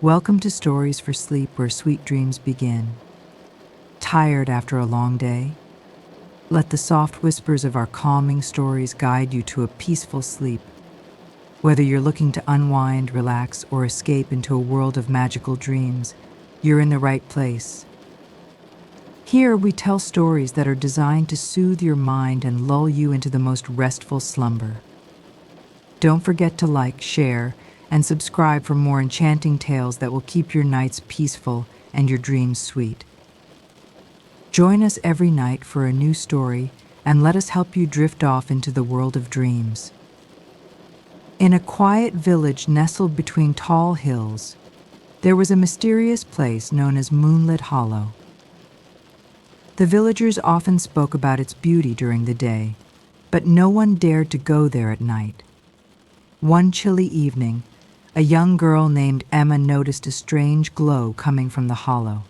Welcome to Stories for Sleep, where sweet dreams begin. Tired after a long day? Let the soft whispers of our calming stories guide you to a peaceful sleep. Whether you're looking to unwind, relax, or escape into a world of magical dreams, you're in the right place. Here we tell stories that are designed to soothe your mind and lull you into the most restful slumber. Don't forget to like, share, and subscribe for more enchanting tales that will keep your nights peaceful and your dreams sweet. Join us every night for a new story and let us help you drift off into the world of dreams. In a quiet village nestled between tall hills, there was a mysterious place known as Moonlit Hollow. The villagers often spoke about its beauty during the day, but no one dared to go there at night. One chilly evening, a young girl named Emma noticed a strange glow coming from the hollow.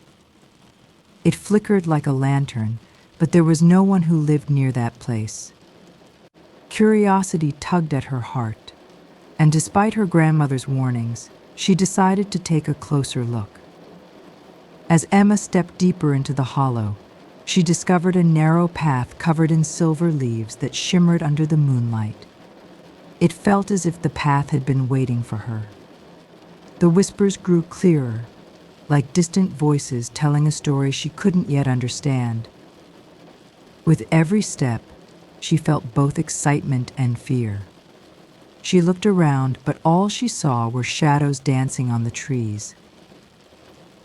It flickered like a lantern, but there was no one who lived near that place. Curiosity tugged at her heart, and despite her grandmother's warnings, she decided to take a closer look. As Emma stepped deeper into the hollow, she discovered a narrow path covered in silver leaves that shimmered under the moonlight. It felt as if the path had been waiting for her. The whispers grew clearer, like distant voices telling a story she couldn't yet understand. With every step, she felt both excitement and fear. She looked around, but all she saw were shadows dancing on the trees.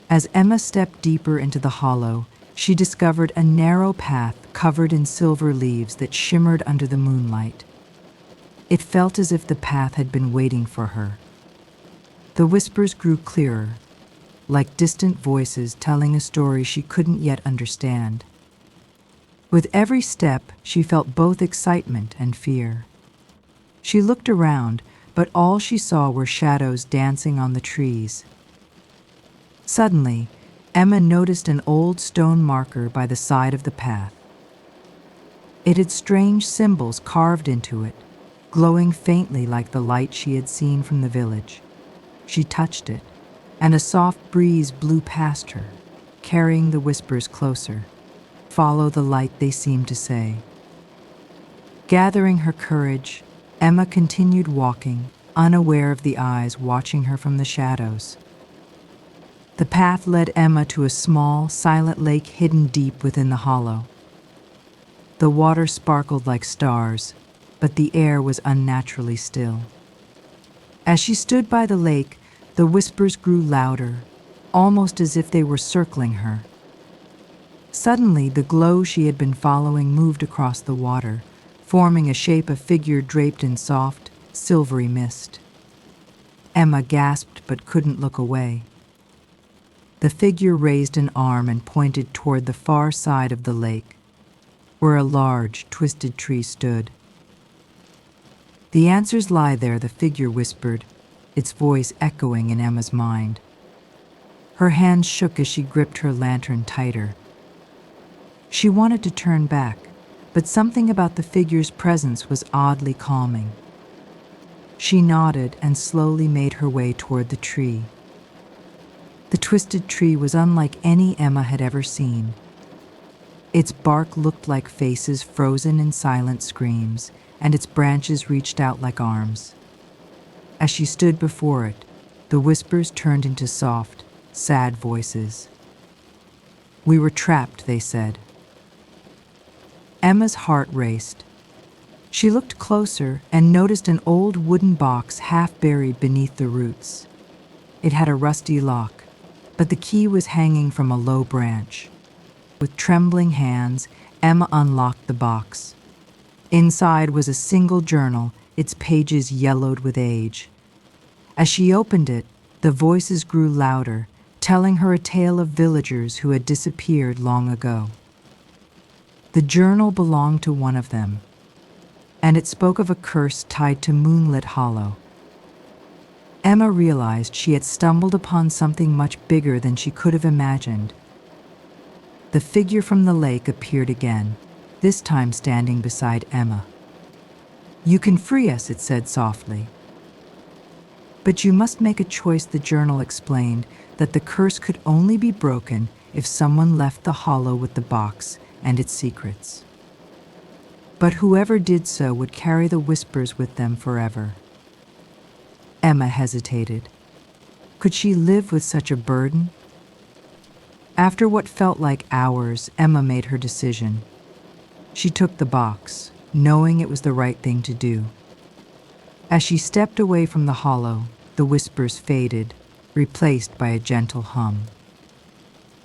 As Emma stepped deeper into the hollow, she discovered a narrow path covered in silver leaves that shimmered under the moonlight. It felt as if the path had been waiting for her. The whispers grew clearer, like distant voices telling a story she couldn't yet understand. With every step, she felt both excitement and fear. She looked around, but all she saw were shadows dancing on the trees. Suddenly, Emma noticed an old stone marker by the side of the path. It had strange symbols carved into it, glowing faintly like the light she had seen from the village. She touched it, and a soft breeze blew past her, carrying the whispers closer. "Follow the light," they seemed to say. Gathering her courage, Emma continued walking, unaware of the eyes watching her from the shadows. The path led Emma to a small, silent lake hidden deep within the hollow. The water sparkled like stars, but the air was unnaturally still. As she stood by the lake, the whispers grew louder, almost as if they were circling her. Suddenly, the glow she had been following moved across the water, forming a shape of figure draped in soft, silvery mist. Emma gasped but couldn't look away. The figure raised an arm and pointed toward the far side of the lake, where a large, twisted tree stood. "The answers lie there," the figure whispered, its voice echoing in Emma's mind. Her hands shook as she gripped her lantern tighter. She wanted to turn back, but something about the figure's presence was oddly calming. She nodded and slowly made her way toward the tree. The twisted tree was unlike any Emma had ever seen. Its bark looked like faces frozen in silent screams, and its branches reached out like arms. As she stood before it, the whispers turned into soft, sad voices. "We were trapped," they said. Emma's heart raced. She looked closer and noticed an old wooden box half buried beneath the roots. It had a rusty lock, but the key was hanging from a low branch. With trembling hands, Emma unlocked the box. Inside was a single journal, its pages yellowed with age. As she opened it, the voices grew louder, telling her a tale of villagers who had disappeared long ago. The journal belonged to one of them, and it spoke of a curse tied to Moonlit Hollow. Emma realized she had stumbled upon something much bigger than she could have imagined. The figure from the lake appeared again, this time standing beside Emma. "You can free us," it said softly. But you must make a choice, the journal explained, that the curse could only be broken if someone left the hollow with the box and its secrets. But whoever did so would carry the whispers with them forever. Emma hesitated. Could she live with such a burden? After what felt like hours, Emma made her decision. She took the box, knowing it was the right thing to do. As she stepped away from the hollow, the whispers faded, replaced by a gentle hum.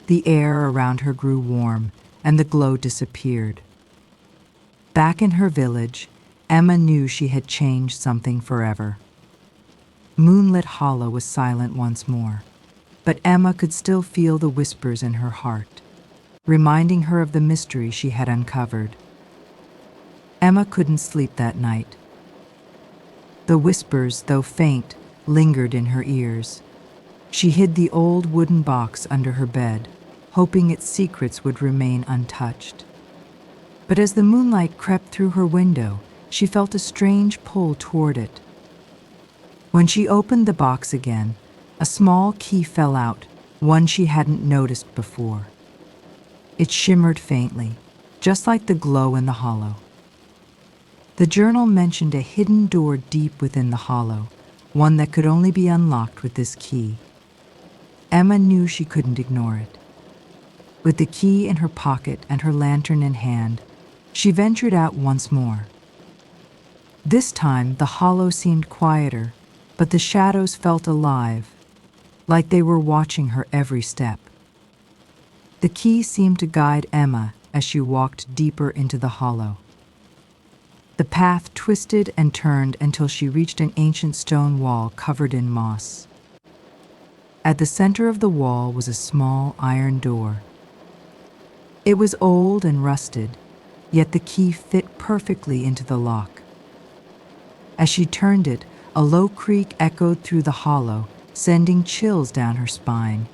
The air around her grew warm, and the glow disappeared. Back in her village, Emma knew she had changed something forever. Moonlit Hollow was silent once more, but Emma could still feel the whispers in her heart, reminding her of the mystery she had uncovered. Emma couldn't sleep that night. The whispers, though faint, lingered in her ears. She hid the old wooden box under her bed, hoping its secrets would remain untouched. But as the moonlight crept through her window, she felt a strange pull toward it. When she opened the box again, a small key fell out, one she hadn't noticed before. It shimmered faintly, just like the glow in the hollow. The journal mentioned a hidden door deep within the hollow, one that could only be unlocked with this key. Emma knew she couldn't ignore it. With the key in her pocket and her lantern in hand, she ventured out once more. This time, the hollow seemed quieter, but the shadows felt alive, like they were watching her every step. The key seemed to guide Emma as she walked deeper into the hollow. The path twisted and turned until she reached an ancient stone wall covered in moss. At the center of the wall was a small iron door. It was old and rusted, yet the key fit perfectly into the lock. As she turned it, a low creak echoed through the hollow, sending chills down her spine.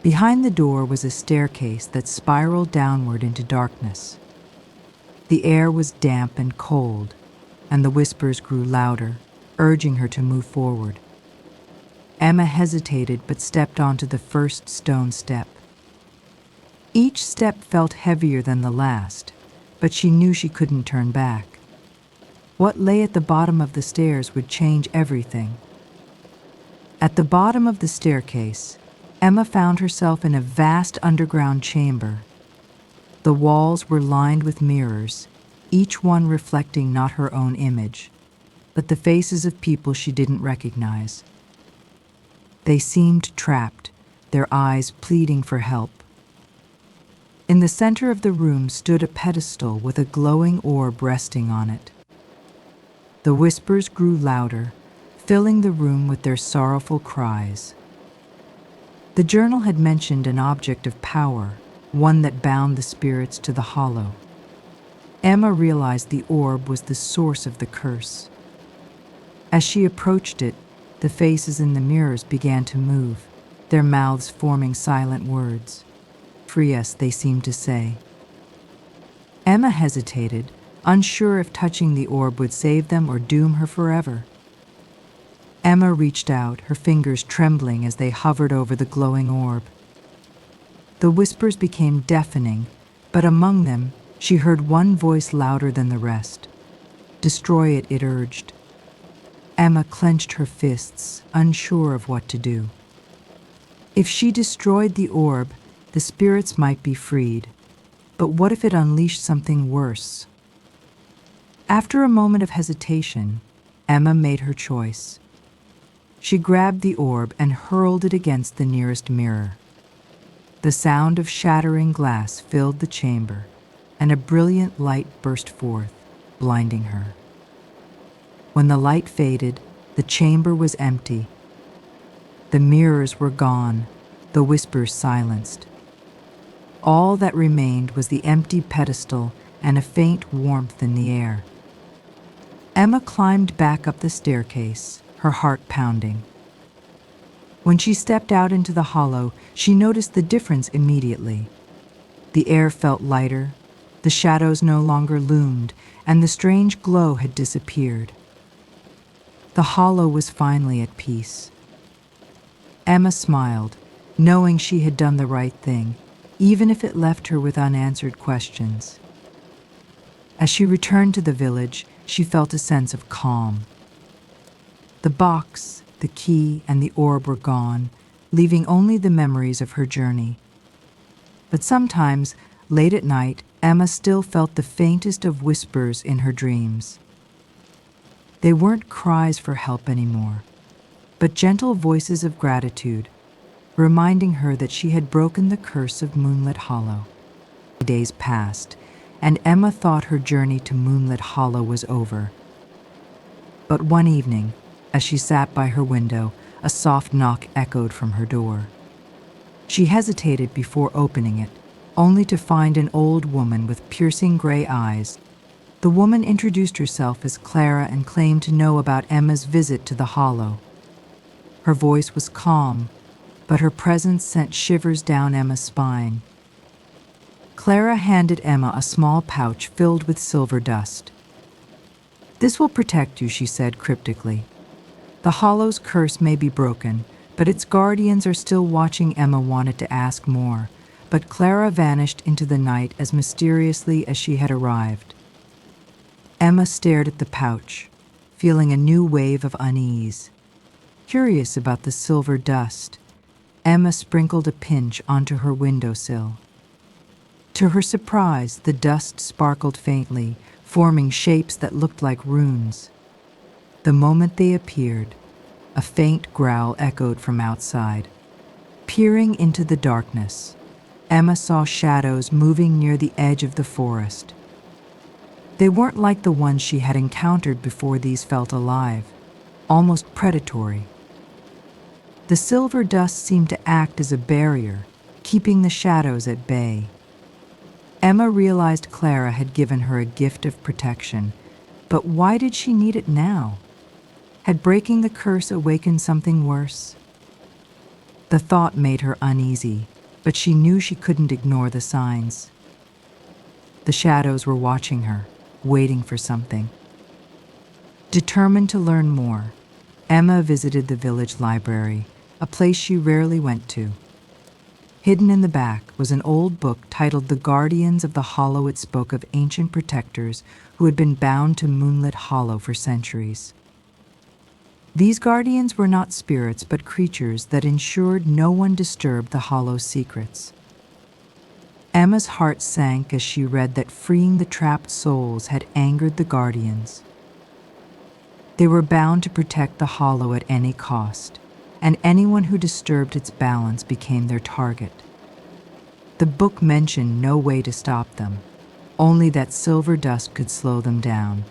Behind the door was a staircase that spiraled downward into darkness. The air was damp and cold, and the whispers grew louder, urging her to move forward. Emma hesitated but stepped onto the first stone step. Each step felt heavier than the last, but she knew she couldn't turn back. What lay at the bottom of the stairs would change everything. At the bottom of the staircase, Emma found herself in a vast underground chamber. The walls were lined with mirrors, each one reflecting not her own image, but the faces of people she didn't recognize. They seemed trapped, their eyes pleading for help. In the center of the room stood a pedestal with a glowing orb resting on it. The whispers grew louder, filling the room with their sorrowful cries. The journal had mentioned an object of power, one that bound the spirits to the hollow. Emma realized the orb was the source of the curse. As she approached it, the faces in the mirrors began to move, their mouths forming silent words. "Free us," they seemed to say. Emma hesitated, unsure if touching the orb would save them or doom her forever. Emma reached out, her fingers trembling as they hovered over the glowing orb. The whispers became deafening, but among them, she heard one voice louder than the rest. "Destroy it," it urged. Emma clenched her fists, unsure of what to do. If she destroyed the orb, the spirits might be freed. But what if it unleashed something worse? After a moment of hesitation, Emma made her choice. She grabbed the orb and hurled it against the nearest mirror. The sound of shattering glass filled the chamber, and a brilliant light burst forth, blinding her. When the light faded, the chamber was empty. The mirrors were gone, the whispers silenced. All that remained was the empty pedestal and a faint warmth in the air. Emma climbed back up the staircase, her heart pounding. When she stepped out into the hollow, she noticed the difference immediately. The air felt lighter, the shadows no longer loomed, and the strange glow had disappeared. The hollow was finally at peace. Emma smiled, knowing she had done the right thing, even if it left her with unanswered questions. As she returned to the village, she felt a sense of calm. The box, the key, and the orb were gone, leaving only the memories of her journey. But sometimes, late at night, Emma still felt the faintest of whispers in her dreams. They weren't cries for help anymore, but gentle voices of gratitude, reminding her that she had broken the curse of Moonlit Hollow. Days passed, and Emma thought her journey to Moonlit Hollow was over. But one evening, as she sat by her window, a soft knock echoed from her door. She hesitated before opening it, only to find an old woman with piercing gray eyes. The woman introduced herself as Clara and claimed to know about Emma's visit to the Hollow. Her voice was calm, but her presence sent shivers down Emma's spine. Clara handed Emma a small pouch filled with silver dust. "This will protect you," she said cryptically. "The Hollow's curse may be broken, but its guardians are still watching." Emma wanted to ask more, but Clara vanished into the night as mysteriously as she had arrived. Emma stared at the pouch, feeling a new wave of unease. Curious about the silver dust, Emma sprinkled a pinch onto her windowsill. To her surprise, the dust sparkled faintly, forming shapes that looked like runes. The moment they appeared, a faint growl echoed from outside. Peering into the darkness, Emma saw shadows moving near the edge of the forest. They weren't like the ones she had encountered before. These felt alive, almost predatory. The silver dust seemed to act as a barrier, keeping the shadows at bay. Emma realized Clara had given her a gift of protection, but why did she need it now? Had breaking the curse awakened something worse? The thought made her uneasy, but she knew she couldn't ignore the signs. The shadows were watching her, waiting for something. Determined to learn more, Emma visited the village library, a place she rarely went to. Hidden in the back was an old book titled The Guardians of the Hollow. It spoke of ancient protectors who had been bound to Moonlit Hollow for centuries. These guardians were not spirits, but creatures that ensured no one disturbed the Hollow's secrets. Emma's heart sank as she read that freeing the trapped souls had angered the guardians. They were bound to protect the Hollow at any cost, and anyone who disturbed its balance became their target. The book mentioned no way to stop them, only that silver dust could slow them down.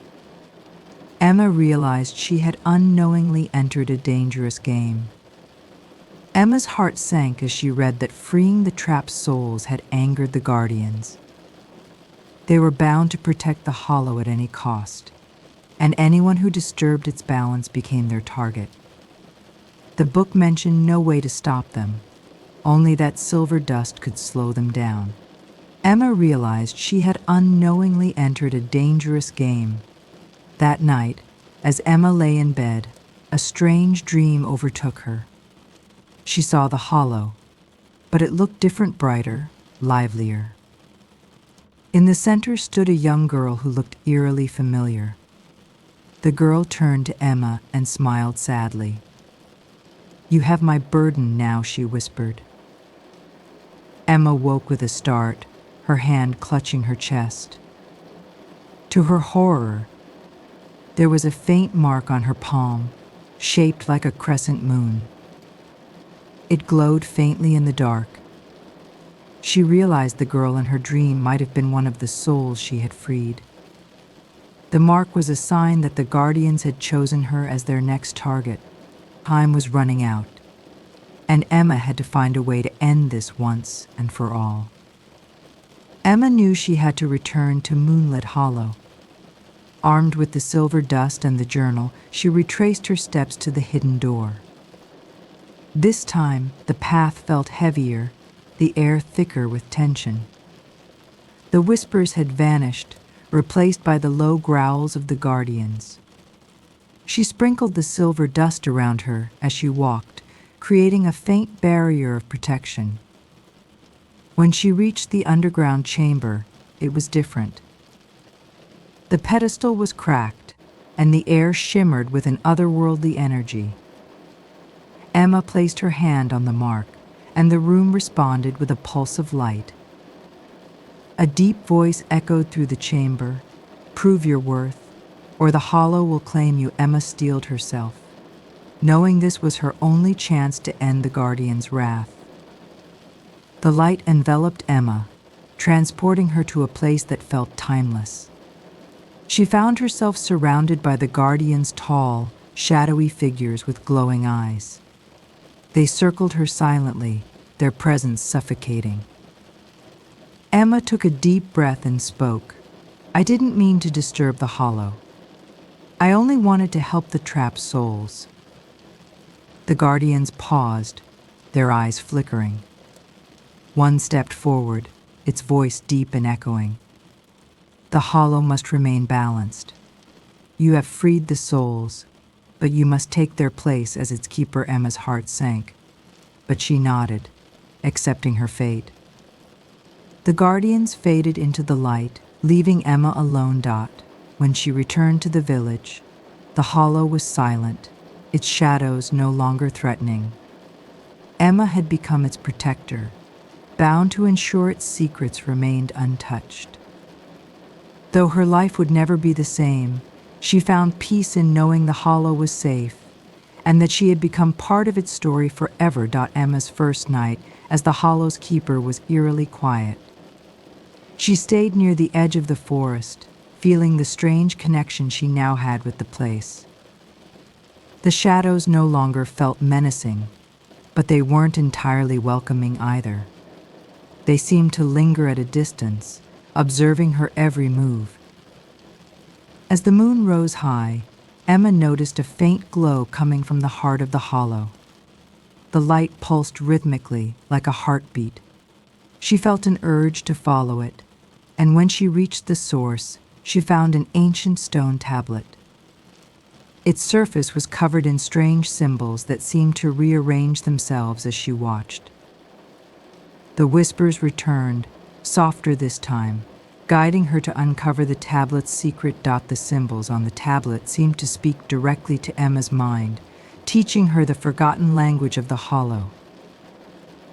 Emma realized she had unknowingly entered a dangerous game. Emma's heart sank as she read that freeing the trapped souls had angered the guardians. They were bound to protect the Hollow at any cost, and anyone who disturbed its balance became their target. The book mentioned no way to stop them, only that silver dust could slow them down. Emma realized she had unknowingly entered a dangerous game. That night, as Emma lay in bed, a strange dream overtook her. She saw the Hollow, but it looked different, brighter, livelier. In the center stood a young girl who looked eerily familiar. The girl turned to Emma and smiled sadly. "You have my burden now," she whispered. Emma woke with a start, her hand clutching her chest. To her horror, there was a faint mark on her palm, shaped like a crescent moon. It glowed faintly in the dark. She realized the girl in her dream might have been one of the souls she had freed. The mark was a sign that the guardians had chosen her as their next target. Time was running out, and Emma had to find a way to end this once and for all. Emma knew she had to return to Moonlit Hollow. Armed with the silver dust and the journal, she retraced her steps to the hidden door. This time, the path felt heavier, the air thicker with tension. The whispers had vanished, replaced by the low growls of the guardians. She sprinkled the silver dust around her as she walked, creating a faint barrier of protection. When she reached the underground chamber, it was different. The pedestal was cracked, and the air shimmered with an otherworldly energy. Emma placed her hand on the mark, and the room responded with a pulse of light. A deep voice echoed through the chamber, "Prove your worth, or the hollow will claim you." Emma steeled herself, knowing this was her only chance to end the Guardian's wrath. The light enveloped Emma, transporting her to a place that felt timeless. She found herself surrounded by the Guardian's tall, shadowy figures with glowing eyes. They circled her silently, their presence suffocating. Emma took a deep breath and spoke. "I didn't mean to disturb the hollow. I only wanted to help the trapped souls." The Guardians paused, their eyes flickering. One stepped forward, its voice deep and echoing. "The hollow must remain balanced. You have freed the souls, but you must take their place as its keeper." Emma's heart sank, but she nodded, accepting her fate. The Guardians faded into the light, leaving Emma alone. When she returned to the village, the hollow was silent, its shadows no longer threatening. Emma had become its protector, bound to ensure its secrets remained untouched. Though her life would never be the same, she found peace in knowing the hollow was safe, and that she had become part of its story forever. Emma's first night as the hollow's keeper was eerily quiet. She stayed near the edge of the forest, feeling the strange connection she now had with the place. The shadows no longer felt menacing, but they weren't entirely welcoming either. They seemed to linger at a distance, observing her every move. As the moon rose high, Emma noticed a faint glow coming from the heart of the hollow. The light pulsed rhythmically, like a heartbeat. She felt an urge to follow it, and when she reached the source, she found an ancient stone tablet. Its surface was covered in strange symbols that seemed to rearrange themselves as she watched. The whispers returned, softer this time, guiding her to uncover the tablet's secret. The symbols on the tablet seemed to speak directly to Emma's mind, teaching her the forgotten language of the hollow.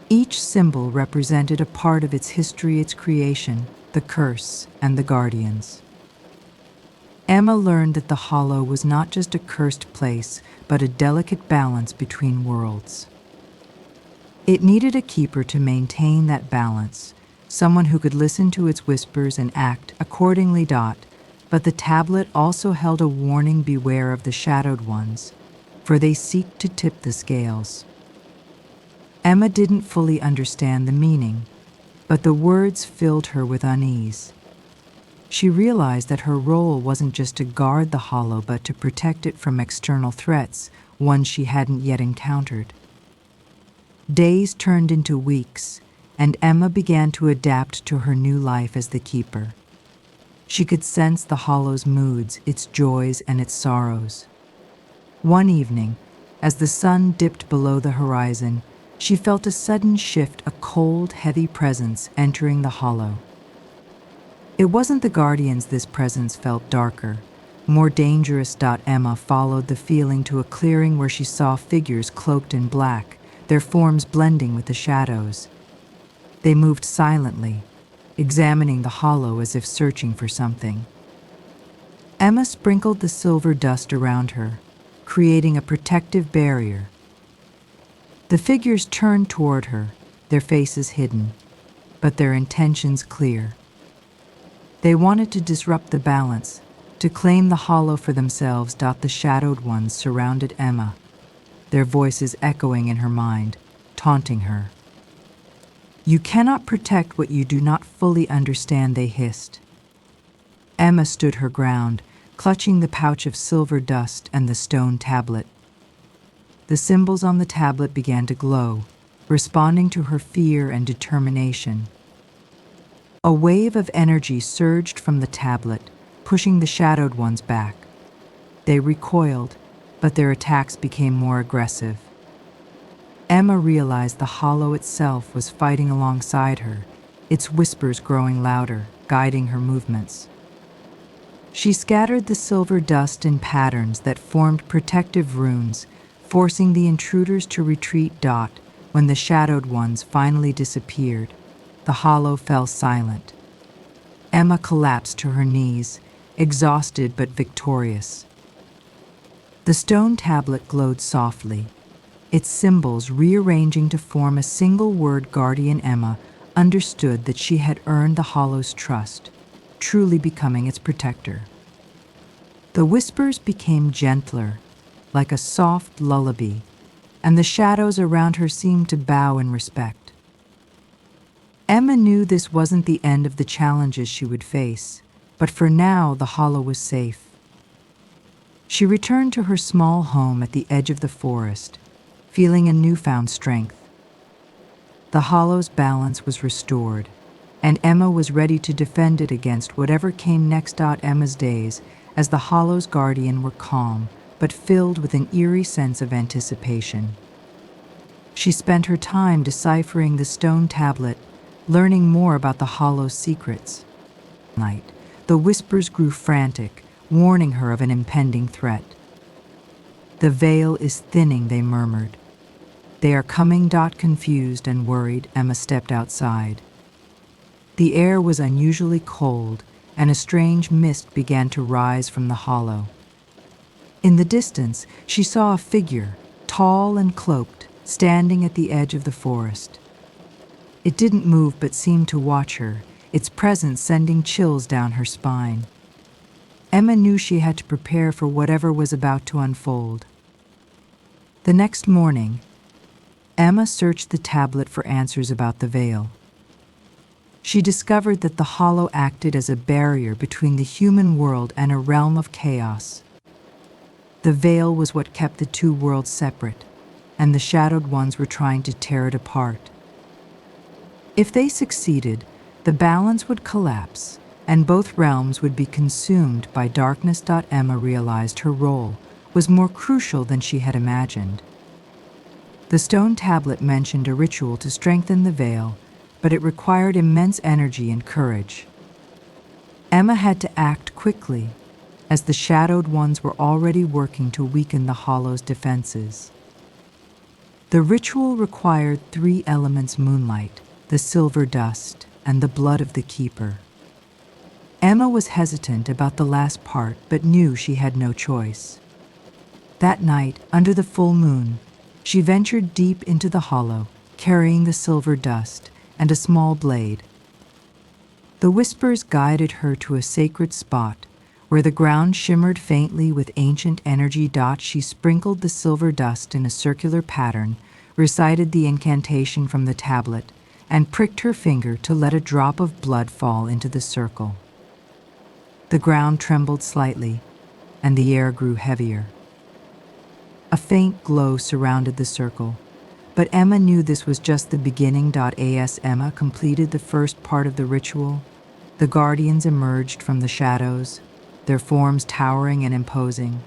Each symbol represented a part of its history, its creation, the curse, and the Guardians. Emma learned that the hollow was not just a cursed place, but a delicate balance between worlds. It needed a keeper to maintain that balance, someone who could listen to its whispers and act accordingly. But the tablet also held a warning: beware of the shadowed ones, for they seek to tip the scales. Emma didn't fully understand the meaning, but the words filled her with unease. She realized that her role wasn't just to guard the hollow, but to protect it from external threats, ones she hadn't yet encountered. Days turned into weeks, and Emma began to adapt to her new life as the keeper. She could sense the hollow's moods, its joys and its sorrows. One evening, as the sun dipped below the horizon, she felt a sudden shift, a cold, heavy presence entering the hollow. It wasn't the Guardians. This presence felt darker, more dangerous. Emma followed the feeling to a clearing where she saw figures cloaked in black, their forms blending with the shadows. They moved silently, examining the hollow as if searching for something. Emma sprinkled the silver dust around her, creating a protective barrier. The figures turned toward her, their faces hidden, but their intentions clear. They wanted to disrupt the balance, to claim the hollow for themselves. The shadowed ones surrounded Emma, their voices echoing in her mind, taunting her. "You cannot protect what you do not fully understand," they hissed. Emma stood her ground, clutching the pouch of silver dust and the stone tablet. The symbols on the tablet began to glow, responding to her fear and determination. A wave of energy surged from the tablet, pushing the shadowed ones back. They recoiled, but their attacks became more aggressive. Emma realized the hollow itself was fighting alongside her, its whispers growing louder, guiding her movements. She scattered the silver dust in patterns that formed protective runes, forcing the intruders to retreat. When the shadowed ones finally disappeared, the hollow fell silent. Emma collapsed to her knees, exhausted but victorious. The stone tablet glowed softly, its symbols rearranging to form a single word. Guardian Emma understood that she had earned the hollow's trust, truly becoming its protector. The whispers became gentler, like a soft lullaby, and the shadows around her seemed to bow in respect. Emma knew this wasn't the end of the challenges she would face, but for now the hollow was safe. She returned to her small home at the edge of the forest, feeling a newfound strength. The hollow's balance was restored, and Emma was ready to defend it against whatever came next. Emma's days as the hollow's guardian were calm, but filled with an eerie sense of anticipation. She spent her time deciphering the stone tablet, learning more about the hollow's secrets. The whispers grew frantic, warning her of an impending threat. "The veil is thinning," they murmured. "They are coming." Confused and worried, Emma stepped outside. The air was unusually cold, and a strange mist began to rise from the hollow. In the distance, she saw a figure, tall and cloaked, standing at the edge of the forest. It didn't move but seemed to watch her, its presence sending chills down her spine. Emma knew she had to prepare for whatever was about to unfold. The next morning, Emma searched the tablet for answers about the veil. She discovered that the hollow acted as a barrier between the human world and a realm of chaos. The veil was what kept the two worlds separate, and the shadowed ones were trying to tear it apart. If they succeeded, the balance would collapse, and both realms would be consumed by darkness. Emma realized her role was more crucial than she had imagined. The stone tablet mentioned a ritual to strengthen the veil, but it required immense energy and courage. Emma had to act quickly, as the shadowed ones were already working to weaken the hollow's defenses. The ritual required 3 elements: moonlight, the silver dust, and the blood of the keeper. Emma was hesitant about the last part, but knew she had no choice. That night, under the full moon, she ventured deep into the hollow, carrying the silver dust and a small blade. The whispers guided her to a sacred spot where the ground shimmered faintly with ancient energy. She sprinkled the silver dust in a circular pattern, recited the incantation from the tablet, and pricked her finger to let a drop of blood fall into the circle. The ground trembled slightly, and the air grew heavier. A faint glow surrounded the circle, but Emma knew this was just the beginning. As Emma completed the first part of the ritual, the guardians emerged from the shadows, their forms towering and imposing.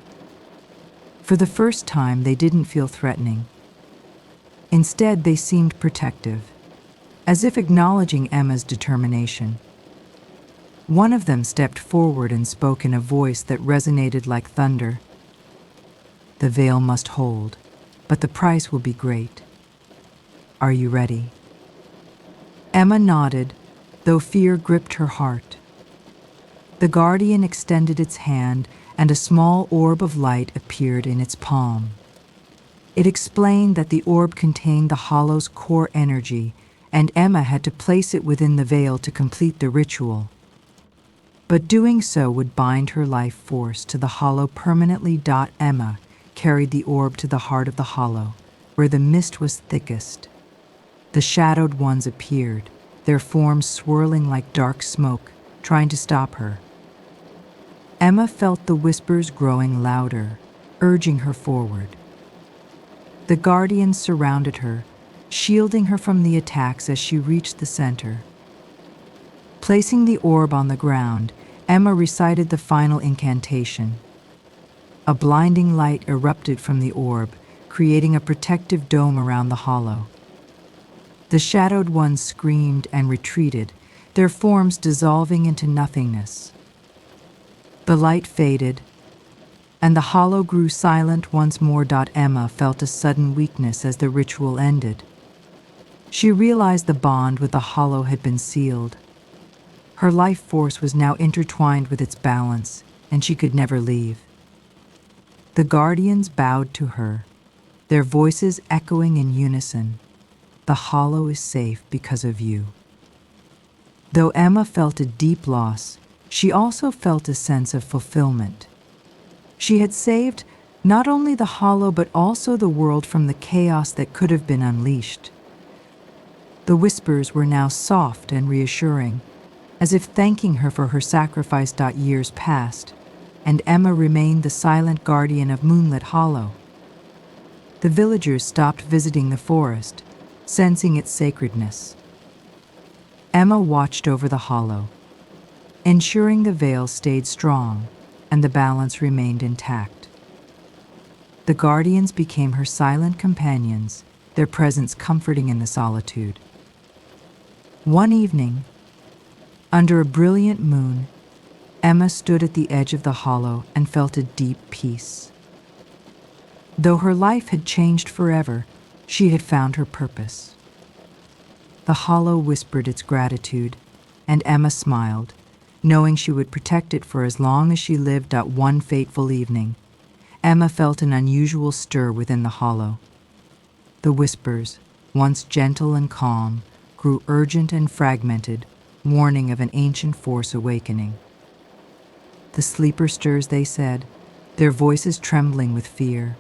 For the first time, they didn't feel threatening. Instead, they seemed protective, as if acknowledging Emma's determination. One of them stepped forward and spoke in a voice that resonated like thunder. "The veil must hold, but the price will be great. Are you ready?" Emma nodded, though fear gripped her heart. The guardian extended its hand, and a small orb of light appeared in its palm. It explained that the orb contained the hollow's core energy, and Emma had to place it within the veil to complete the ritual. But doing so would bind her life force to the hollow permanently. Emma carried the orb to the heart of the hollow, where the mist was thickest. The shadowed ones appeared, their forms swirling like dark smoke, trying to stop her. Emma felt the whispers growing louder, urging her forward. The guardians surrounded her, shielding her from the attacks as she reached the center. Placing the orb on the ground, Emma recited the final incantation. A blinding light erupted from the orb, creating a protective dome around the hollow. The shadowed ones screamed and retreated, their forms dissolving into nothingness. The light faded, and the hollow grew silent once more. Emma felt a sudden weakness as the ritual ended. She realized the bond with the hollow had been sealed. Her life force was now intertwined with its balance, and she could never leave. The guardians bowed to her, their voices echoing in unison. The hollow is safe because of you. Though Emma felt a deep loss, she also felt a sense of fulfillment. She had saved not only the hollow but also the world from the chaos that could have been unleashed. The whispers were now soft and reassuring, as if thanking her for her sacrifice. Years passed, and Emma remained the silent guardian of Moonlit Hollow. The villagers stopped visiting the forest, sensing its sacredness. Emma watched over the hollow, ensuring the veil stayed strong and the balance remained intact. The guardians became her silent companions, their presence comforting in the solitude. One evening, under a brilliant moon, Emma stood at the edge of the hollow and felt a deep peace. Though her life had changed forever, she had found her purpose. The hollow whispered its gratitude, and Emma smiled, knowing she would protect it for as long as she lived. One fateful evening, Emma felt an unusual stir within the hollow. The whispers, once gentle and calm, grew urgent and fragmented, warning of an ancient force awakening. The sleeper stirs, they said, their voices trembling with fear.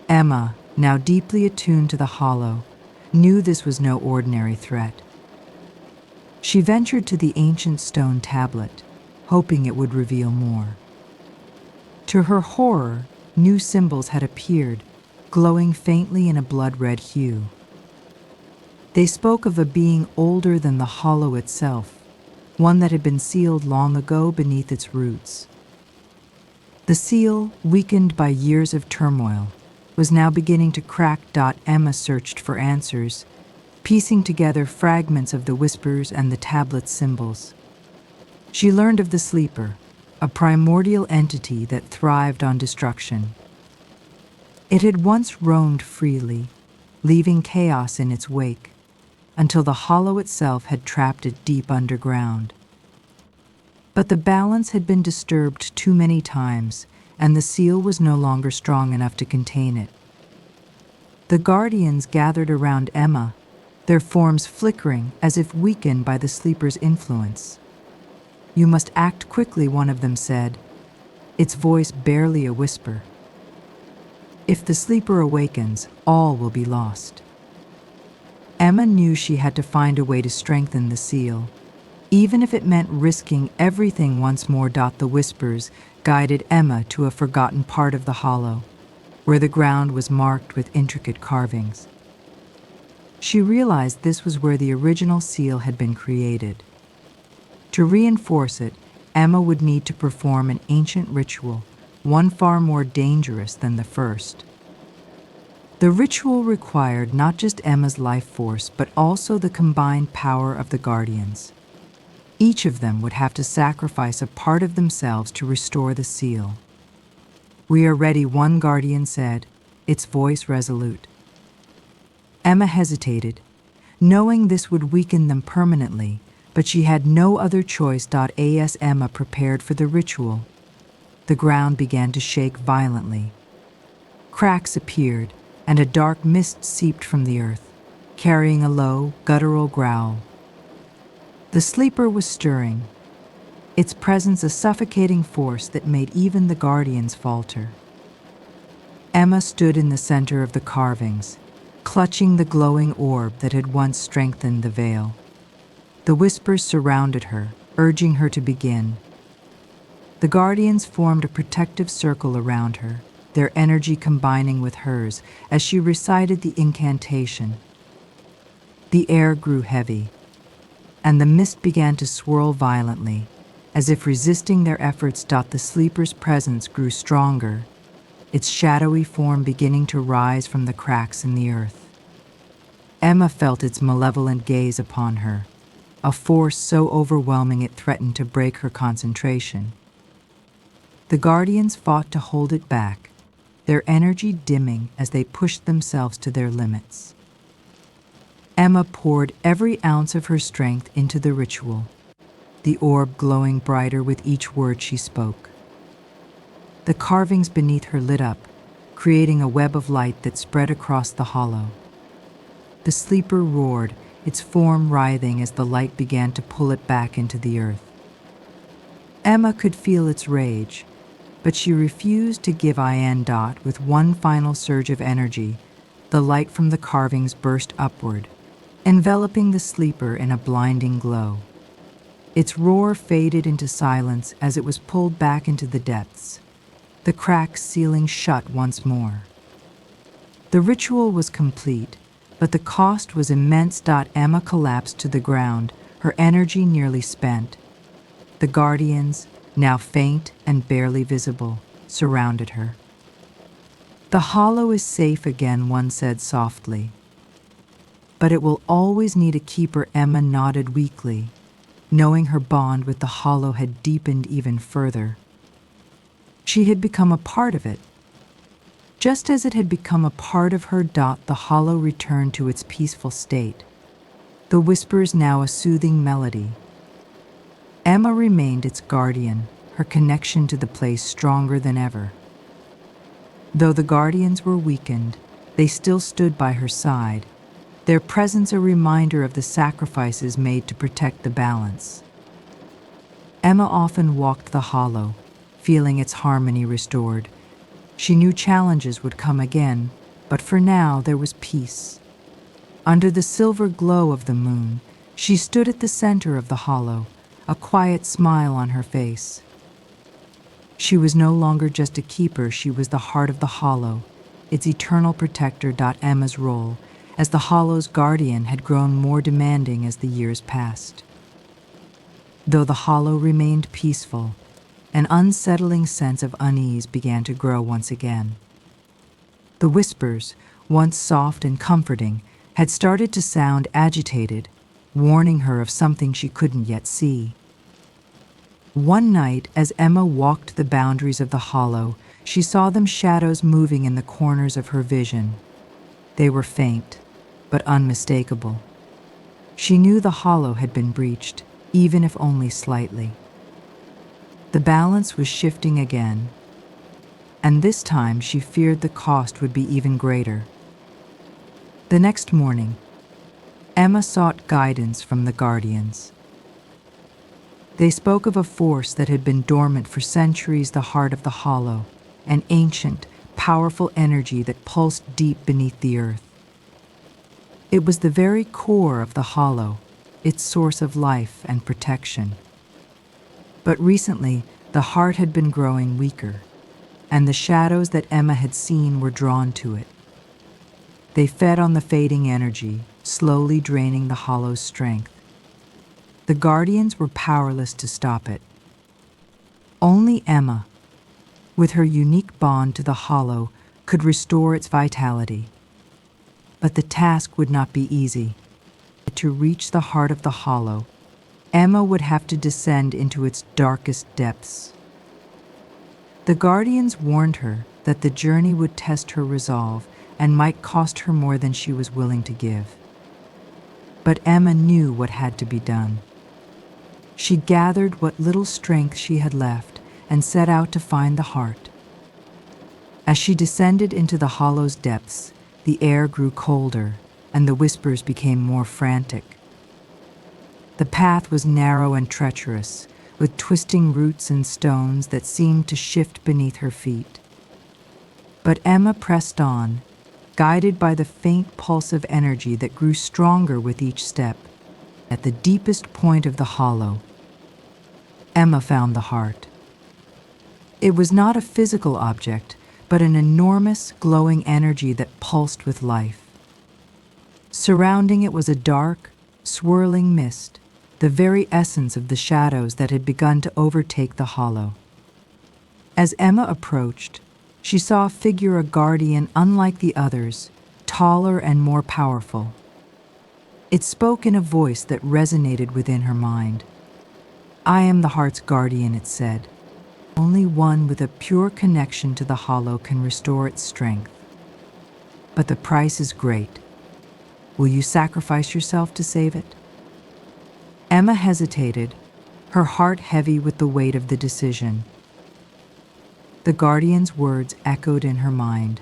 Emma, now deeply attuned to the hollow, knew this was no ordinary threat. She ventured to the ancient stone tablet, hoping it would reveal more. To her horror, new symbols had appeared, glowing faintly in a blood-red hue. They spoke of a being older than the hollow itself, one that had been sealed long ago beneath its roots. The seal, weakened by years of turmoil, was now beginning to crack. Emma searched for answers, piecing together fragments of the whispers and the tablet's symbols. She learned of the sleeper, a primordial entity that thrived on destruction. It had once roamed freely, leaving chaos in its wake, until the hollow itself had trapped it deep underground. But the balance had been disturbed too many times, and the seal was no longer strong enough to contain it. The guardians gathered around Emma, their forms flickering as if weakened by the sleeper's influence. "You must act quickly," one of them said, its voice barely a whisper. "If the sleeper awakens, all will be lost." Emma knew she had to find a way to strengthen the seal, even if it meant risking everything once more. The whispers guided Emma to a forgotten part of the hollow, where the ground was marked with intricate carvings. She realized this was where the original seal had been created. To reinforce it, Emma would need to perform an ancient ritual, one far more dangerous than the first. The ritual required not just Emma's life force, but also the combined power of the guardians. Each of them would have to sacrifice a part of themselves to restore the seal. "We are ready," one guardian said, its voice resolute. Emma hesitated, knowing this would weaken them permanently, but she had no other choice. As Emma prepared for the ritual, the ground began to shake violently. Cracks appeared, and a dark mist seeped from the earth, carrying a low, guttural growl. The sleeper was stirring, its presence a suffocating force that made even the guardians falter. Emma stood in the center of the carvings, clutching the glowing orb that had once strengthened the veil. The whispers surrounded her, urging her to begin. The guardians formed a protective circle around her, their energy combining with hers as she recited the incantation. The air grew heavy, and the mist began to swirl violently, As if resisting their efforts, the sleeper's presence grew stronger, its shadowy form beginning to rise from the cracks in the earth. Emma felt its malevolent gaze upon her, a force so overwhelming it threatened to break her concentration. The guardians fought to hold it back, their energy dimming as they pushed themselves to their limits. Emma poured every ounce of her strength into the ritual, the orb glowing brighter with each word she spoke. The carvings beneath her lit up, creating a web of light that spread across the hollow. The sleeper roared, its form writhing as the light began to pull it back into the earth. Emma could feel its rage, but she refused to give in. With one final surge of energy, the light from the carvings burst upward, enveloping the sleeper in a blinding glow. Its roar faded into silence as it was pulled back into the depths, the cracks sealing shut once more. The ritual was complete, but the cost was immense. Emma collapsed to the ground, her energy nearly spent. The guardians, now faint and barely visible, surrounded her. "The hollow is safe again," one said softly. "But it will always need a keeper." Emma nodded weakly, knowing her bond with the hollow had deepened even further. She had become a part of it. Just as it had become a part of her. The hollow returned to its peaceful state, the whispers now a soothing melody. Emma remained its guardian, her connection to the place stronger than ever. Though the guardians were weakened, they still stood by her side, their presence a reminder of the sacrifices made to protect the balance. Emma often walked the hollow, feeling its harmony restored. She knew challenges would come again, but for now there was peace. Under the silver glow of the moon, she stood at the center of the hollow, a quiet smile on her face. She was no longer just a keeper, she was the heart of the hollow, its eternal protector. Emma's role as the hollow's guardian had grown more demanding as the years passed. Though the hollow remained peaceful, an unsettling sense of unease began to grow once again. The whispers, once soft and comforting, had started to sound agitated, warning her of something she couldn't yet see. One night, as Emma walked the boundaries of the hollow, she saw them shadows moving in the corners of her vision. They were faint, but unmistakable. She knew the hollow had been breached, even if only slightly. The balance was shifting again, and this time she feared the cost would be even greater. The next morning, Emma sought guidance from the guardians. They spoke of a force that had been dormant for centuries, the heart of the hollow, an ancient, powerful energy that pulsed deep beneath the earth. It was the very core of the hollow, its source of life and protection. But recently, the heart had been growing weaker, and the shadows that Emma had seen were drawn to it. They fed on the fading energy, slowly draining the hollow's strength. The guardians were powerless to stop it. Only Emma, with her unique bond to the hollow, could restore its vitality. But the task would not be easy. To reach the heart of the hollow, Emma would have to descend into its darkest depths. The guardians warned her that the journey would test her resolve and might cost her more than she was willing to give. But Emma knew what had to be done. She gathered what little strength she had left and set out to find the heart. As she descended into the hollow's depths, the air grew colder and the whispers became more frantic. The path was narrow and treacherous, with twisting roots and stones that seemed to shift beneath her feet. But Emma pressed on, guided by the faint pulse of energy that grew stronger with each step. At the deepest point of the hollow, Emma found the heart. It was not a physical object, but an enormous, glowing energy that pulsed with life. Surrounding it was a dark, swirling mist, the very essence of the shadows that had begun to overtake the hollow. As Emma approached, she saw a figure, a guardian unlike the others, taller and more powerful. It spoke in a voice that resonated within her mind. "I am the heart's guardian," it said. "Only one with a pure connection to the hollow can restore its strength. But the price is great. Will you sacrifice yourself to save it?" Emma hesitated, her heart heavy with the weight of the decision. The guardian's words echoed in her mind.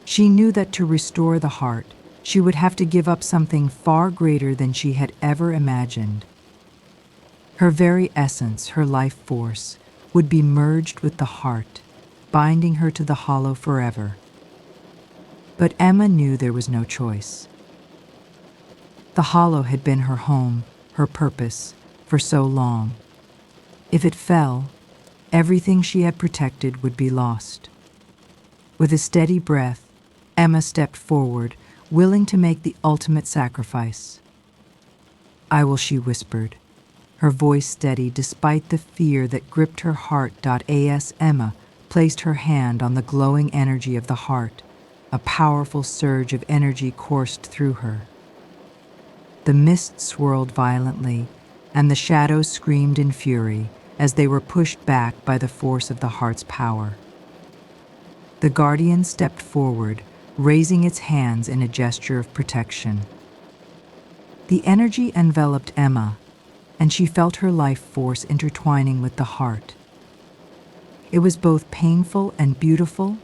She knew that to restore the heart, she would have to give up something far greater than she had ever imagined. Her very essence, her life force, would be merged with the heart, binding her to the hollow forever. But Emma knew there was no choice. The hollow had been her home, her purpose, for so long. If it fell, everything she had protected would be lost. With a steady breath, Emma stepped forward, willing to make the ultimate sacrifice. "I will," she whispered, her voice steady despite the fear that gripped her heart. As Emma placed her hand on the glowing energy of the heart, a powerful surge of energy coursed through her. The mist swirled violently, and the shadows screamed in fury as they were pushed back by the force of the heart's power. The guardian stepped forward, raising its hands in a gesture of protection. The energy enveloped Emma, and she felt her life force intertwining with the heart. It was both painful and beautiful,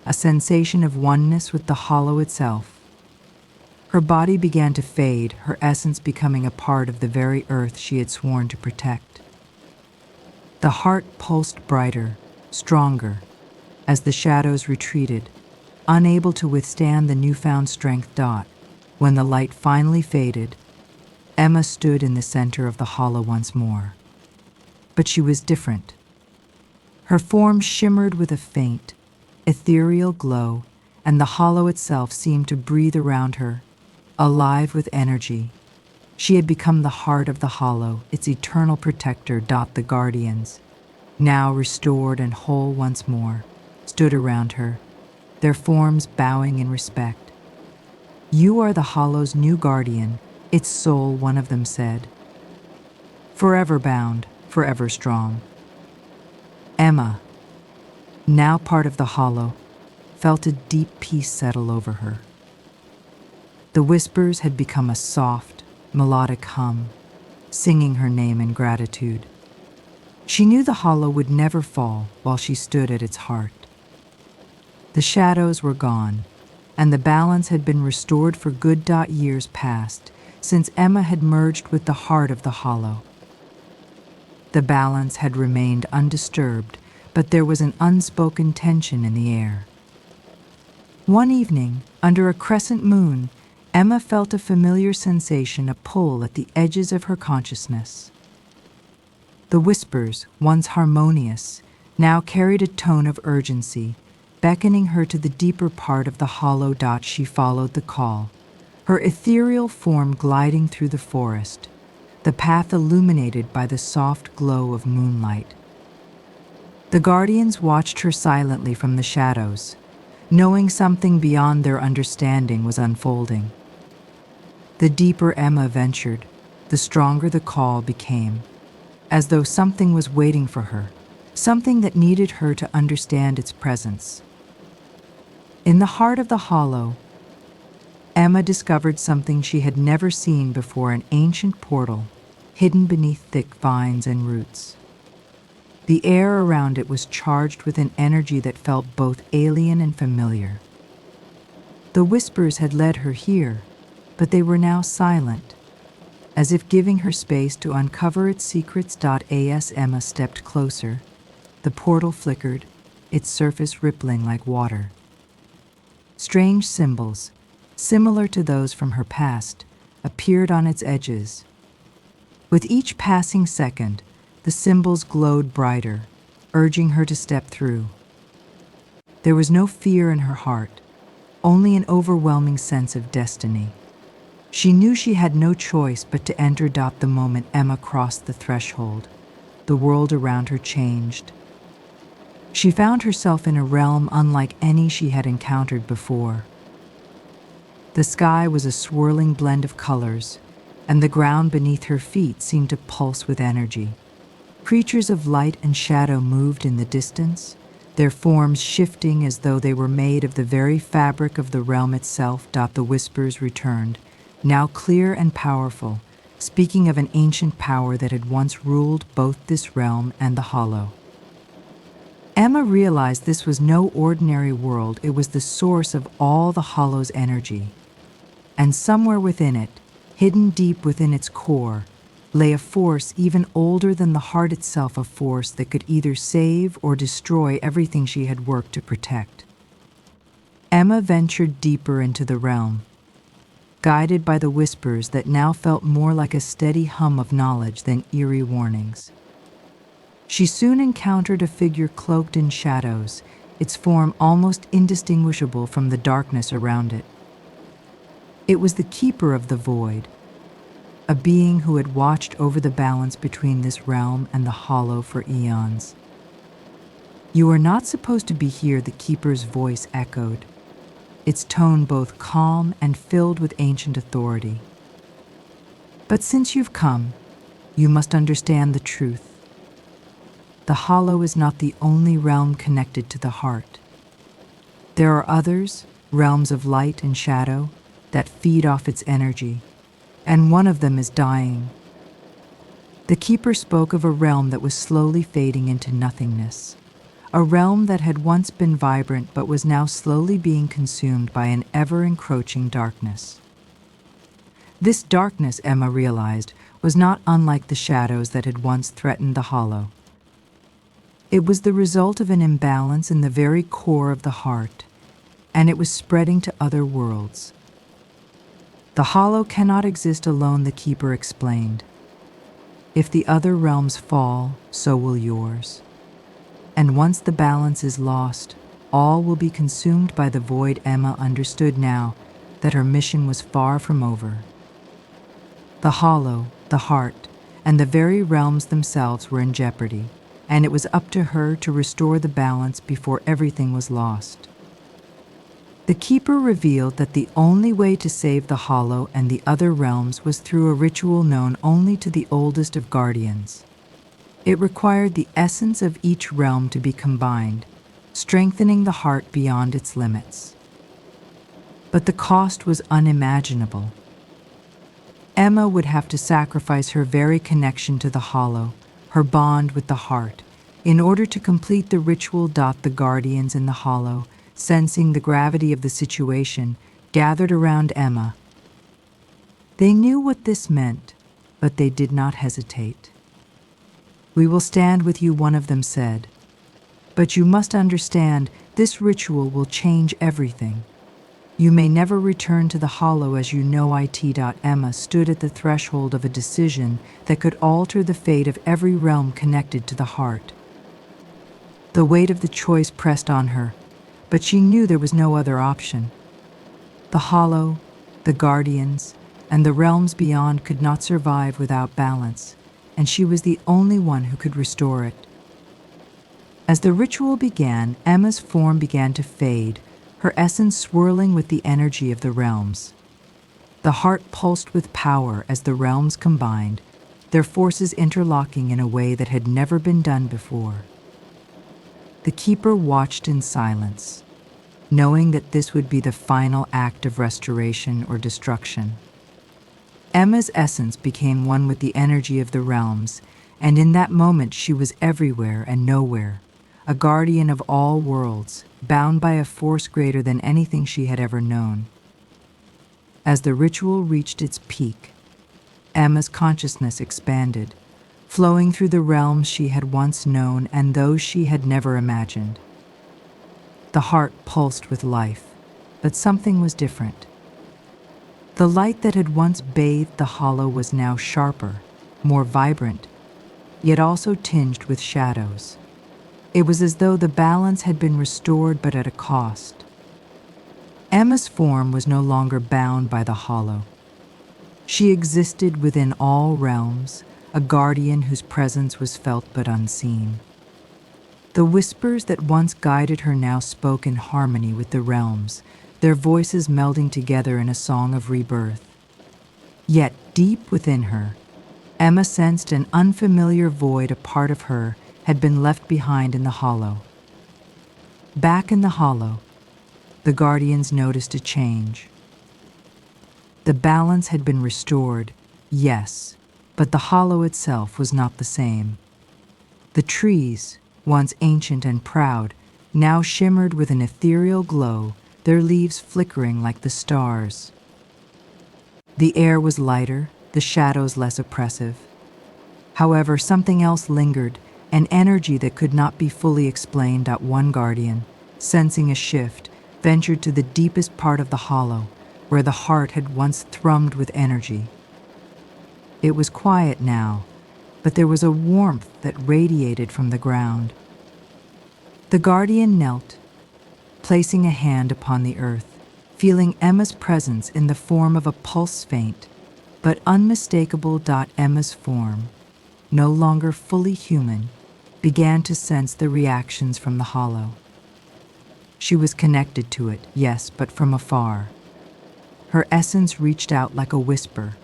a sensation of oneness with the hollow itself. Her body began to fade, her essence becoming a part of the very earth she had sworn to protect. The heart pulsed brighter, stronger, as the shadows retreated, unable to withstand the newfound strength. When the light finally faded, Emma stood in the center of the hollow once more. But she was different. Her form shimmered with a faint, ethereal glow, and the hollow itself seemed to breathe around her, alive with energy. She had become the heart of the hollow, its eternal protector. The guardians, now restored and whole once more, stood around her, their forms bowing in respect. "You are the hollow's new guardian, its soul," one of them said. "Forever bound, forever strong." Emma, now part of the hollow, felt a deep peace settle over her. The whispers had become a soft, melodic hum, singing her name in gratitude. She knew the hollow would never fall while she stood at its heart. The shadows were gone, and the balance had been restored for good. Years passed since Emma had merged with the heart of the hollow. The balance had remained undisturbed, but there was an unspoken tension in the air. One evening, under a crescent moon, Emma felt a familiar sensation, a pull at the edges of her consciousness. The whispers, once harmonious, now carried a tone of urgency, beckoning her to the deeper part of the hollow. She followed the call, her ethereal form gliding through the forest, the path illuminated by the soft glow of moonlight. The guardians watched her silently from the shadows, knowing something beyond their understanding was unfolding. The deeper Emma ventured, the stronger the call became, as though something was waiting for her, something that needed her to understand its presence. In the heart of the hollow, Emma discovered something she had never seen before, an ancient portal hidden beneath thick vines and roots. The air around it was charged with an energy that felt both alien and familiar. The whispers had led her here, but they were now silent, as if giving her space to uncover its secrets. As Emma stepped closer, the portal flickered, its surface rippling like water. Strange symbols, similar to those from her past, appeared on its edges. With each passing second, the symbols glowed brighter, urging her to step through. There was no fear in her heart, only an overwhelming sense of destiny. She knew she had no choice but to enter. The moment Emma crossed the threshold, the world around her changed. She found herself in a realm unlike any she had encountered before. The sky was a swirling blend of colors, and the ground beneath her feet seemed to pulse with energy. Creatures of light and shadow moved in the distance, their forms shifting as though they were made of the very fabric of the realm itself. The whispers returned, now clear and powerful, speaking of an ancient power that had once ruled both this realm and the Hollow. Emma realized this was no ordinary world. It was the source of all the Hollow's energy. And somewhere within it, hidden deep within its core, lay a force even older than the heart itself, a force that could either save or destroy everything she had worked to protect. Emma ventured deeper into the realm, guided by the whispers that now felt more like a steady hum of knowledge than eerie warnings. She soon encountered a figure cloaked in shadows, its form almost indistinguishable from the darkness around it. It was the Keeper of the Void, a being who had watched over the balance between this realm and the Hollow for eons. "You are not supposed to be here," the Keeper's voice echoed, its tone both calm and filled with ancient authority. "But since you've come, you must understand the truth. The Hollow is not the only realm connected to the heart. There are others, realms of light and shadow, that feed off its energy, and one of them is dying." The Keeper spoke of a realm that was slowly fading into nothingness, a realm that had once been vibrant but was now slowly being consumed by an ever-encroaching darkness. This darkness, Emma realized, was not unlike the shadows that had once threatened the Hollow. It was the result of an imbalance in the very core of the heart, and it was spreading to other worlds. "The Hollow cannot exist alone," the Keeper explained. "If the other realms fall, so will yours. And once the balance is lost, all will be consumed by the void." Emma understood now that her mission was far from over. The Hollow, the heart, and the very realms themselves were in jeopardy, and it was up to her to restore the balance before everything was lost. The Keeper revealed that the only way to save the Hollow and the other realms was through a ritual known only to the oldest of guardians. It required the essence of each realm to be combined, strengthening the heart beyond its limits. But the cost was unimaginable. Emma would have to sacrifice her very connection to the Hollow, her bond with the heart, in order to complete the ritual. The guardians in the Hollow, sensing the gravity of the situation, gathered around Emma. They knew what this meant, but they did not hesitate. "We will stand with you," one of them said. "But you must understand, this ritual will change everything. You may never return to the Hollow as you know it." Emma stood at the threshold of a decision that could alter the fate of every realm connected to the heart. The weight of the choice pressed on her, but she knew there was no other option. The Hollow, the Guardians, and the realms beyond could not survive without balance, and she was the only one who could restore it. As the ritual began, Emma's form began to fade, her essence swirling with the energy of the realms. The heart pulsed with power as the realms combined, their forces interlocking in a way that had never been done before. The Keeper watched in silence, knowing that this would be the final act of restoration or destruction. Emma's essence became one with the energy of the realms, and in that moment she was everywhere and nowhere, a guardian of all worlds, bound by a force greater than anything she had ever known. As the ritual reached its peak, Emma's consciousness expanded, flowing through the realms she had once known and those she had never imagined. The heart pulsed with life, but something was different. The light that had once bathed the Hollow was now sharper, more vibrant, yet also tinged with shadows. It was as though the balance had been restored, but at a cost. Emma's form was no longer bound by the Hollow. She existed within all realms, a guardian whose presence was felt but unseen. The whispers that once guided her now spoke in harmony with the realms, their voices melding together in a song of rebirth. Yet deep within her, Emma sensed an unfamiliar void. A part of her had been left behind in the hollow. Back in the hollow, the guardians noticed a change. The balance had been restored, yes, but the hollow itself was not the same. The trees, once ancient and proud, now shimmered with an ethereal glow, their leaves flickering like the stars. The air was lighter, the shadows less oppressive. However, something else lingered, an energy that could not be fully explained. One guardian, sensing a shift, ventured to the deepest part of the hollow, where the heart had once thrummed with energy. It was quiet now, but there was a warmth that radiated from the ground. The guardian knelt, placing a hand upon the earth, feeling Emma's presence in the form of a pulse faint, but unmistakable. Emma's form, no longer fully human, began to sense the reactions from the hollow. She was connected to it, yes, but from afar. Her essence reached out like a whisper,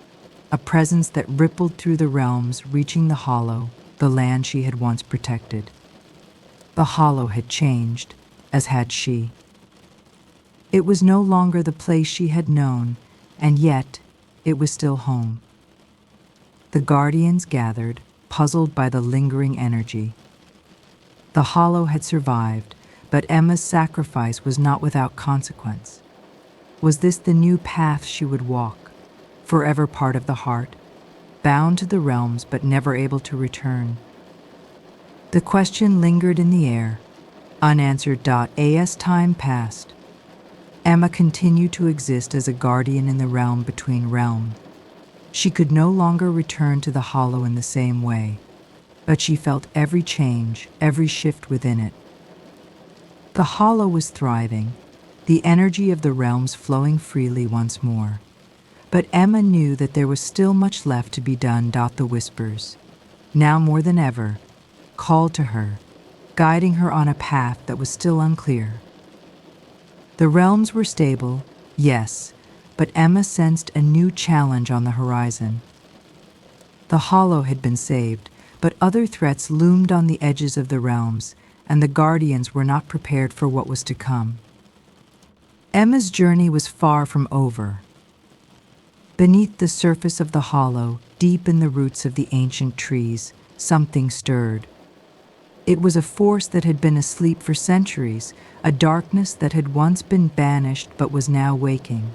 a presence that rippled through the realms, reaching the hollow, the land she had once protected. The hollow had changed, as had she. It was no longer the place she had known, and yet it was still home. The guardians gathered, puzzled by the lingering energy. The hollow had survived, but Emma's sacrifice was not without consequence. Was this the new path she would walk, forever part of the heart, bound to the realms but never able to return? The question lingered in the air, unanswered. As time passed, Emma continued to exist as a guardian in the realm between realms. She could no longer return to the hollow in the same way, but she felt every change, every shift within it. The hollow was thriving, the energy of the realms flowing freely once more. But Emma knew that there was still much left to be done. The whispers, now more than ever, called to her, guiding her on a path that was still unclear. The realms were stable, yes, but Emma sensed a new challenge on the horizon. The hollow had been saved, but other threats loomed on the edges of the realms, and the guardians were not prepared for what was to come. Emma's journey was far from over. Beneath the surface of the hollow, deep in the roots of the ancient trees, something stirred. It was a force that had been asleep for centuries, a darkness that had once been banished but was now waking.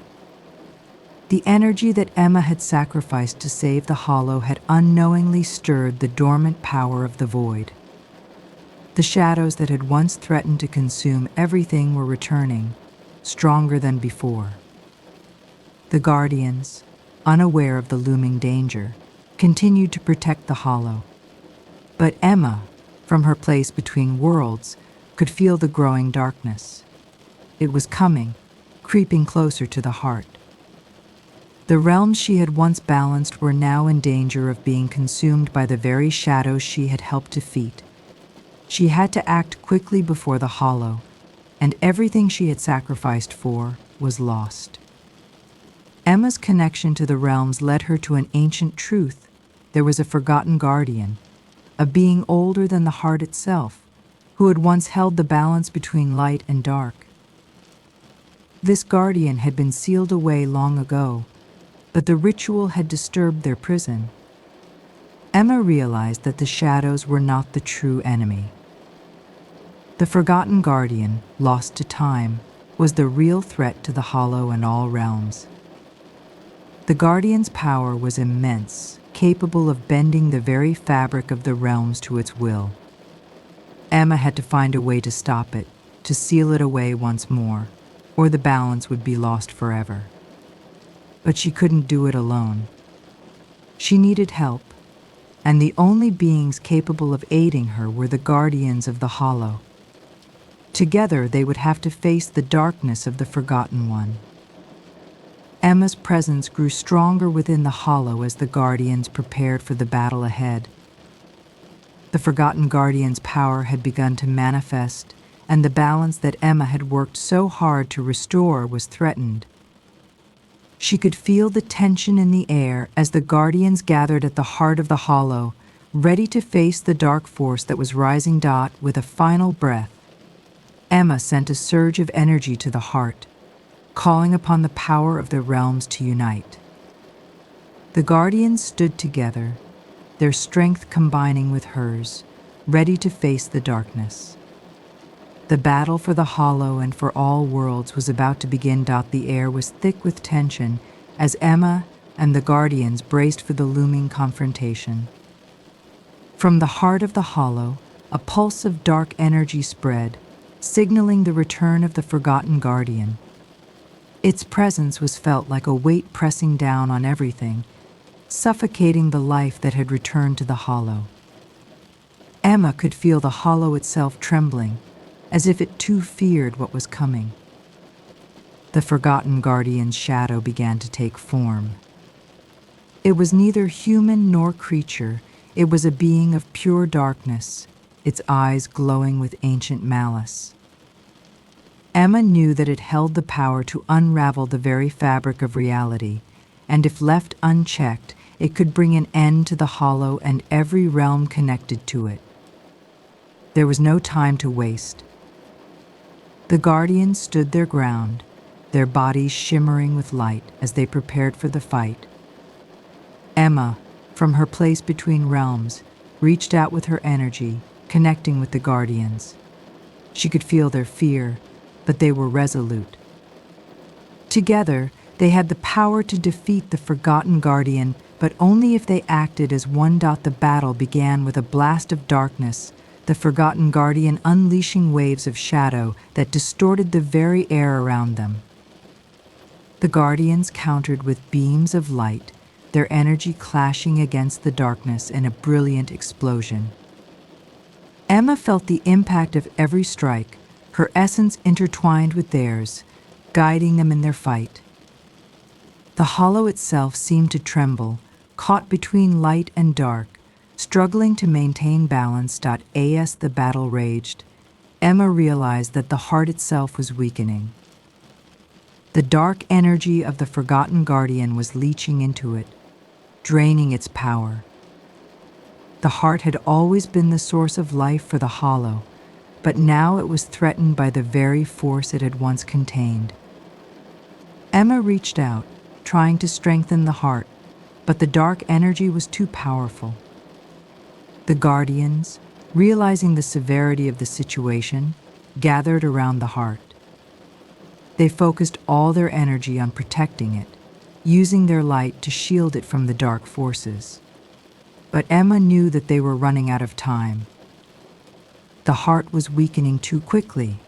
The energy that Emma had sacrificed to save the hollow had unknowingly stirred the dormant power of the void. The shadows that had once threatened to consume everything were returning, stronger than before. The guardians, unaware of the looming danger, continued to protect the hollow. But Emma, from her place between worlds, could feel the growing darkness. It was coming, creeping closer to the heart. The realms she had once balanced were now in danger of being consumed by the very shadows she had helped defeat. She had to act quickly before the hollow, and everything she had sacrificed for was lost. Emma's connection to the realms led her to an ancient truth. There was a forgotten guardian, a being older than the heart itself, who had once held the balance between light and dark. This guardian had been sealed away long ago, but the ritual had disturbed their prison. Emma realized that the shadows were not the true enemy. The forgotten guardian, lost to time, was the real threat to the hollow and all realms. The guardian's power was immense, capable of bending the very fabric of the realms to its will. Emma had to find a way to stop it, to seal it away once more, or the balance would be lost forever. But she couldn't do it alone. She needed help, and the only beings capable of aiding her were the guardians of the hollow. Together they would have to face the darkness of the Forgotten One. Emma's presence grew stronger within the hollow as the Guardians prepared for the battle ahead. The Forgotten Guardian's power had begun to manifest, and the balance that Emma had worked so hard to restore was threatened. She could feel the tension in the air as the Guardians gathered at the heart of the hollow, ready to face the dark force that was rising. With a final breath, Emma sent a surge of energy to the heart, calling upon the power of the realms to unite. The Guardians stood together, their strength combining with hers, ready to face the darkness. The battle for the hollow and for all worlds was about to begin. The air was thick with tension as Emma and the Guardians braced for the looming confrontation. From the heart of the hollow, a pulse of dark energy spread, signaling the return of the Forgotten Guardian. Its presence was felt like a weight pressing down on everything, suffocating the life that had returned to the hollow. Emma could feel the hollow itself trembling, as if it too feared what was coming. The Forgotten Guardian's shadow began to take form. It was neither human nor creature. It was a being of pure darkness, its eyes glowing with ancient malice. Emma knew that it held the power to unravel the very fabric of reality, and if left unchecked, it could bring an end to the hollow and every realm connected to it. There was no time to waste. The Guardians stood their ground, their bodies shimmering with light as they prepared for the fight. Emma, from her place between realms, reached out with her energy, connecting with the Guardians. She could feel their fear, but they were resolute. Together, they had the power to defeat the Forgotten Guardian, but only if they acted as one. The battle began with a blast of darkness, the Forgotten Guardian unleashing waves of shadow that distorted the very air around them. The Guardians countered with beams of light, their energy clashing against the darkness in a brilliant explosion. Emma felt the impact of every strike, her essence intertwined with theirs, guiding them in their fight. The hollow itself seemed to tremble, caught between light and dark, struggling to maintain balance. As the battle raged, Emma realized that the heart itself was weakening. The dark energy of the Forgotten Guardian was leaching into it, draining its power. The heart had always been the source of life for the hollow, but now it was threatened by the very force it had once contained. Emma reached out, trying to strengthen the heart, but the dark energy was too powerful. The Guardians, realizing the severity of the situation, gathered around the heart. They focused all their energy on protecting it, using their light to shield it from the dark forces. But Emma knew that they were running out of time. The heart was weakening too quickly,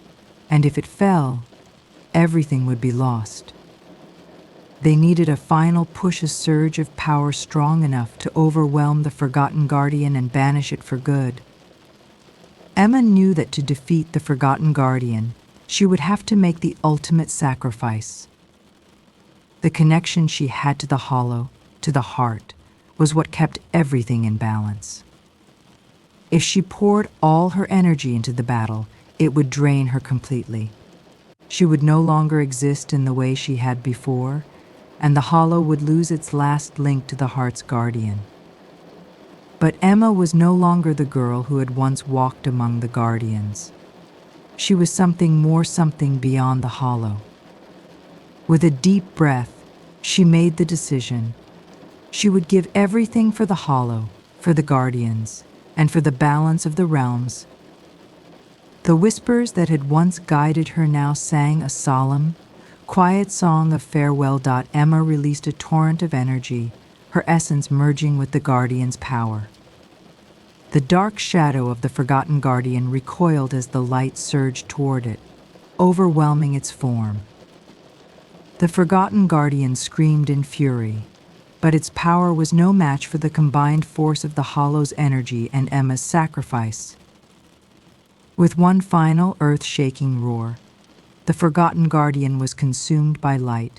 and if it fell, everything would be lost. They needed a final push, a surge of power strong enough to overwhelm the Forgotten Guardian and banish it for good. Emma knew that to defeat the Forgotten Guardian, she would have to make the ultimate sacrifice. The connection she had to the hollow, to the heart, was what kept everything in balance. If she poured all her energy into the battle, it would drain her completely. She would no longer exist in the way she had before, and the hollow would lose its last link to the heart's guardian. But Emma was no longer the girl who had once walked among the Guardians. She was something more, something beyond the hollow. With a deep breath, she made the decision. She would give everything for the hollow, for the Guardians, and for the balance of the realms. The whispers that had once guided her now sang a solemn, quiet song of farewell. Emma released a torrent of energy, her essence merging with the Guardian's power. The dark shadow of the Forgotten Guardian recoiled as the light surged toward it, overwhelming its form. The Forgotten Guardian screamed in fury, but its power was no match for the combined force of the hollow's energy and Emma's sacrifice. With one final earth-shaking roar, the Forgotten Guardian was consumed by light,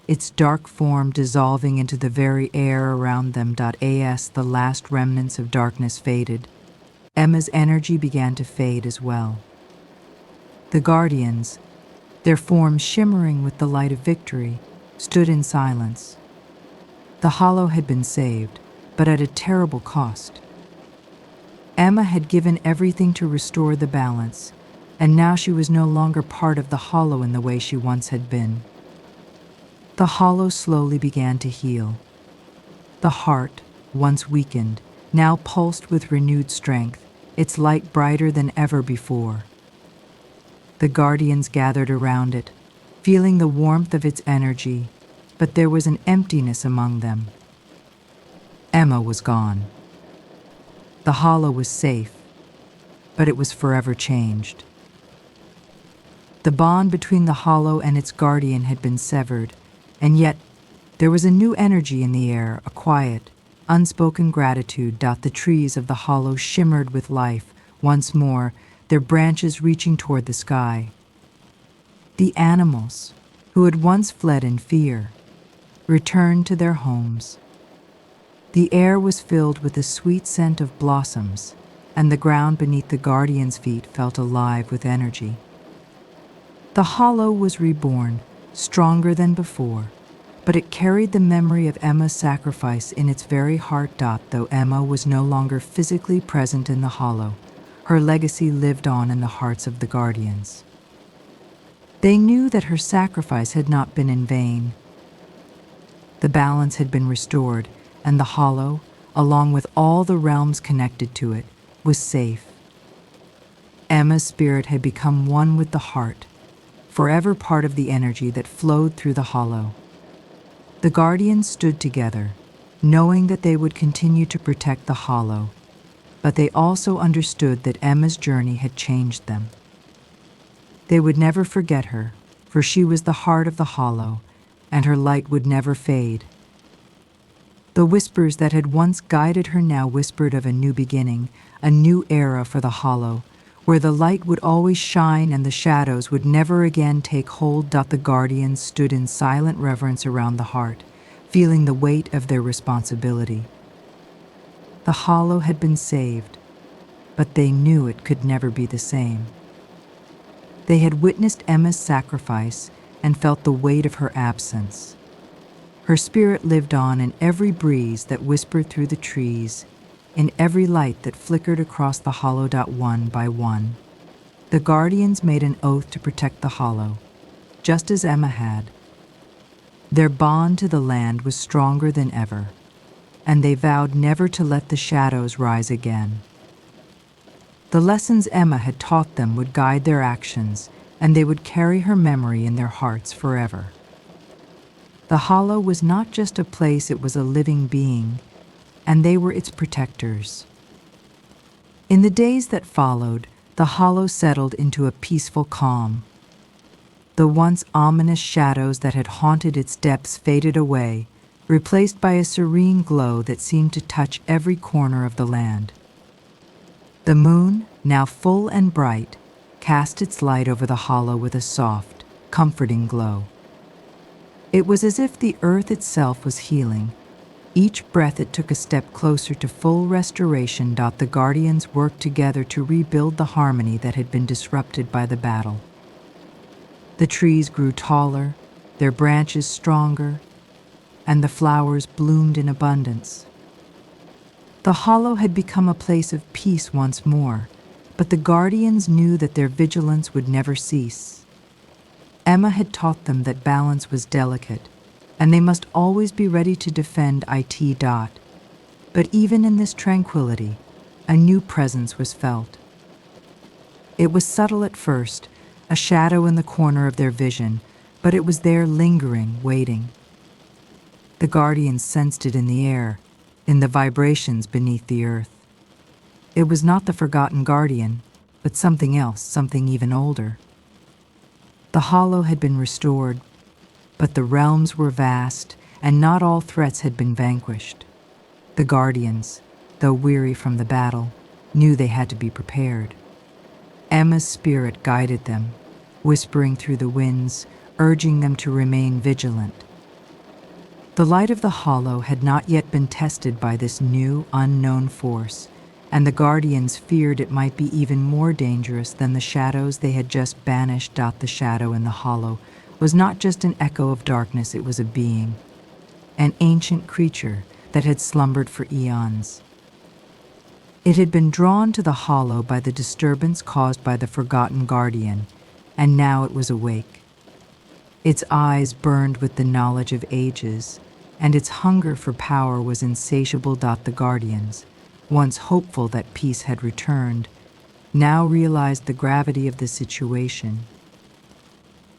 its dark form dissolving into the very air around them. As the last remnants of darkness faded, Emma's energy began to fade as well. The guardians, their forms shimmering with the light of victory, stood in silence. The hollow had been saved, but at a terrible cost. Emma had given everything to restore the balance, and now she was no longer part of the hollow in the way she once had been. The hollow slowly began to heal. The heart, once weakened, now pulsed with renewed strength, its light brighter than ever before. The guardians gathered around it, feeling the warmth of its energy, but there was an emptiness among them. Emma was gone. The hollow was safe, but it was forever changed. The bond between the hollow and its guardian had been severed, and yet there was a new energy in the air, a quiet, unspoken gratitude. The trees of the hollow shimmered with life once more, their branches reaching toward the sky. The animals, who had once fled in fear, returned to their homes. The air was filled with the sweet scent of blossoms, and the ground beneath the guardian's feet felt alive with energy. The hollow was reborn, stronger than before, but it carried the memory of Emma's sacrifice in its very heart. Though Emma was no longer physically present in the hollow, her legacy lived on in the hearts of the guardians. They knew that her sacrifice had not been in vain. The balance had been restored, and the hollow, along with all the realms connected to it, was safe. Emma's spirit had become one with the heart, forever part of the energy that flowed through the hollow. The guardians stood together, knowing that they would continue to protect the hollow, but they also understood that Emma's journey had changed them. They would never forget her, for she was the heart of the hollow, and her light would never fade. The whispers that had once guided her now whispered of a new beginning, a new era for the hollow, where the light would always shine and the shadows would never again take hold. The guardians stood in silent reverence around the heart, feeling the weight of their responsibility. The hollow had been saved, but they knew it could never be the same. They had witnessed Emma's sacrifice and felt the weight of her absence. Her spirit lived on in every breeze that whispered through the trees, in every light that flickered across the hollow. One by one, the guardians made an oath to protect the hollow, just as Emma had. Their bond to the land was stronger than ever, and they vowed never to let the shadows rise again. The lessons Emma had taught them would guide their actions, and they would carry her memory in their hearts forever. The hollow was not just a place, it was a living being, and they were its protectors. In the days that followed, the hollow settled into a peaceful calm. The once ominous shadows that had haunted its depths faded away, replaced by a serene glow that seemed to touch every corner of the land. The moon, now full and bright, cast its light over the hollow with a soft, comforting glow. It was as if the earth itself was healing. Each breath it took a step closer to full restoration. The guardians worked together to rebuild the harmony that had been disrupted by the battle. The trees grew taller, their branches stronger, and the flowers bloomed in abundance. The hollow had become a place of peace once more, but the guardians knew that their vigilance would never cease. Emma had taught them that balance was delicate, and they must always be ready to defend it. But even in this tranquility, a new presence was felt. It was subtle at first, a shadow in the corner of their vision, but it was there lingering, waiting. The guardians sensed it in the air, in the vibrations beneath the earth. It was not the forgotten guardian, but something else, something even older. The hollow had been restored, but the realms were vast, and not all threats had been vanquished. The guardians, though weary from the battle, knew they had to be prepared. Emma's spirit guided them, whispering through the winds, urging them to remain vigilant. The light of the hollow had not yet been tested by this new, unknown force, and the guardians feared it might be even more dangerous than the shadows they had just banished. The shadow in the hollow was not just an echo of darkness, it was a being, an ancient creature that had slumbered for eons. It had been drawn to the hollow by the disturbance caused by the forgotten guardian, and now it was awake. Its eyes burned with the knowledge of ages, and its hunger for power was insatiable. The guardians, once hopeful that peace had returned, now realized the gravity of the situation.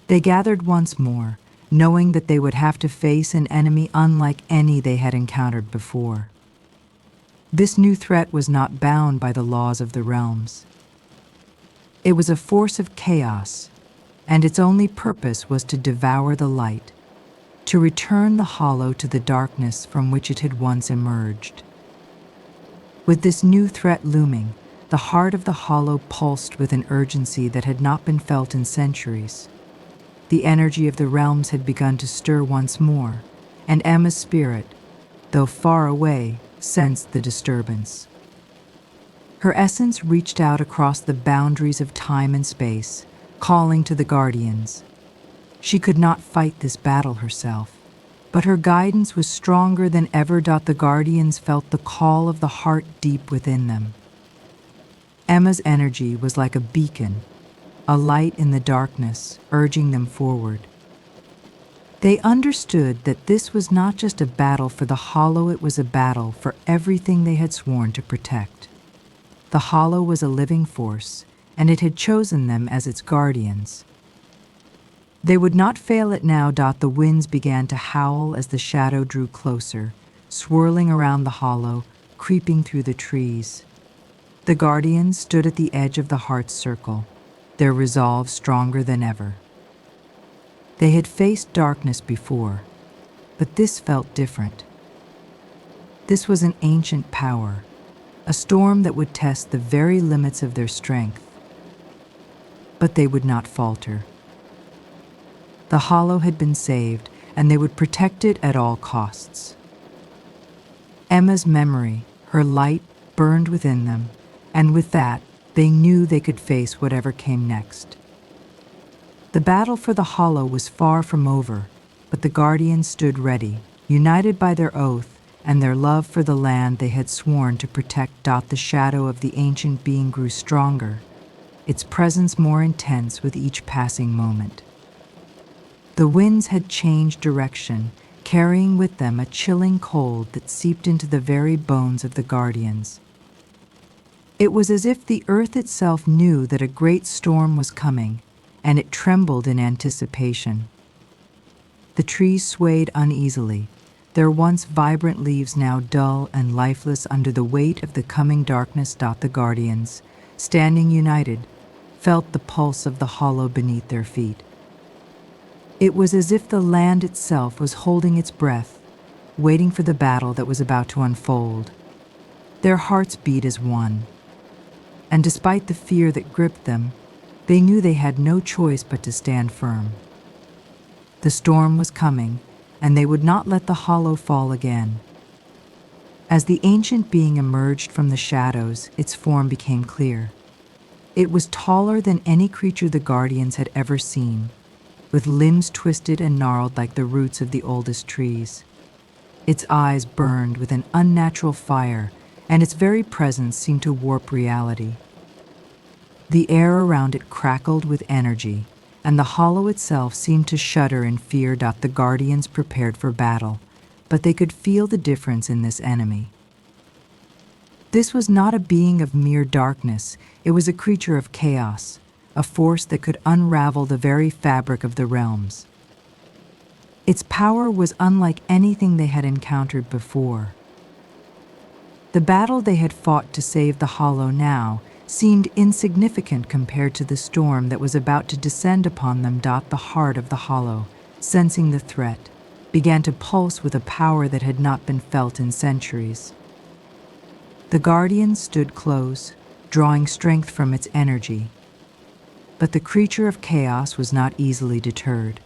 They gathered once more, knowing that they would have to face an enemy unlike any they had encountered before. This new threat was not bound by the laws of the realms. It was a force of chaos, and its only purpose was to devour the light, to return the hollow to the darkness from which it had once emerged. With this new threat looming, the heart of the hollow pulsed with an urgency that had not been felt in centuries. The energy of the realms had begun to stir once more, and Emma's spirit, though far away, sensed the disturbance. Her essence reached out across the boundaries of time and space, calling to the guardians. She could not fight this battle herself, but her guidance was stronger than ever. The guardians felt the call of the heart deep within them. Emma's energy was like a beacon, a light in the darkness, urging them forward. They understood that this was not just a battle for the hollow, it was a battle for everything they had sworn to protect. The hollow was a living force, and it had chosen them as its guardians. They would not fail it now. The winds began to howl as the shadow drew closer, swirling around the hollow, creeping through the trees. The guardians stood at the edge of the heart's circle, their resolve stronger than ever. They had faced darkness before, but this felt different. This was an ancient power, a storm that would test the very limits of their strength. But they would not falter. The hollow had been saved, and they would protect it at all costs. Emma's memory, her light, burned within them, and with that, they knew they could face whatever came next. The battle for the hollow was far from over, but the guardians stood ready, united by their oath and their love for the land they had sworn to protect. The shadow of the ancient being grew stronger, its presence more intense with each passing moment. The winds had changed direction, carrying with them a chilling cold that seeped into the very bones of the guardians. It was as if the earth itself knew that a great storm was coming, and it trembled in anticipation. The trees swayed uneasily, their once vibrant leaves now dull and lifeless under the weight of the coming darkness. The guardians, standing united, felt the pulse of the hollow beneath their feet. It was as if the land itself was holding its breath, waiting for the battle that was about to unfold. Their hearts beat as one, and despite the fear that gripped them, they knew they had no choice but to stand firm. The storm was coming, and they would not let the hollow fall again. As the ancient being emerged from the shadows, its form became clear. It was taller than any creature the guardians had ever seen, with limbs twisted and gnarled like the roots of the oldest trees. Its eyes burned with an unnatural fire, and its very presence seemed to warp reality. The air around it crackled with energy, and the hollow itself seemed to shudder in fear. The guardians prepared for battle, but they could feel the difference in this enemy. This was not a being of mere darkness, it was a creature of chaos, a force that could unravel the very fabric of the realms. Its power was unlike anything they had encountered before. The battle they had fought to save the hollow now seemed insignificant compared to the storm that was about to descend upon them. The heart of the hollow, sensing the threat, began to pulse with a power that had not been felt in centuries. The guardians stood close, drawing strength from its energy. But the creature of chaos was not easily deterred.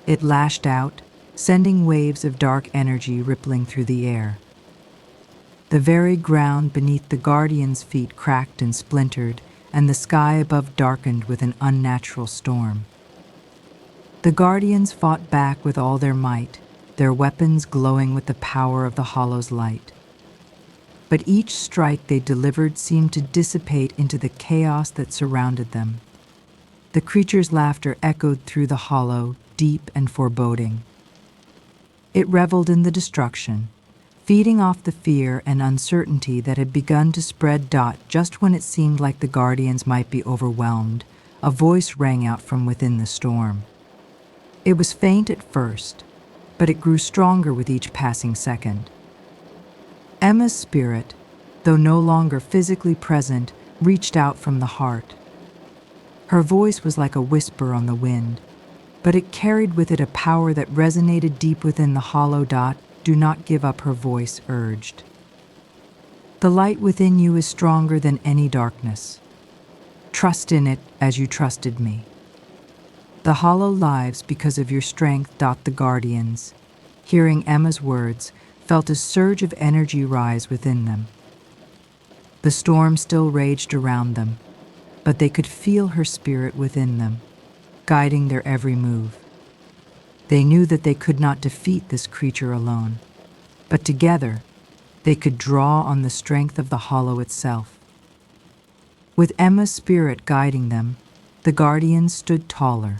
It lashed out, sending waves of dark energy rippling through the air. The very ground beneath the Guardians' feet cracked and splintered, and the sky above darkened with an unnatural storm. The Guardians fought back with all their might, their weapons glowing with the power of the Hollow's light. But each strike they delivered seemed to dissipate into the chaos that surrounded them. The creature's laughter echoed through the Hollow, deep and foreboding. It reveled in the destruction, feeding off the fear and uncertainty that had begun to spread. Just when it seemed like the Guardians might be overwhelmed, a voice rang out from within the storm. It was faint at first, but it grew stronger with each passing second. Emma's spirit, though no longer physically present, reached out from the heart. Her voice was like a whisper on the wind, but it carried with it a power that resonated deep within the Hollow. Do not give up, her voice urged. The light within you is stronger than any darkness. Trust in it as you trusted me. The Hollow lives because of your strength. The Guardians, hearing Emma's words, felt a surge of energy rise within them. The storm still raged around them, but they could feel her spirit within them, guiding their every move. They knew that they could not defeat this creature alone, but together they could draw on the strength of the Hollow itself. With Emma's spirit guiding them, the Guardians stood taller,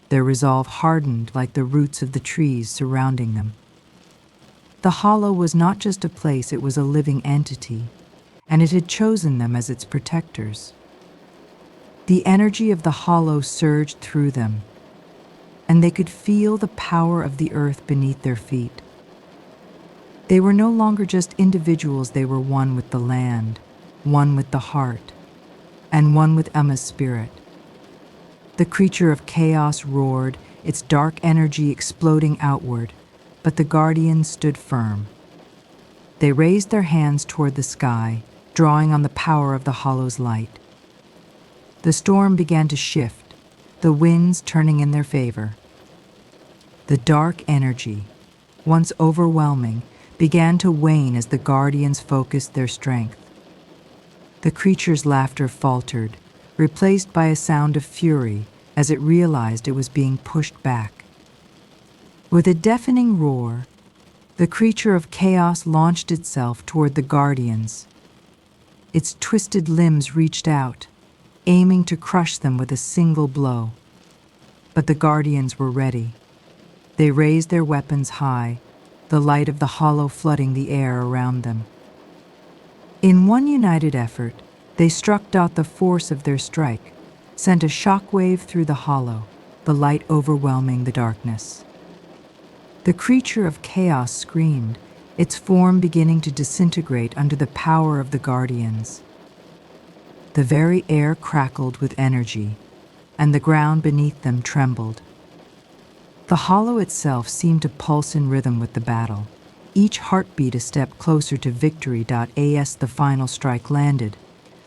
their resolve hardened like the roots of the trees surrounding them. The Hollow was not just a place, it was a living entity, and it had chosen them as its protectors. The energy of the Hollow surged through them, and they could feel the power of the earth beneath their feet. They were no longer just individuals, they were one with the land, one with the heart, and one with Emma's spirit. The creature of chaos roared, its dark energy exploding outward, but the Guardians stood firm. They raised their hands toward the sky, drawing on the power of the Hollow's light. The storm began to shift, the winds turning in their favor. The dark energy, once overwhelming, began to wane as the Guardians focused their strength. The creature's laughter faltered, replaced by a sound of fury as it realized it was being pushed back. With a deafening roar, the creature of chaos launched itself toward the Guardians. Its twisted limbs reached out, aiming to crush them with a single blow. But the Guardians were ready. They raised their weapons high, the light of the Hollow flooding the air around them. In one united effort, they struck. The force of their strike sent a shockwave through the Hollow, the light overwhelming the darkness. The creature of chaos screamed, its form beginning to disintegrate under the power of the Guardians. The very air crackled with energy, and the ground beneath them trembled. The Hollow itself seemed to pulse in rhythm with the battle, each heartbeat a step closer to victory. As the final strike landed,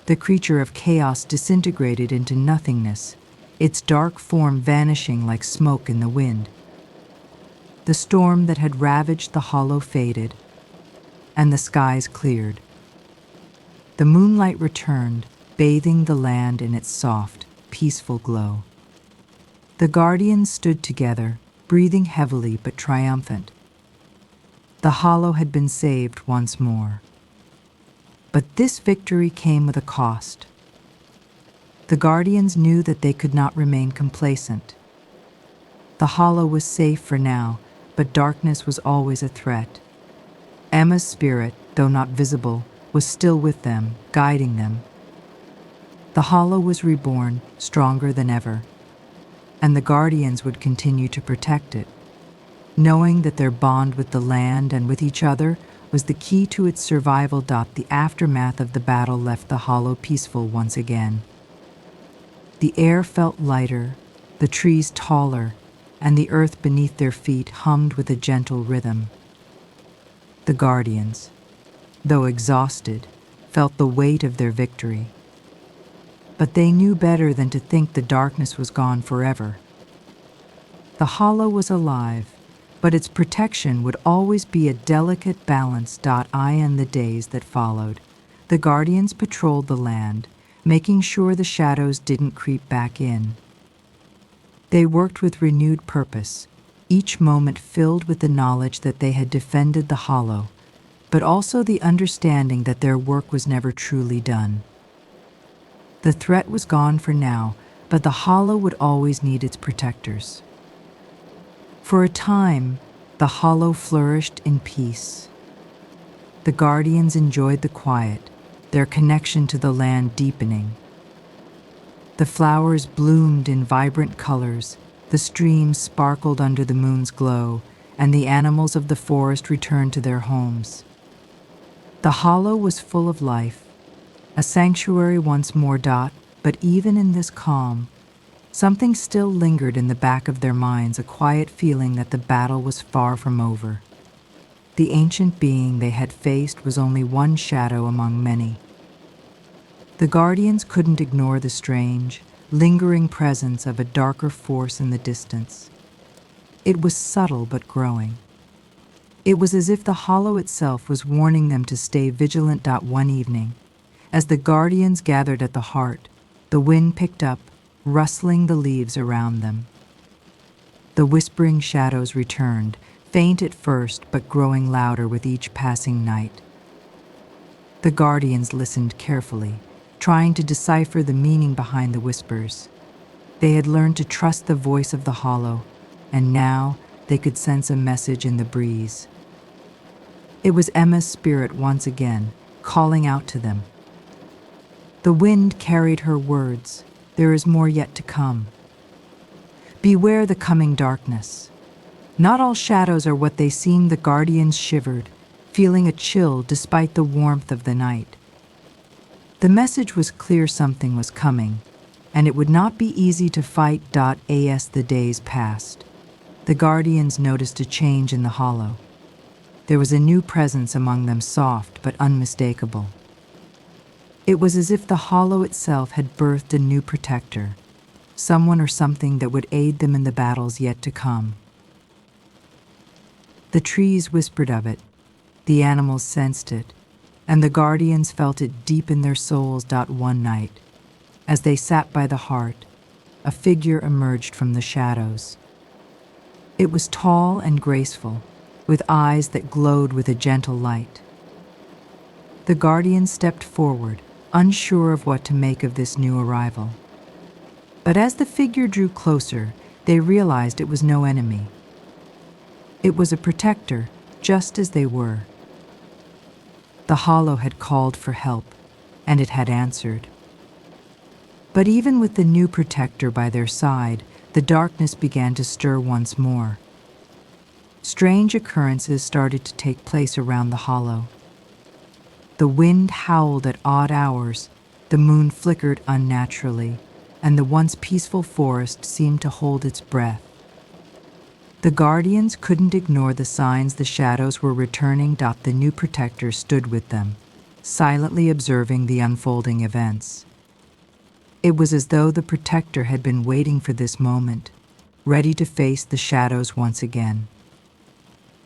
the creature of chaos disintegrated into nothingness, its dark form vanishing like smoke in the wind. The storm that had ravaged the Hollow faded, and the skies cleared. The moonlight returned, bathing the land in its soft, peaceful glow. The Guardians stood together, breathing heavily but triumphant. The Hollow had been saved once more. But this victory came with a cost. The Guardians knew that they could not remain complacent. The Hollow was safe for now, but darkness was always a threat. Emma's spirit, though not visible, was still with them, guiding them. The Hollow was reborn, stronger than ever, and the Guardians would continue to protect it, knowing that their bond with the land and with each other was the key to its survival. The aftermath of the battle left the Hollow peaceful once again. The air felt lighter, the trees taller, and the earth beneath their feet hummed with a gentle rhythm. The Guardians, though exhausted, felt the weight of their victory. But they knew better than to think the darkness was gone forever. The Hollow was alive, but its protection would always be a delicate balance. In the days that followed, the Guardians patrolled the land, making sure the shadows didn't creep back in. They worked with renewed purpose, each moment filled with the knowledge that they had defended the Hollow, but also the understanding that their work was never truly done. The threat was gone for now, but the Hollow would always need its protectors. For a time, the Hollow flourished in peace. The Guardians enjoyed the quiet, their connection to the land deepening. The flowers bloomed in vibrant colors, the streams sparkled under the moon's glow, and the animals of the forest returned to their homes. The Hollow was full of life, a sanctuary once more. But even in this calm, something still lingered in the back of their minds, a quiet feeling that the battle was far from over. The ancient being they had faced was only one shadow among many. The Guardians couldn't ignore the strange, lingering presence of a darker force in the distance. It was subtle but growing. It was as if the Hollow itself was warning them to stay vigilant. One evening, as the Guardians gathered at the heart, the wind picked up, rustling the leaves around them. The whispering shadows returned, faint at first but growing louder with each passing night. The Guardians listened carefully, trying to decipher the meaning behind the whispers. They had learned to trust the voice of the Hollow, and now they could sense a message in the breeze. It was Emma's spirit once again, calling out to them. The wind carried her words, "There is more yet to come. Beware the coming darkness. Not all shadows are what they seem." The Guardians shivered, feeling a chill despite the warmth of the night. The message was clear: something was coming, and it would not be easy to fight. As the days passed, the Guardians noticed a change in the Hollow. There was a new presence among them, soft but unmistakable. It was as if the Hollow itself had birthed a new protector, someone or something that would aid them in the battles yet to come. The trees whispered of it, the animals sensed it, and the Guardians felt it deep in their souls. One night, as they sat by the heart, a figure emerged from the shadows. It was tall and graceful, with eyes that glowed with a gentle light. The Guardians stepped forward, unsure of what to make of this new arrival. But as the figure drew closer, they realized it was no enemy. It was a protector, just as they were. The Hollow had called for help, and it had answered. But even with the new protector by their side, the darkness began to stir once more. Strange occurrences started to take place around the Hollow. The wind howled at odd hours, the moon flickered unnaturally, and the once peaceful forest seemed to hold its breath. The Guardians couldn't ignore the signs the shadows were returning. The new protector stood with them, silently observing the unfolding events. It was as though the protector had been waiting for this moment, ready to face the shadows once again.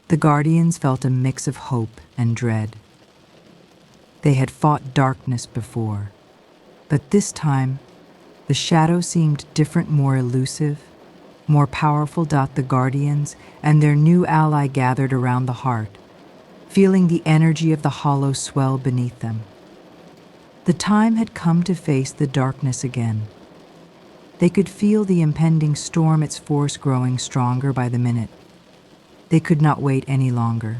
The Guardians felt a mix of hope and dread. They had fought darkness before, but this time, the shadow seemed different, more elusive, more powerful. The Guardians and their new ally gathered around the heart, feeling the energy of the Hollow swell beneath them. The time had come to face the darkness again. They could feel the impending storm, its force growing stronger by the minute. They could not wait any longer.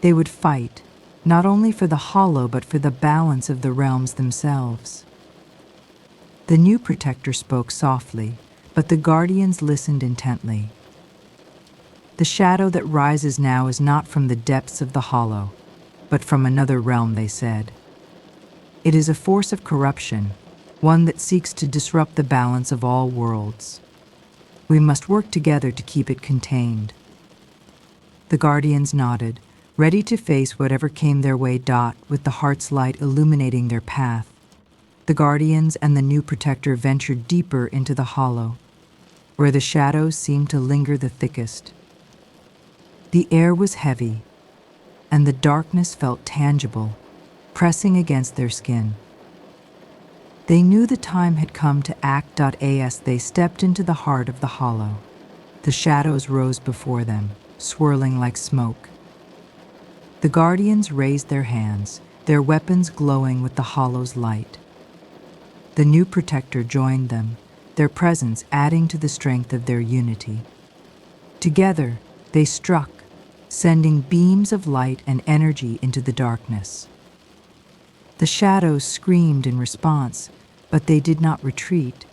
They would fight, not only for the Hollow but for the balance of the realms themselves. The new protector spoke softly, but the Guardians listened intently. The shadow that rises now is not from the depths of the Hollow, but from another realm, they said. It is a force of corruption, one that seeks to disrupt the balance of all worlds. We must work together to keep it contained. The Guardians nodded, ready to face whatever came their way. With the heart's light illuminating their path, the Guardians and the new protector ventured deeper into the Hollow, where the shadows seemed to linger the thickest. The air was heavy, and the darkness felt tangible, pressing against their skin. They knew the time had come to act. As they stepped into the heart of the hollow, the shadows rose before them, swirling like smoke. The guardians raised their hands, their weapons glowing with the hollow's light. The new protector joined them, their presence adding to the strength of their unity. Together, they struck, sending beams of light and energy into the darkness. The shadows screamed in response, but they did not retreat.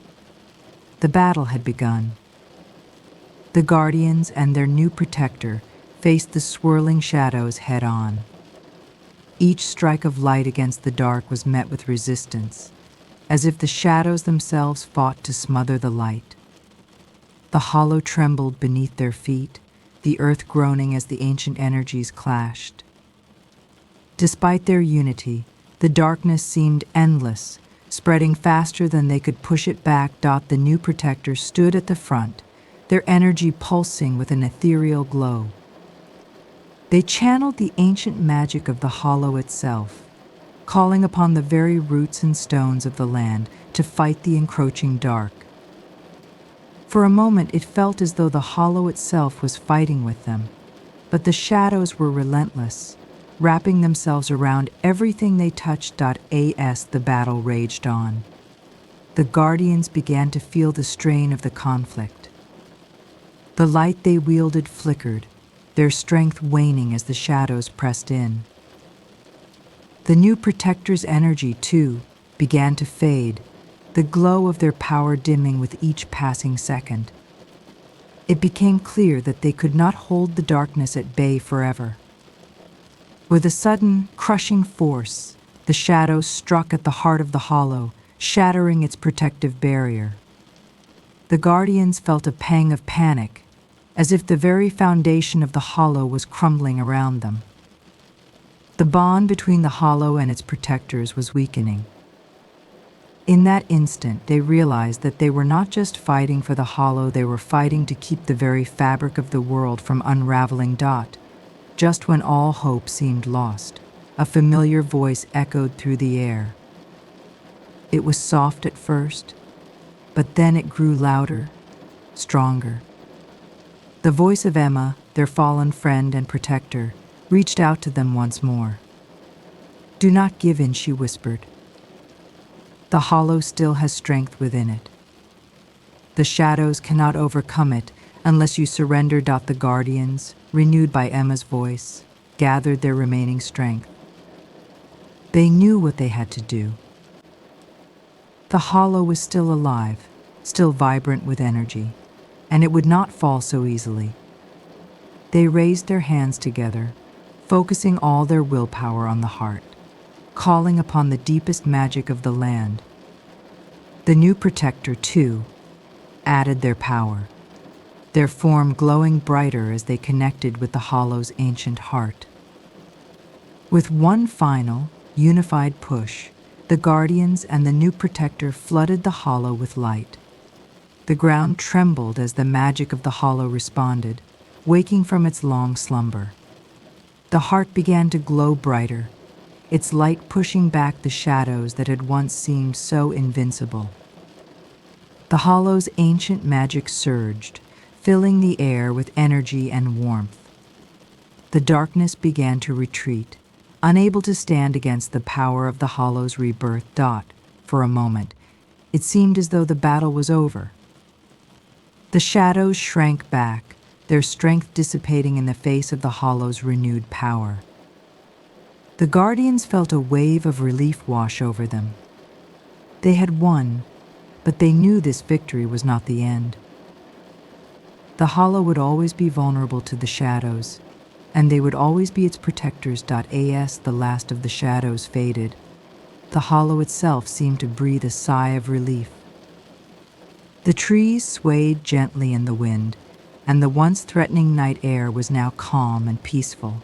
The battle had begun. The guardians and their new protector faced the swirling shadows head-on. Each strike of light against the dark was met with resistance, as if the shadows themselves fought to smother the light. The hollow trembled beneath their feet, the earth groaning as the ancient energies clashed. Despite their unity, the darkness seemed endless, spreading faster than they could push it back. The new protector stood at the front, their energy pulsing with an ethereal glow. They channeled the ancient magic of the hollow itself, calling upon the very roots and stones of the land to fight the encroaching dark. For a moment it felt as though the hollow itself was fighting with them, but the shadows were relentless, wrapping themselves around everything they touched. As the battle raged on, the guardians began to feel the strain of the conflict. The light they wielded flickered, their strength waning as the shadows pressed in. The new protector's energy, too, began to fade, the glow of their power dimming with each passing second. It became clear that they could not hold the darkness at bay forever. With a sudden, crushing force, the shadows struck at the heart of the hollow, shattering its protective barrier. The guardians felt a pang of panic, as if the very foundation of the hollow was crumbling around them. The bond between the hollow and its protectors was weakening. In that instant, they realized that they were not just fighting for the hollow, they were fighting to keep the very fabric of the world from unraveling. Just when all hope seemed lost, a familiar voice echoed through the air. It was soft at first, but then it grew louder, stronger. The voice of Emma, their fallen friend and protector, reached out to them once more. "Do not give in," she whispered. "The hollow still has strength within it. The shadows cannot overcome it unless you surrender." The guardians, renewed by Emma's voice, gathered their remaining strength. They knew what they had to do. The hollow was still alive, still vibrant with energy, and it would not fall so easily. They raised their hands together, focusing all their willpower on the heart, calling upon the deepest magic of the land. The new protector, too, added their power, their form glowing brighter as they connected with the hollow's ancient heart. With one final, unified push, the guardians and the new protector flooded the hollow with light. The ground trembled as the magic of the hollow responded, waking from its long slumber. The heart began to glow brighter, its light pushing back the shadows that had once seemed so invincible. The hollow's ancient magic surged, filling the air with energy and warmth. The darkness began to retreat, unable to stand against the power of the hollow's rebirth. For a moment, it seemed as though the battle was over. The shadows shrank back, their strength dissipating in the face of the hollow's renewed power. The guardians felt a wave of relief wash over them. They had won, but they knew this victory was not the end. The hollow would always be vulnerable to the shadows, and they would always be its protectors. As the last of the shadows faded, the hollow itself seemed to breathe a sigh of relief. The trees swayed gently in the wind, and the once threatening night air was now calm and peaceful.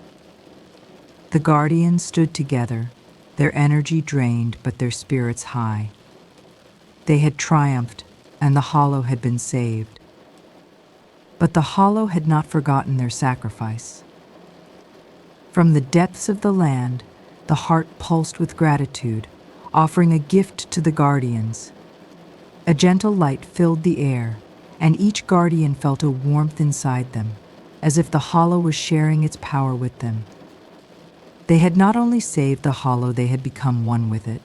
The guardians stood together, their energy drained but their spirits high. They had triumphed, and the hollow had been saved. But the hollow had not forgotten their sacrifice. From the depths of the land, the heart pulsed with gratitude, offering a gift to the guardians. A gentle light filled the air, and each guardian felt a warmth inside them, as if the hollow was sharing its power with them. They had not only saved the hollow, they had become one with it.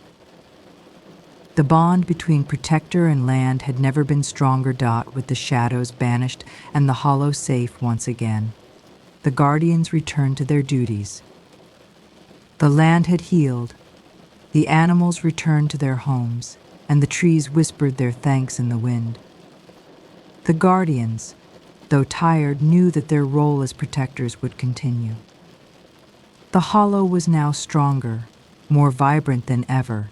The bond between protector and land had never been stronger. With the shadows banished and the hollow safe once again, the guardians returned to their duties. The land had healed, the animals returned to their homes, and the trees whispered their thanks in the wind. The guardians, though tired, knew that their role as protectors would continue. The hollow was now stronger, more vibrant than ever,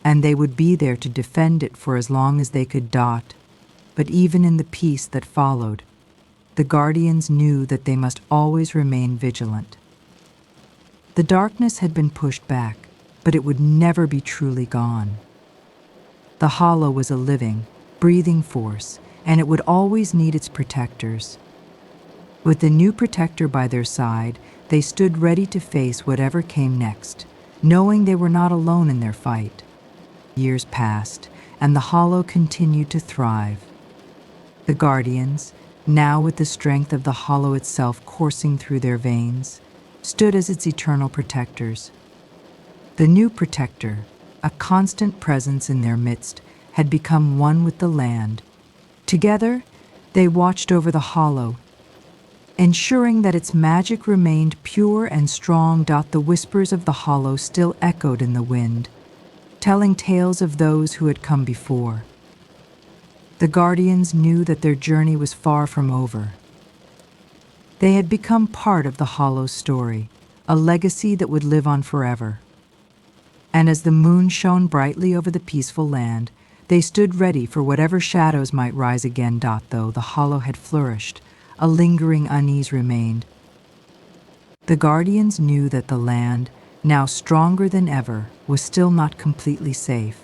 and they would be there to defend it for as long as they could. But even in the peace that followed, the guardians knew that they must always remain vigilant. The darkness had been pushed back, but it would never be truly gone. The hollow was a living, breathing force, and it would always need its protectors. With the new protector by their side, they stood ready to face whatever came next, knowing they were not alone in their fight. Years passed, and the hollow continued to thrive. The guardians, now with the strength of the hollow itself coursing through their veins, stood as its eternal protectors. The new protector, a constant presence in their midst, had become one with the land. Together, they watched over the hollow, ensuring that its magic remained pure and strong. The whispers of the hollow still echoed in the wind, telling tales of those who had come before. The guardians knew that their journey was far from over. They had become part of the hollow's story, a legacy that would live on forever. And as the moon shone brightly over the peaceful land, they stood ready for whatever shadows might rise again. Though the hollow had flourished, a lingering unease remained. The guardians knew that the land, now stronger than ever, was still not completely safe.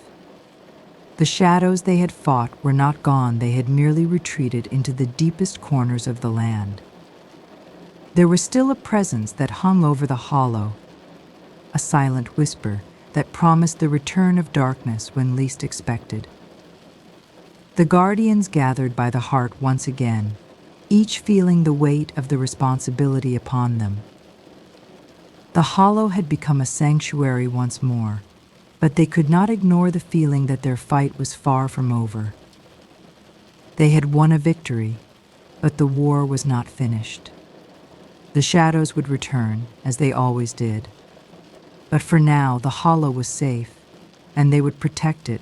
The shadows they had fought were not gone, they had merely retreated into the deepest corners of the land. There was still a presence that hung over the hollow, a silent whisper that promised the return of darkness when least expected. The guardians gathered by the heart once again, each feeling the weight of the responsibility upon them. The hollow had become a sanctuary once more, but they could not ignore the feeling that their fight was far from over. They had won a victory, but the war was not finished. The shadows would return, as they always did. But for now, the hollow was safe, and they would protect it,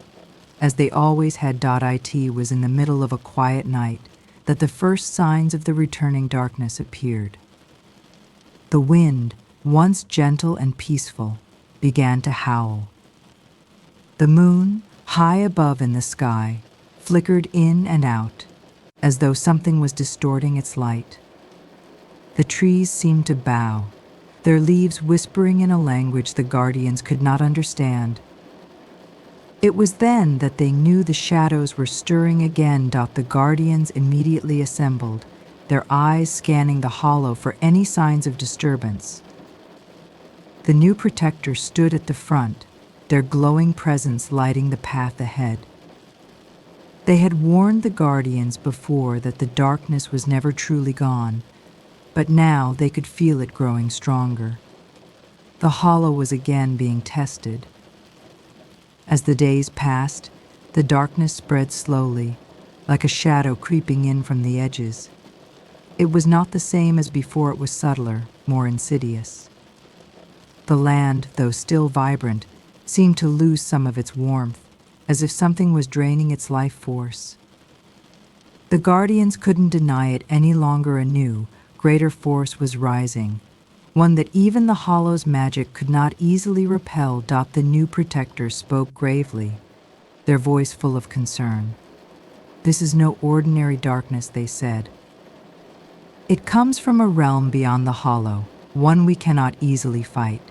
as they always had. It was in the middle of a quiet night that the first signs of the returning darkness appeared. The wind, once gentle and peaceful, began to howl. The moon, high above in the sky, flickered in and out, as though something was distorting its light. The trees seemed to bow, their leaves whispering in a language the guardians could not understand. It was then that they knew the shadows were stirring again. The guardians immediately assembled, their eyes scanning the hollow for any signs of disturbance. The new protector stood at the front, their glowing presence lighting the path ahead. They had warned the guardians before that the darkness was never truly gone, but now they could feel it growing stronger. The hollow was again being tested. As the days passed, the darkness spread slowly, like a shadow creeping in from the edges. It was not the same as before, it was subtler, more insidious. The land, though still vibrant, seemed to lose some of its warmth, as if something was draining its life force. The guardians couldn't deny it any longer. A new, greater force was rising, one that even the hollow's magic could not easily repel. The new protector spoke gravely, their voice full of concern. "This is no ordinary darkness," they said. "It comes from a realm beyond the hollow, one we cannot easily fight.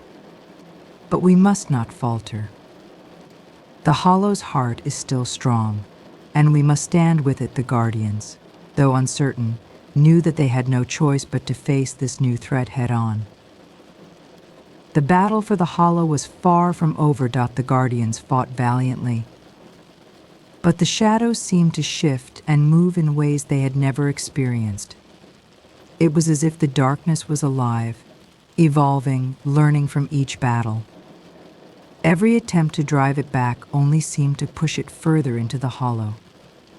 But we must not falter. The hollow's heart is still strong, and we must stand with it." The guardians, though uncertain, knew that they had no choice but to face this new threat head on. The battle for the hollow was far from over. The guardians fought valiantly. But the shadows seemed to shift and move in ways they had never experienced. It was as if the darkness was alive, evolving, learning from each battle. Every attempt to drive it back only seemed to push it further into the hollow,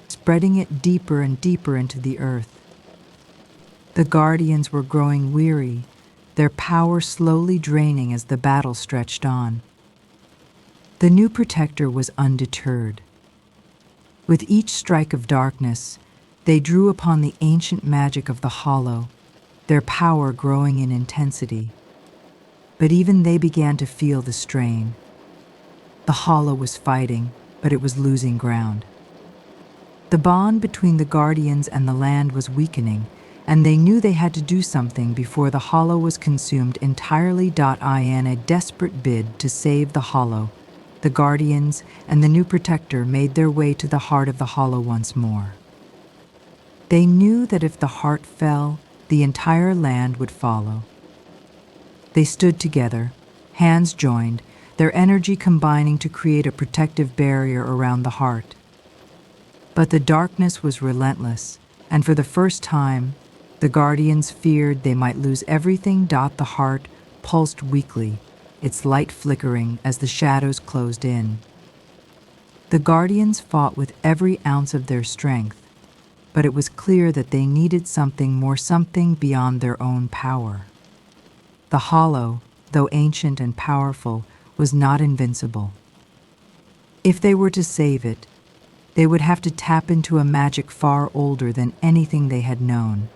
spreading it deeper and deeper into the earth. The guardians were growing weary, their power slowly draining as the battle stretched on. The new protector was undeterred. With each strike of darkness, they drew upon the ancient magic of the hollow, their power growing in intensity. But even they began to feel the strain. The hollow was fighting, but it was losing ground. The bond between the guardians and the land was weakening, and they knew they had to do something before the hollow was consumed entirely. In a desperate bid to save the hollow, the guardians and the new protector made their way to the heart of the hollow once more. They knew that if the heart fell, the entire land would follow. They stood together, hands joined, their energy combining to create a protective barrier around the heart. But the darkness was relentless, and for the first time, the guardians feared they might lose everything. The heart pulsed weakly, its light flickering as the shadows closed in. The guardians fought with every ounce of their strength, but it was clear that they needed something more, something beyond their own power. The hollow, though ancient and powerful, was not invincible. If they were to save it, they would have to tap into a magic far older than anything they had known.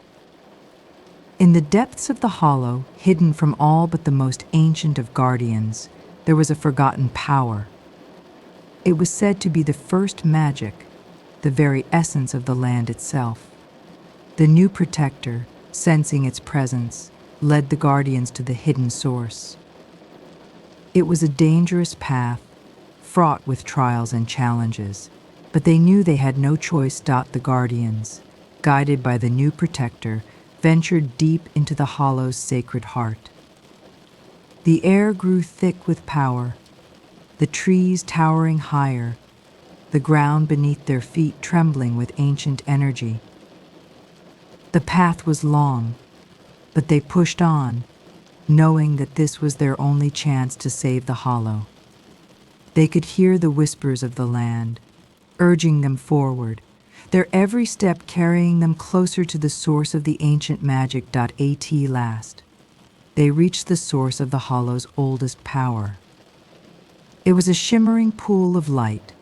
In the depths of the hollow, hidden from all but the most ancient of guardians, there was a forgotten power. It was said to be the first magic, the very essence of the land itself. The new protector, sensing its presence, led the guardians to the hidden source. It was a dangerous path, fraught with trials and challenges, but they knew they had no choice. The guardians, guided by the new protector, ventured deep into the hollow's sacred heart. The air grew thick with power, the trees towering higher, the ground beneath their feet trembling with ancient energy. The path was long, but they pushed on, knowing that this was their only chance to save the hollow. They could hear the whispers of the land, urging them forward, their every step carrying them closer to the source of the ancient magic. At last, they reached the source of the hollow's oldest power. It was a shimmering pool of light,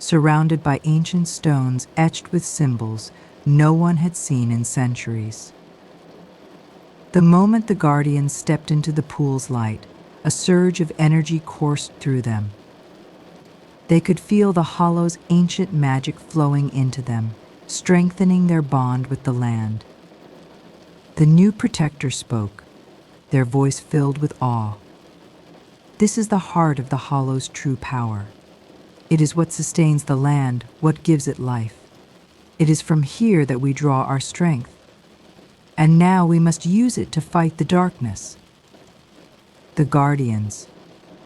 surrounded by ancient stones etched with symbols no one had seen in centuries. The moment the guardians stepped into the pool's light, a surge of energy coursed through them. They could feel the hollow's ancient magic flowing into them, strengthening their bond with the land. The new protector spoke, their voice filled with awe. This is the heart of the hollow's true power. It is what sustains the land, what gives it life. It is from here that we draw our strength. And now we must use it to fight the darkness. The guardians,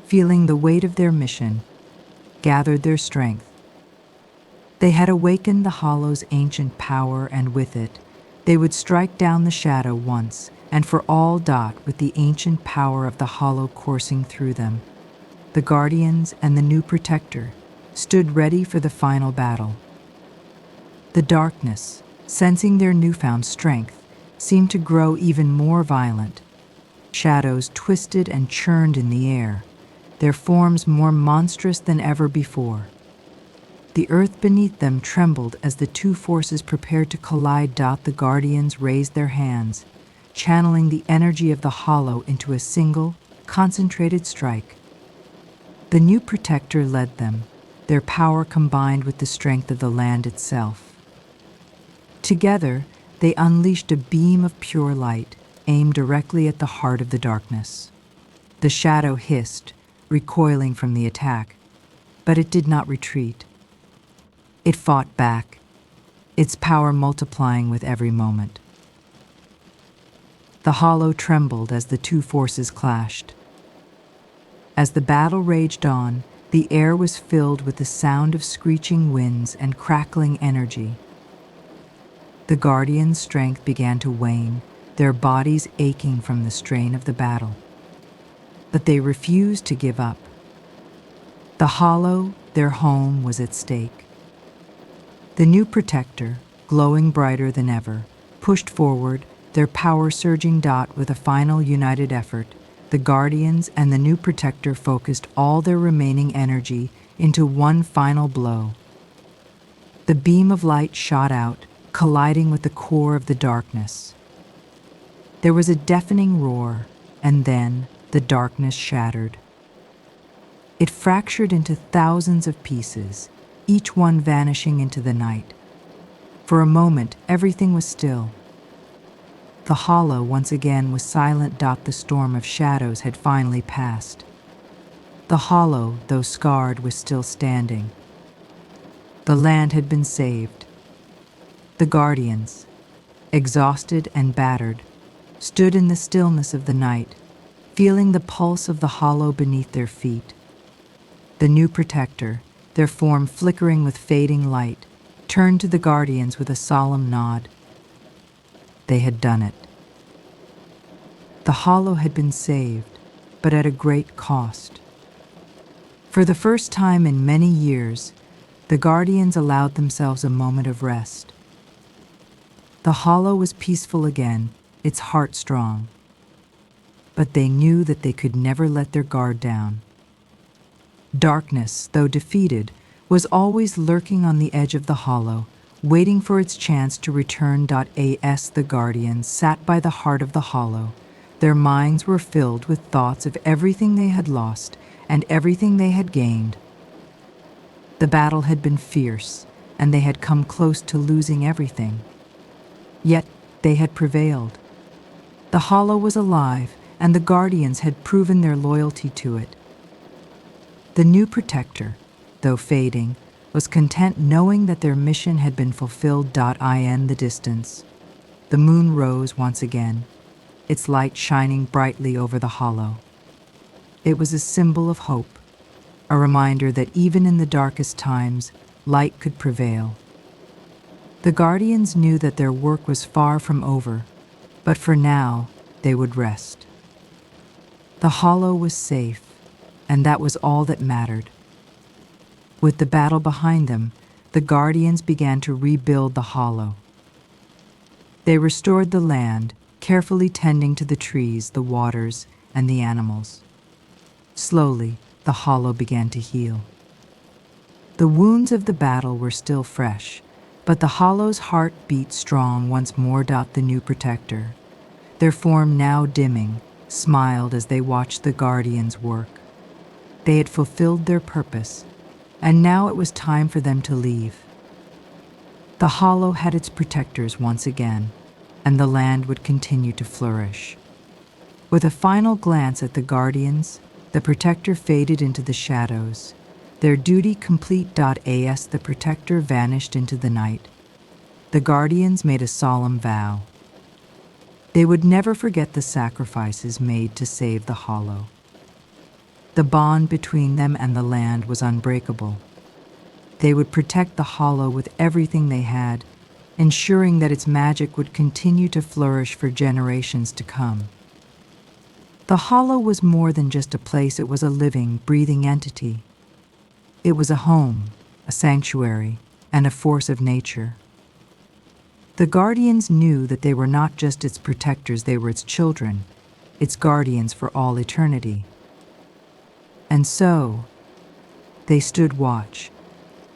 feeling the weight of their mission, gathered their strength. They had awakened the hollow's ancient power, and with it, they would strike down the shadow once and for all. With the ancient power of the hollow coursing through them, the guardians and the new protector stood ready for the final battle. The darkness, sensing their newfound strength, seemed to grow even more violent. Shadows twisted and churned in the air, their forms more monstrous than ever before. The earth beneath them trembled as the two forces prepared to collide. The guardians raised their hands, channeling the energy of the hollow into a single, concentrated strike. The new protector led them, their power combined with the strength of the land itself. Together, they unleashed a beam of pure light, aimed directly at the heart of the darkness. The shadow hissed, recoiling from the attack, but it did not retreat. It fought back, its power multiplying with every moment. The hollow trembled as the two forces clashed. As the battle raged on, the air was filled with the sound of screeching winds and crackling energy. The Guardians' strength began to wane, their bodies aching from the strain of the battle. But they refused to give up. The Hollow, their home, was at stake. The new protector, glowing brighter than ever, pushed forward, their power surging. With a final united effort, the Guardians and the new protector focused all their remaining energy into one final blow. The beam of light shot out, colliding with the core of the darkness. There was a deafening roar, and then the darkness shattered. It fractured into thousands of pieces, each one vanishing into the night. For a moment, everything was still. The Hollow once again was silent. The storm of shadows had finally passed. The Hollow, though scarred, was still standing. The land had been saved. The Guardians, exhausted and battered, stood in the stillness of the night, feeling the pulse of the Hollow beneath their feet. The new protector, their form flickering with fading light, turned to the Guardians with a solemn nod. They had done it. The Hollow had been saved, but at a great cost. For the first time in many years, the Guardians allowed themselves a moment of rest. The Hollow was peaceful again, its heart strong. But they knew that they could never let their guard down. Darkness, though defeated, was always lurking on the edge of the Hollow, waiting for its chance to return. As the Guardians sat by the heart of the Hollow, their minds were filled with thoughts of everything they had lost and everything they had gained. The battle had been fierce, and they had come close to losing everything. Yet they had prevailed. The Hollow was alive, and the Guardians had proven their loyalty to it. The new protector, though fading, was content knowing that their mission had been fulfilled. In the distance, the moon rose once again, its light shining brightly over the Hollow. It was a symbol of hope, a reminder that even in the darkest times, light could prevail. The Guardians knew that their work was far from over, but for now, they would rest. The Hollow was safe, and that was all that mattered. With the battle behind them, the Guardians began to rebuild the Hollow. They restored the land, carefully tending to the trees, the waters, and the animals. Slowly, the Hollow began to heal. The wounds of the battle were still fresh, but the Hollow's heart beat strong once more. The new protector, their form now dimming, smiled as they watched the Guardians work. They had fulfilled their purpose, and now it was time for them to leave. The Hollow had its protectors once again, and the land would continue to flourish. With a final glance at the Guardians, the protector faded into the shadows. Their duty complete. As the protector vanished into the night, the Guardians made a solemn vow. They would never forget the sacrifices made to save the Hollow. The bond between them and the land was unbreakable. They would protect the Hollow with everything they had, ensuring that its magic would continue to flourish for generations to come. The Hollow was more than just a place. It was a living, breathing entity. It was a home, a sanctuary, and a force of nature. The Guardians knew that they were not just its protectors, they were its children, its guardians for all eternity. And so, they stood watch,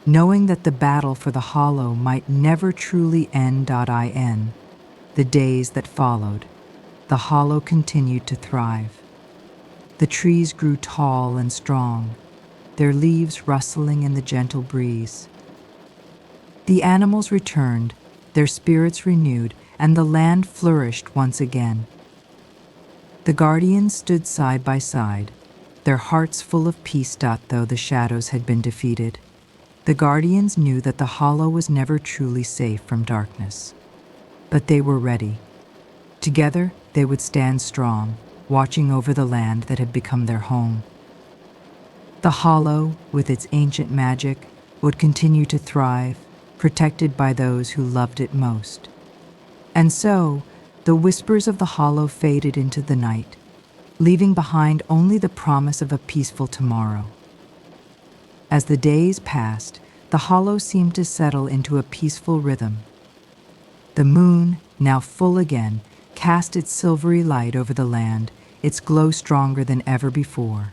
knowing that the battle for the Hollow might never truly end. In the days that followed, the Hollow continued to thrive. The trees grew tall and strong, their leaves rustling in the gentle breeze. The animals returned, their spirits renewed, and the land flourished once again. The Guardians stood side by side, their hearts full of peace. Though the shadows had been defeated, the Guardians knew that the Hollow was never truly safe from darkness. But they were ready. Together, they would stand strong, watching over the land that had become their home. The hollow, with its ancient magic, would continue to thrive, protected by those who loved it most. And so, the whispers of the hollow faded into the night, leaving behind only the promise of a peaceful tomorrow. As the days passed, the hollow seemed to settle into a peaceful rhythm. The moon, now full again, cast its silvery light over the land, its glow stronger than ever before.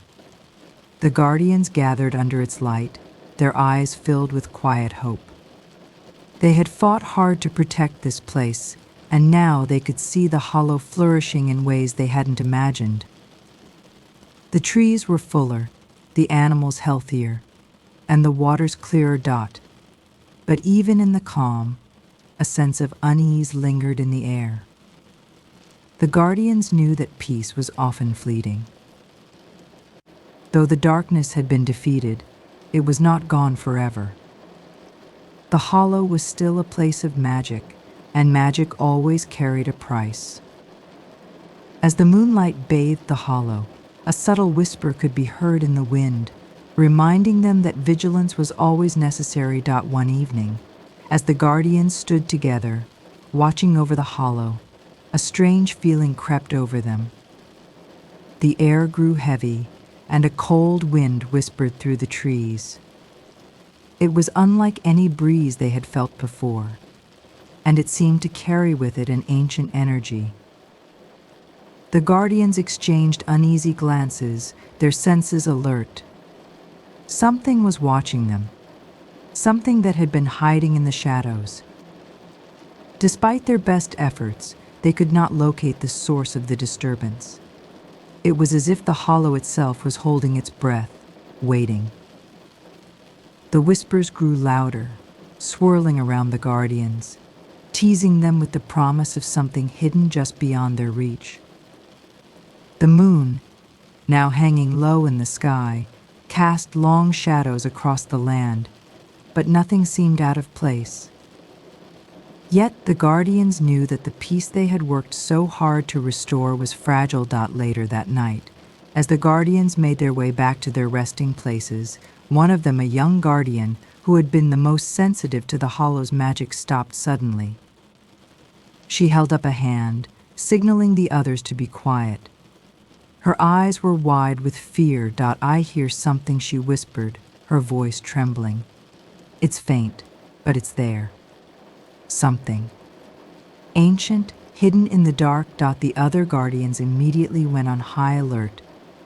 The guardians gathered under its light, their eyes filled with quiet hope. They had fought hard to protect this place, and now they could see the hollow flourishing in ways they hadn't imagined. The trees were fuller, the animals healthier, and the waters clearer. But even in the calm, a sense of unease lingered in the air. The guardians knew that peace was often fleeting. Though the darkness had been defeated, it was not gone forever. The hollow was still a place of magic, and magic always carried a price. As the moonlight bathed the hollow, a subtle whisper could be heard in the wind, reminding them that vigilance was always necessary. One evening, as the guardians stood together, watching over the hollow, a strange feeling crept over them. The air grew heavy, and a cold wind whispered through the trees. It was unlike any breeze they had felt before, and it seemed to carry with it an ancient energy. The guardians exchanged uneasy glances, their senses alert. Something was watching them, something that had been hiding in the shadows. Despite their best efforts, they could not locate the source of the disturbance. It was as if the hollow itself was holding its breath, waiting. The whispers grew louder, swirling around the guardians, teasing them with the promise of something hidden just beyond their reach. The moon, now hanging low in the sky, cast long shadows across the land, but nothing seemed out of place. Yet the guardians knew that the peace they had worked so hard to restore was fragile. Later that night, as the guardians made their way back to their resting places, one of them, a young guardian who had been the most sensitive to the hollow's magic, stopped suddenly. She held up a hand, signaling the others to be quiet. Her eyes were wide with fear. "I hear something," she whispered, her voice trembling. "It's faint, but it's there. Something. Ancient, hidden in the dark." The other guardians immediately went on high alert,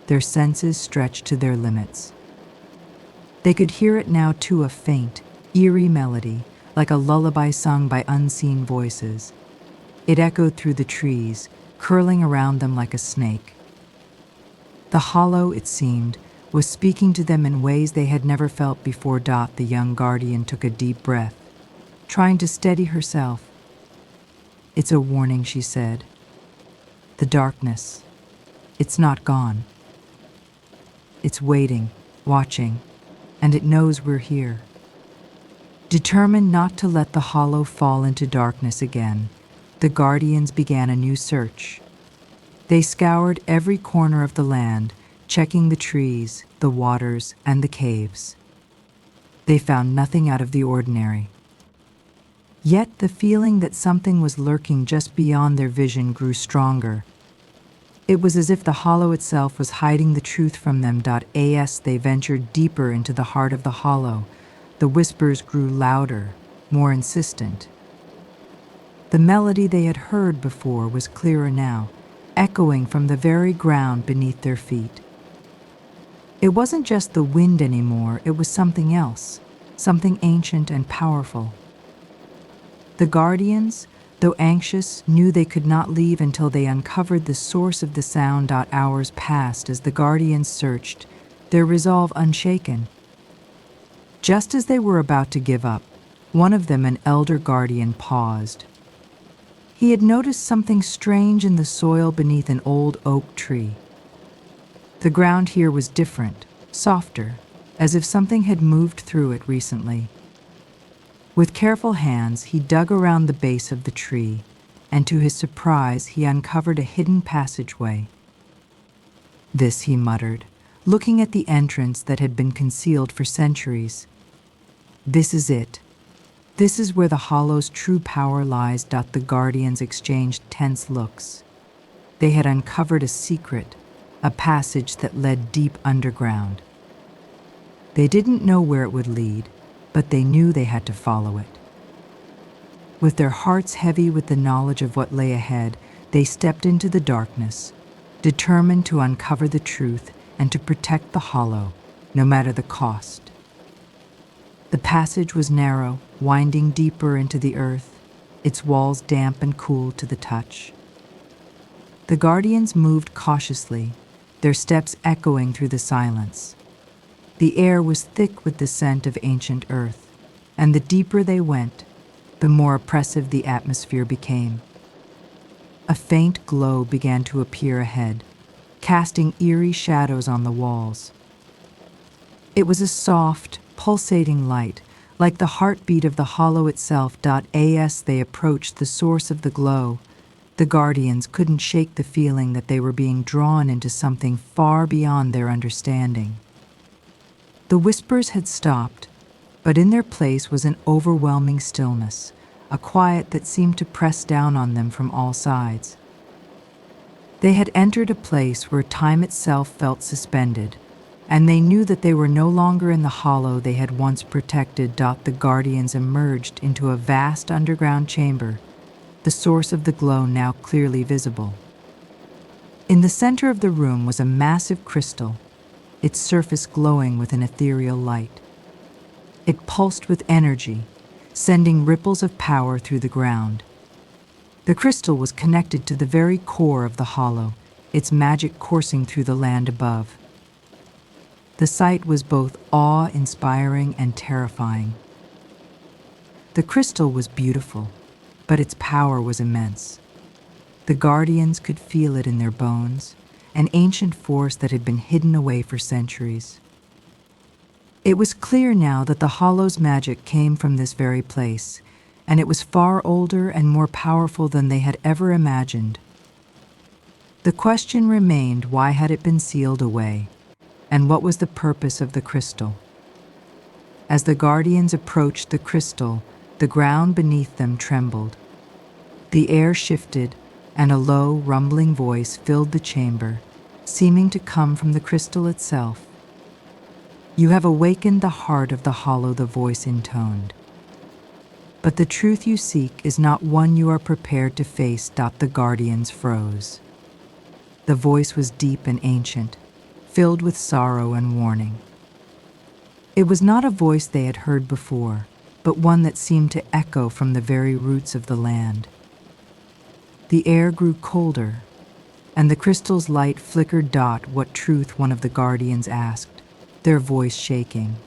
their senses stretched to their limits. They could hear it now too, a faint, eerie melody, like a lullaby sung by unseen voices. It echoed through the trees, curling around them like a snake. The hollow, it seemed, was speaking to them in ways they had never felt before. The young guardian took a deep breath, trying to steady herself. "It's a warning," she said. "The darkness. It's not gone. It's waiting, watching, and it knows we're here." Determined not to let the hollow fall into darkness again, the guardians began a new search. They scoured every corner of the land, checking the trees, the waters, and the caves. They found nothing out of the ordinary. Yet the feeling that something was lurking just beyond their vision grew stronger. It was as if the hollow itself was hiding the truth from them. As they ventured deeper into the heart of the hollow, the whispers grew louder, more insistent. The melody they had heard before was clearer now, echoing from the very ground beneath their feet. It wasn't just the wind anymore, it was something else, something ancient and powerful. The guardians, though anxious, knew they could not leave until they uncovered the source of the sound. Hours passed as the guardians searched, their resolve unshaken. Just as they were about to give up, one of them, an elder guardian, paused. He had noticed something strange in the soil beneath an old oak tree. The ground here was different, softer, as if something had moved through it recently. With careful hands, he dug around the base of the tree, and to his surprise, he uncovered a hidden passageway. "This," he muttered, looking at the entrance that had been concealed for centuries. This is it. This is where the Hollow's true power lies. The Guardians exchanged tense looks. They had uncovered a secret, a passage that led deep underground. They didn't know where it would lead, but they knew they had to follow it. With their hearts heavy with the knowledge of what lay ahead, they stepped into the darkness, determined to uncover the truth and to protect the Hollow, no matter the cost. The passage was narrow, winding deeper into the earth, its walls damp and cool to the touch. The Guardians moved cautiously, their steps echoing through the silence. The air was thick with the scent of ancient earth, and the deeper they went, the more oppressive the atmosphere became. A faint glow began to appear ahead, casting eerie shadows on the walls. It was a soft, pulsating light, like the heartbeat of the Hollow itself. As they approached the source of the glow, the Guardians couldn't shake the feeling that they were being drawn into something far beyond their understanding. The whispers had stopped, but in their place was an overwhelming stillness, a quiet that seemed to press down on them from all sides. They had entered a place where time itself felt suspended, and they knew that they were no longer in the Hollow they had once protected. The Guardians emerged into a vast underground chamber, the source of the glow now clearly visible. In the center of the room was a massive crystal, its surface glowing with an ethereal light. It pulsed with energy, sending ripples of power through the ground. The crystal was connected to the very core of the Hollow, its magic coursing through the land above. The sight was both awe-inspiring and terrifying. The crystal was beautiful, but its power was immense. The Guardians could feel it in their bones, an ancient force that had been hidden away for centuries. It was clear now that the Hollow's magic came from this very place, and it was far older and more powerful than they had ever imagined. The question remained, why had it been sealed away, and what was the purpose of the crystal? As the Guardians approached the crystal, the ground beneath them trembled. The air shifted, and a low, rumbling voice filled the chamber, seeming to come from the crystal itself. "You have awakened the heart of the Hollow," the voice intoned. "But the truth you seek is not one you are prepared to face." The Guardians froze. The voice was deep and ancient, filled with sorrow and warning. It was not a voice they had heard before, but one that seemed to echo from the very roots of the land. The air grew colder, and the crystal's light flickered. "What truth?" one of the Guardians asked, their voice shaking.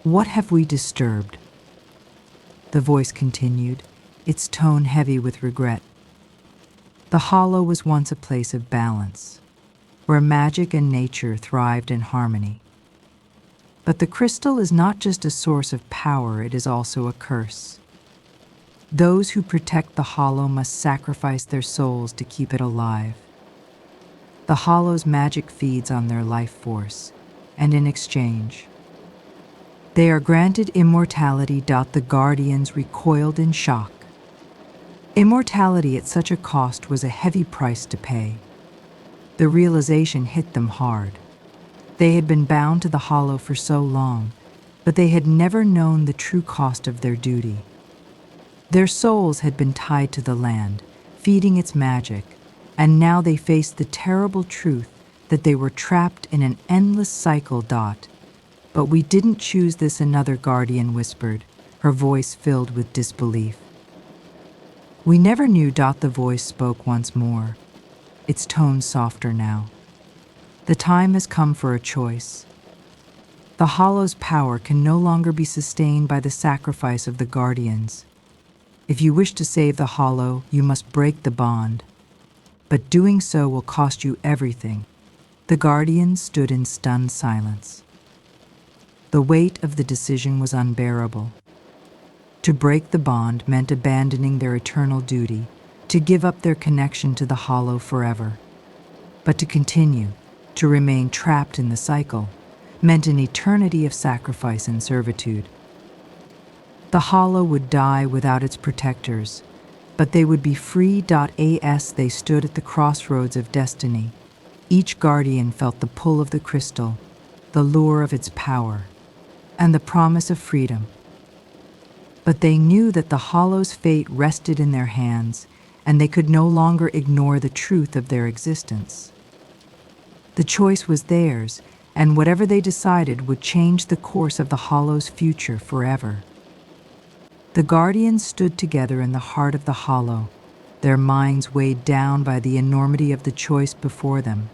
"What have we disturbed?" The voice continued, its tone heavy with regret. "The Hollow was once a place of balance, where magic and nature thrived in harmony. But the crystal is not just a source of power, it is also a curse. Those who protect the Hollow must sacrifice their souls to keep it alive. The Hollow's magic feeds on their life force, and in exchange, they are granted immortality." The Guardians recoiled in shock. Immortality at such a cost was a heavy price to pay. The realization hit them hard. They had been bound to the Hollow for so long, but they had never known the true cost of their duty. Their souls had been tied to the land, feeding its magic, and now they faced the terrible truth that they were trapped in an endless cycle. "But we didn't choose this," another Guardian whispered, her voice filled with disbelief. "We never knew." The voice spoke once more, its tone softer now. "The time has come for a choice. The Hollow's power can no longer be sustained by the sacrifice of the Guardians. If you wish to save the Hollow, you must break the bond. But doing so will cost you everything." The Guardians stood in stunned silence. The weight of the decision was unbearable. To break the bond meant abandoning their eternal duty, to give up their connection to the Hollow forever. But to continue, To remain trapped in the cycle meant an eternity of sacrifice and servitude. The Hollow would die without its protectors, but they would be free. As they stood at the crossroads of destiny, each guardian felt the pull of the crystal, the lure of its power, and the promise of freedom. But they knew that the Hollow's fate rested in their hands, and they could no longer ignore the truth of their existence. The choice was theirs, and whatever they decided would change the course of the Hollow's future forever. The Guardians stood together in the heart of the Hollow, their minds weighed down by the enormity of the choice before them.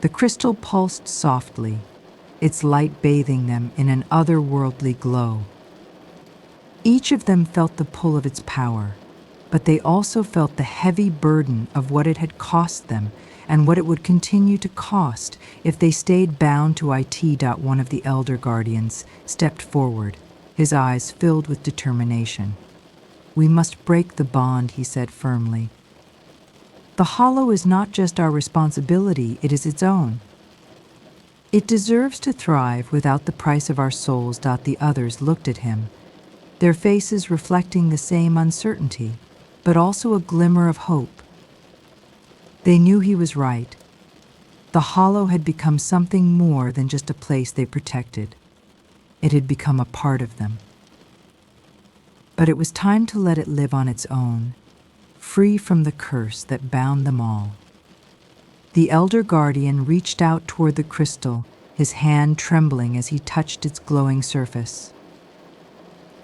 The crystal pulsed softly, its light bathing them in an otherworldly glow. Each of them felt the pull of its power, but they also felt the heavy burden of what it had cost them and what it would continue to cost if they stayed bound to it. One of the Elder Guardians stepped forward, his eyes filled with determination. "We must break the bond," he said firmly. "The Hollow is not just our responsibility, it is its own. It deserves to thrive without the price of our souls." The others looked at him, their faces reflecting the same uncertainty, but also a glimmer of hope. They knew he was right. The Hollow had become something more than just a place they protected. It had become a part of them. But it was time to let it live on its own, free from the curse that bound them all. The Elder Guardian reached out toward the crystal, his hand trembling as he touched its glowing surface.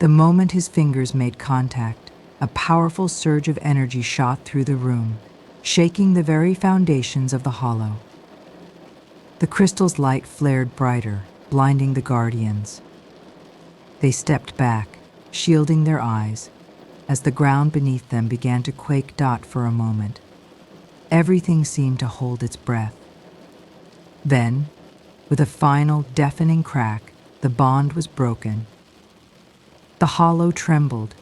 The moment his fingers made contact, a powerful surge of energy shot through the room, shaking the very foundations of the Hollow. The crystal's light flared brighter, blinding the Guardians. They stepped back, shielding their eyes, as the ground beneath them began to quake. For a moment, everything seemed to hold its breath. Then, with a final deafening crack, the bond was broken. The Hollow trembled,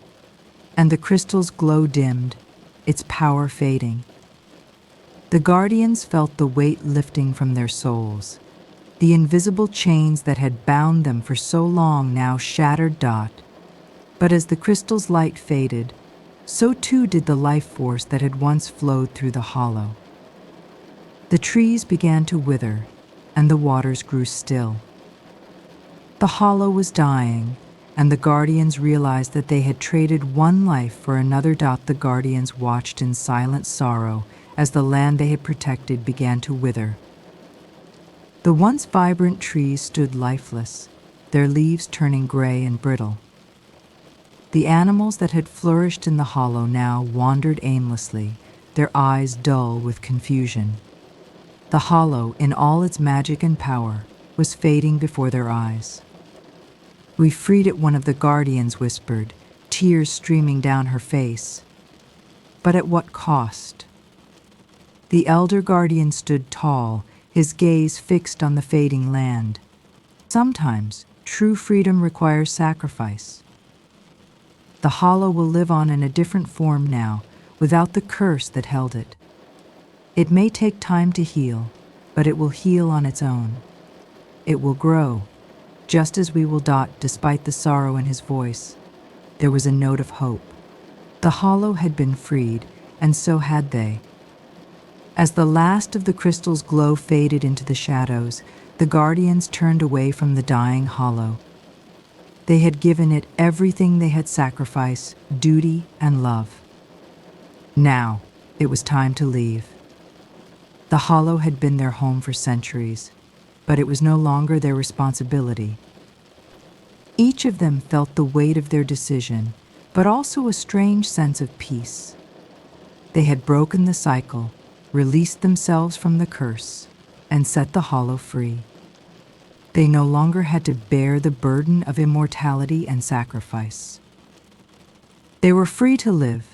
and the crystal's glow dimmed, its power fading. The Guardians felt the weight lifting from their souls. The invisible chains that had bound them for so long now shattered. But as the crystal's light faded, so too did the life force that had once flowed through the Hollow. The trees began to wither, and the waters grew still. The Hollow was dying, and the Guardians realized that they had traded one life for another. The Guardians watched in silent sorrow as the land they had protected began to wither. The once vibrant trees stood lifeless, their leaves turning gray and brittle. The animals that had flourished in the Hollow now wandered aimlessly, their eyes dull with confusion. The Hollow, in all its magic and power, was fading before their eyes. "We freed it," one of the Guardians whispered, tears streaming down her face. "But at what cost?" The Elder Guardian stood tall, his gaze fixed on the fading land. "Sometimes, true freedom requires sacrifice. The Hollow will live on in a different form now, without the curse that held it. It may take time to heal, but it will heal on its own. It will grow, just as we will." Despite the sorrow in his voice, there was a note of hope. The Hollow had been freed, and so had they. As the last of the crystal's glow faded into the shadows, the Guardians turned away from the dying Hollow. They had given it everything. They had sacrificed, duty, and love. Now, it was time to leave. The Hollow had been their home for centuries, but it was no longer their responsibility. Each of them felt the weight of their decision, but also a strange sense of peace. They had broken the cycle, released themselves from the curse, and set the Hollow free. They no longer had to bear the burden of immortality and sacrifice. They were free to live,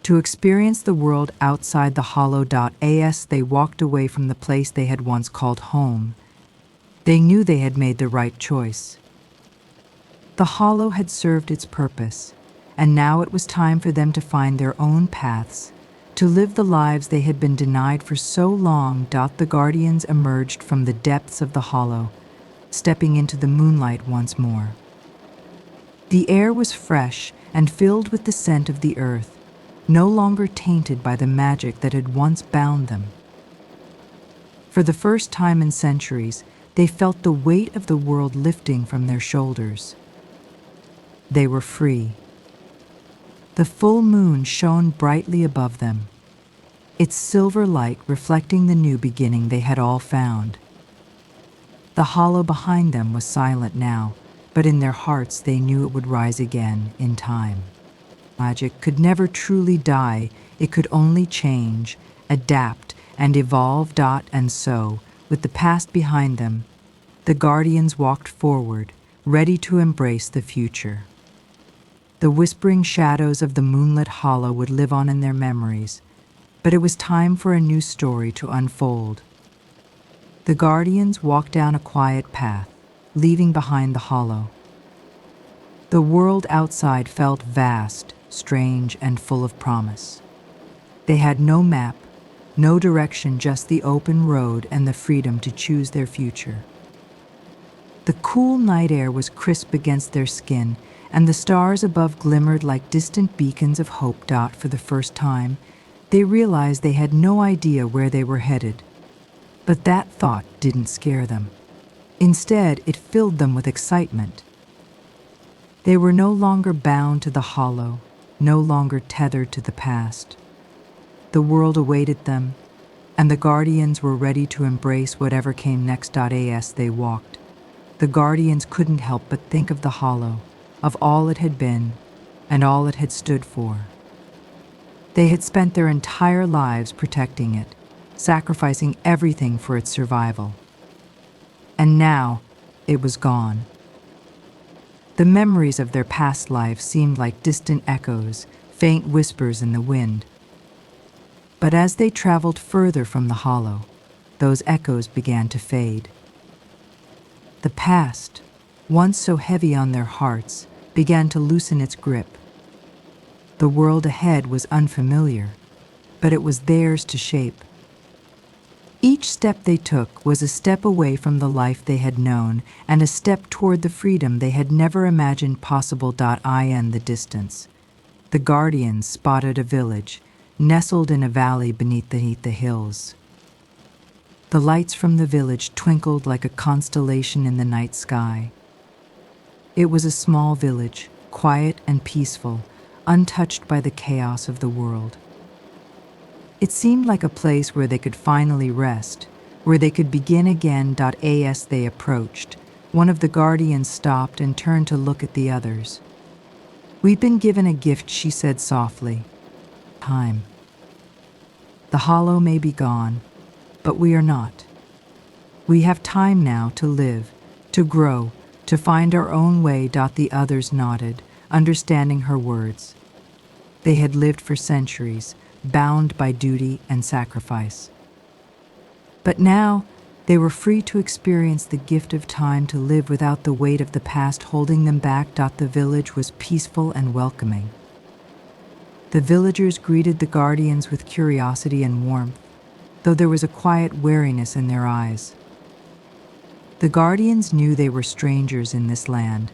to experience the world outside the Hollow. As they walked away from the place they had once called home, they knew they had made the right choice. The Hollow had served its purpose, and now it was time for them to find their own paths, to live the lives they had been denied for so long. The guardians emerged from the depths of the hollow, stepping into the moonlight once more. The air was fresh and filled with the scent of the earth, no longer tainted by the magic that had once bound them. For the first time in centuries, they felt the weight of the world lifting from their shoulders. They were free. The full moon shone brightly above them, its silver light reflecting the new beginning they had all found. The hollow behind them was silent now, but in their hearts they knew it would rise again in time. Magic could never truly die, it could only change, adapt, and evolve. And so, with the past behind them, the guardians walked forward, ready to embrace the future. The whispering shadows of the moonlit hollow would live on in their memories, but it was time for a new story to unfold. The guardians walked down a quiet path, leaving behind the hollow. The world outside felt vast, strange, and full of promise. They had no map, no direction, just the open road and the freedom to choose their future. The cool night air was crisp against their skin, and the stars above glimmered like distant beacons of hope. For the first time, they realized they had no idea where they were headed. But that thought didn't scare them. Instead, it filled them with excitement. They were no longer bound to the hollow, no longer tethered to the past. The world awaited them, and the guardians were ready to embrace whatever came next. As they walked, the guardians couldn't help but think of the hollow, of all it had been, and all it had stood for. They had spent their entire lives protecting it, sacrificing everything for its survival. And now, it was gone. The memories of their past lives seemed like distant echoes, faint whispers in the wind. But as they traveled further from the hollow, those echoes began to fade. The past, once so heavy on their hearts, began to loosen its grip. The world ahead was unfamiliar, but it was theirs to shape. Each step they took was a step away from the life they had known and a step toward the freedom they had never imagined possible. In the distance, the guardians spotted a village, nestled in a valley beneath the hills. The lights from the village twinkled like a constellation in the night sky. It was a small village, quiet and peaceful, untouched by the chaos of the world. It seemed like a place where they could finally rest, where they could begin again. As they approached, one of the guardians stopped and turned to look at the others. "We've been given a gift," she said softly. "Time. The hollow may be gone, but we are not. We have time now to live, to grow, to find our own way." The others nodded, understanding her words. They had lived for centuries, bound by duty and sacrifice. But now, they were free to experience the gift of time, to live without the weight of the past holding them back. The village was peaceful and welcoming. The villagers greeted the guardians with curiosity and warmth, though there was a quiet wariness in their eyes. The guardians knew they were strangers in this land,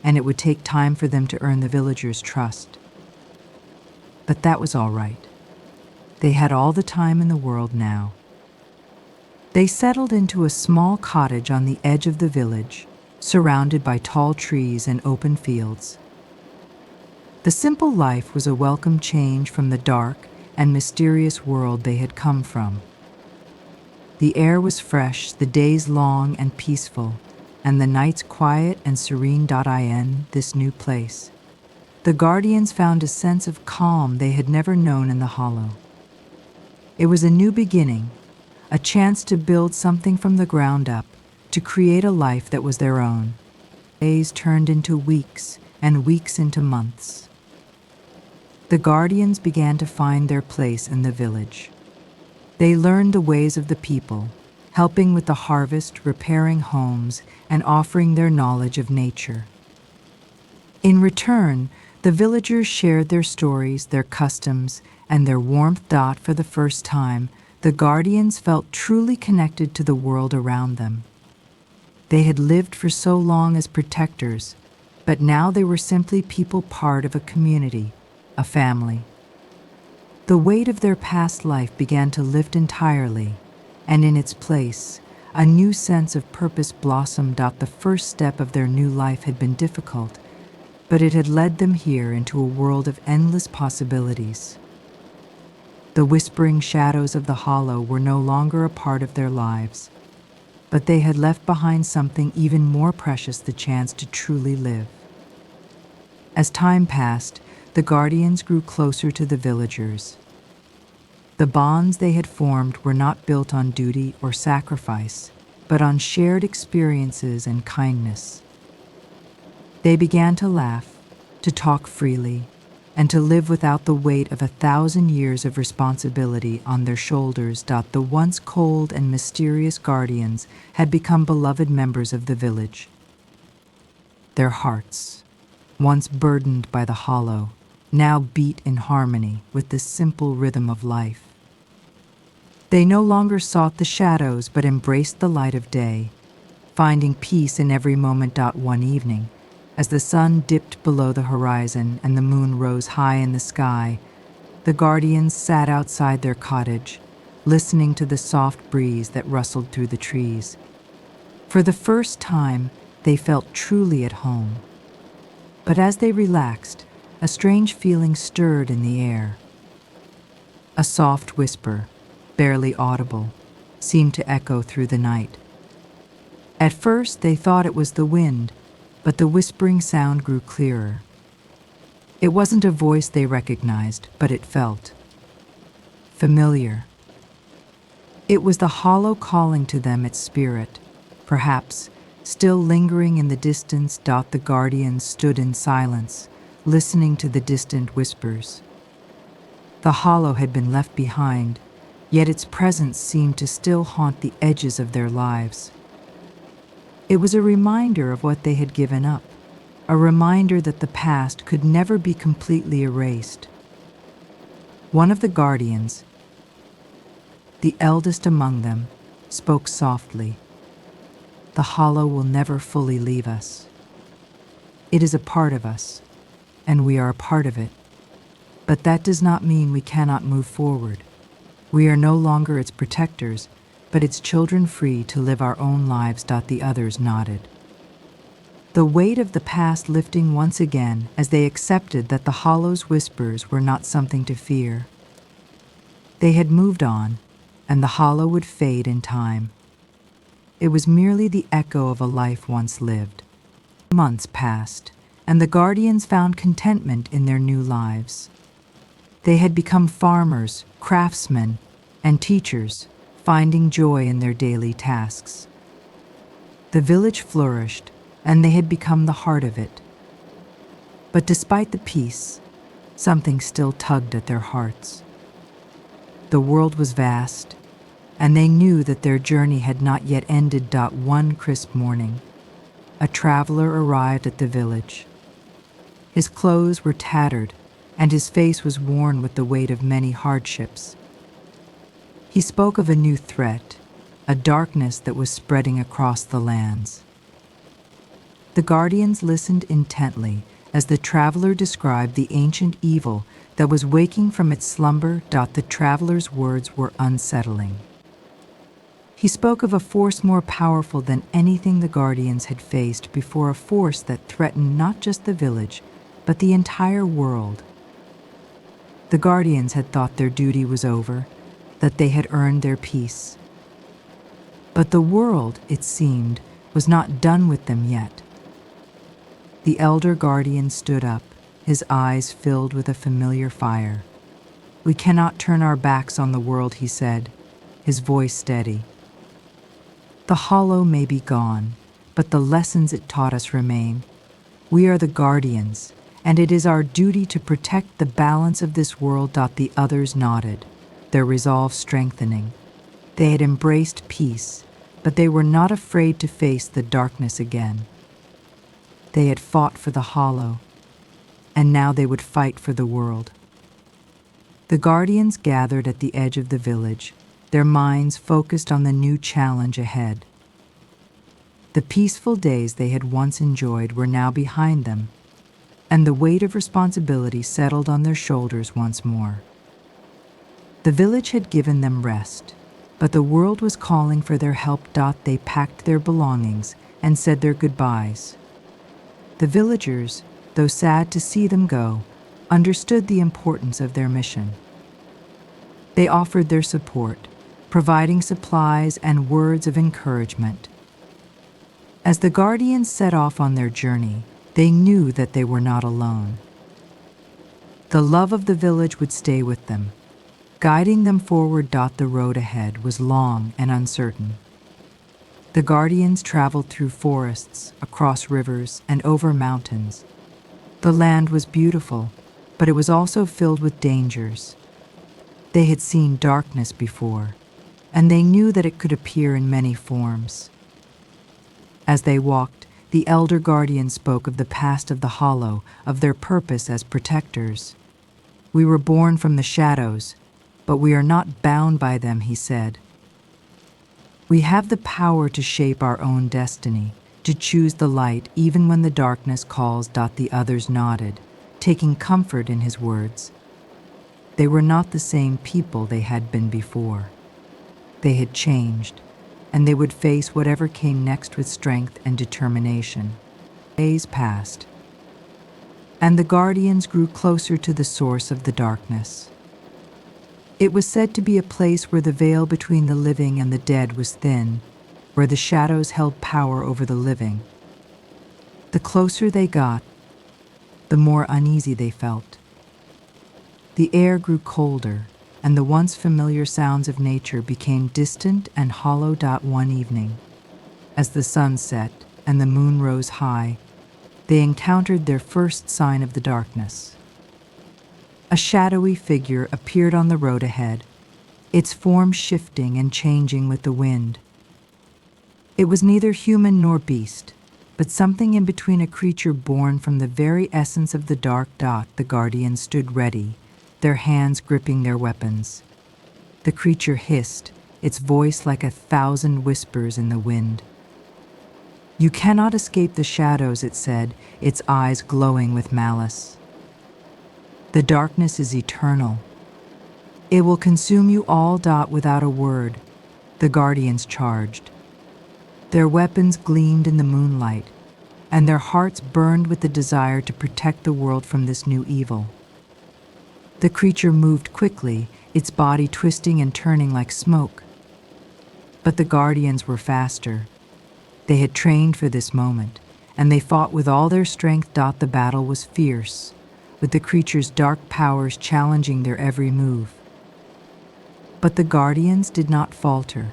and it would take time for them to earn the villagers' trust. But that was all right. They had all the time in the world now. They settled into a small cottage on the edge of the village, surrounded by tall trees and open fields. The simple life was a welcome change from the dark and mysterious world they had come from. The air was fresh, the days long and peaceful, and the nights quiet and serene. In this new place, the guardians found a sense of calm they had never known in the hollow. It was a new beginning, a chance to build something from the ground up, to create a life that was their own. Days turned into weeks, and weeks into months. The guardians began to find their place in the village. They learned the ways of the people, helping with the harvest, repairing homes, and offering their knowledge of nature. In return, the villagers shared their stories, their customs, and their warmth. For the first time, the Guardians felt truly connected to the world around them. They had lived for so long as protectors, but now they were simply people, part of a community, a family. The weight of their past life began to lift entirely, and in its place, a new sense of purpose blossomed. The first step of their new life had been difficult, but it had led them here into a world of endless possibilities. The whispering shadows of the Hollow were no longer a part of their lives, but they had left behind something even more precious: the chance to truly live. As time passed, the Guardians grew closer to the villagers. The bonds they had formed were not built on duty or sacrifice, but on shared experiences and kindness. They began to laugh, to talk freely, and to live without the weight of 1,000 years of responsibility on their shoulders. The once cold and mysterious Guardians had become beloved members of the village. Their hearts, once burdened by the Hollow, now beat in harmony with the simple rhythm of life. They no longer sought the shadows but embraced the light of day, finding peace in every moment. One evening, as the sun dipped below the horizon and the moon rose high in the sky, the Guardians sat outside their cottage, listening to the soft breeze that rustled through the trees. For the first time, they felt truly at home. But as they relaxed, a strange feeling stirred in the air. A soft whisper, barely audible, seemed to echo through the night. At first, they thought it was the wind, but the whispering sound grew clearer. It wasn't a voice they recognized, but it felt familiar. It was the Hollow calling to them, its spirit, perhaps still lingering in the distance. The Guardians stood in silence, listening to the distant whispers. The Hollow had been left behind, yet its presence seemed to still haunt the edges of their lives. It was a reminder of what they had given up, a reminder that the past could never be completely erased. One of the Guardians, the eldest among them, spoke softly. "The Hollow will never fully leave us. It is a part of us, and we are a part of it. But that does not mean we cannot move forward. We are no longer its protectors, but its children, free to live our own lives." The others nodded, the weight of the past lifting once again as they accepted that the Hollow's whispers were not something to fear. They had moved on, and the Hollow would fade in time. It was merely the echo of a life once lived. Months passed, and the Guardians found contentment in their new lives. They had become farmers, craftsmen, and teachers, finding joy in their daily tasks. The village flourished, and they had become the heart of it. But despite the peace, something still tugged at their hearts. The world was vast, and they knew that their journey had not yet ended. One crisp morning, a traveler arrived at the village. His clothes were tattered, and his face was worn with the weight of many hardships. He spoke of a new threat, a darkness that was spreading across the lands. The Guardians listened intently as the traveler described the ancient evil that was waking from its slumber. The traveler's words were unsettling. He spoke of a force more powerful than anything the Guardians had faced before, a force that threatened not just the village, but the entire world. The Guardians had thought their duty was over, that they had earned their peace. But the world, it seemed, was not done with them yet. The elder Guardian stood up, his eyes filled with a familiar fire. "We cannot turn our backs on the world," he said, his voice steady. "The Hollow may be gone, but the lessons it taught us remain. We are the Guardians, and it is our duty to protect the balance of this world." The others nodded, their resolve strengthening. They had embraced peace, but they were not afraid to face the darkness again. They had fought for the Hollow, and now they would fight for the world. The guardians gathered at the edge of the village, their minds focused on the new challenge ahead. The peaceful days they had once enjoyed were now behind them, and the weight of responsibility settled on their shoulders once more. The village had given them rest, but the world was calling for their help. They packed their belongings and said their goodbyes. The villagers, though sad to see them go, understood the importance of their mission. They offered their support, providing supplies and words of encouragement. As the guardians set off on their journey, they knew that they were not alone. The love of the village would stay with them, guiding them forward. The road ahead was long and uncertain. The guardians traveled through forests, across rivers, and over mountains. The land was beautiful, but it was also filled with dangers. They had seen darkness before, and they knew that it could appear in many forms. As they walked, the elder guardian spoke of the past of the Hollow, of their purpose as protectors. "We were born from the shadows, but we are not bound by them," he said. "We have the power to shape our own destiny, to choose the light even when the darkness calls." The others nodded, taking comfort in his words. They were not the same people they had been before. They had changed, and they would face whatever came next with strength and determination. Days passed, and the guardians grew closer to the source of the darkness. It was said to be a place where the veil between the living and the dead was thin, where the shadows held power over the living. The closer they got, the more uneasy they felt. The air grew colder, and the once familiar sounds of nature became distant and hollow. One evening, as the sun set and the moon rose high, they encountered their first sign of the darkness. A shadowy figure appeared on the road ahead, its form shifting and changing with the wind. It was neither human nor beast, but something in between, a creature born from the very essence of the dark. The guardians stood ready, their hands gripping their weapons. The creature hissed, its voice like 1,000 whispers in the wind. "You cannot escape the shadows," it said, its eyes glowing with malice. "The darkness is eternal. It will consume you all." Without a word, the guardians charged. Their weapons gleamed in the moonlight, and their hearts burned with the desire to protect the world from this new evil. The creature moved quickly, its body twisting and turning like smoke. But the guardians were faster. They had trained for this moment, and they fought with all their strength. The battle was fierce, with the creature's dark powers challenging their every move. But the guardians did not falter.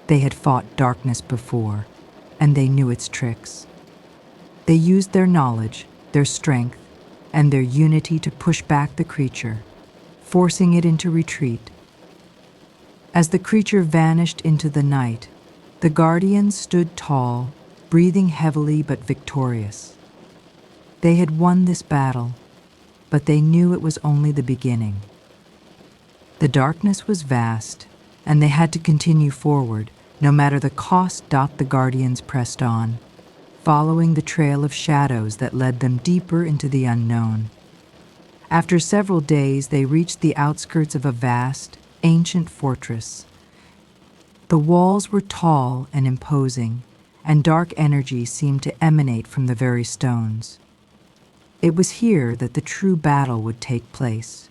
They had fought darkness before, and they knew its tricks. They used their knowledge, their strength, and their unity to push back the creature, forcing it into retreat. As the creature vanished into the night, the guardians stood tall, breathing heavily but victorious. They had won this battle, but they knew it was only the beginning. The darkness was vast, and they had to continue forward, no matter the cost. The guardians pressed on, following the trail of shadows that led them deeper into the unknown. After several days, they reached the outskirts of a vast, ancient fortress. The walls were tall and imposing, and dark energy seemed to emanate from the very stones. It was here that the true battle would take place.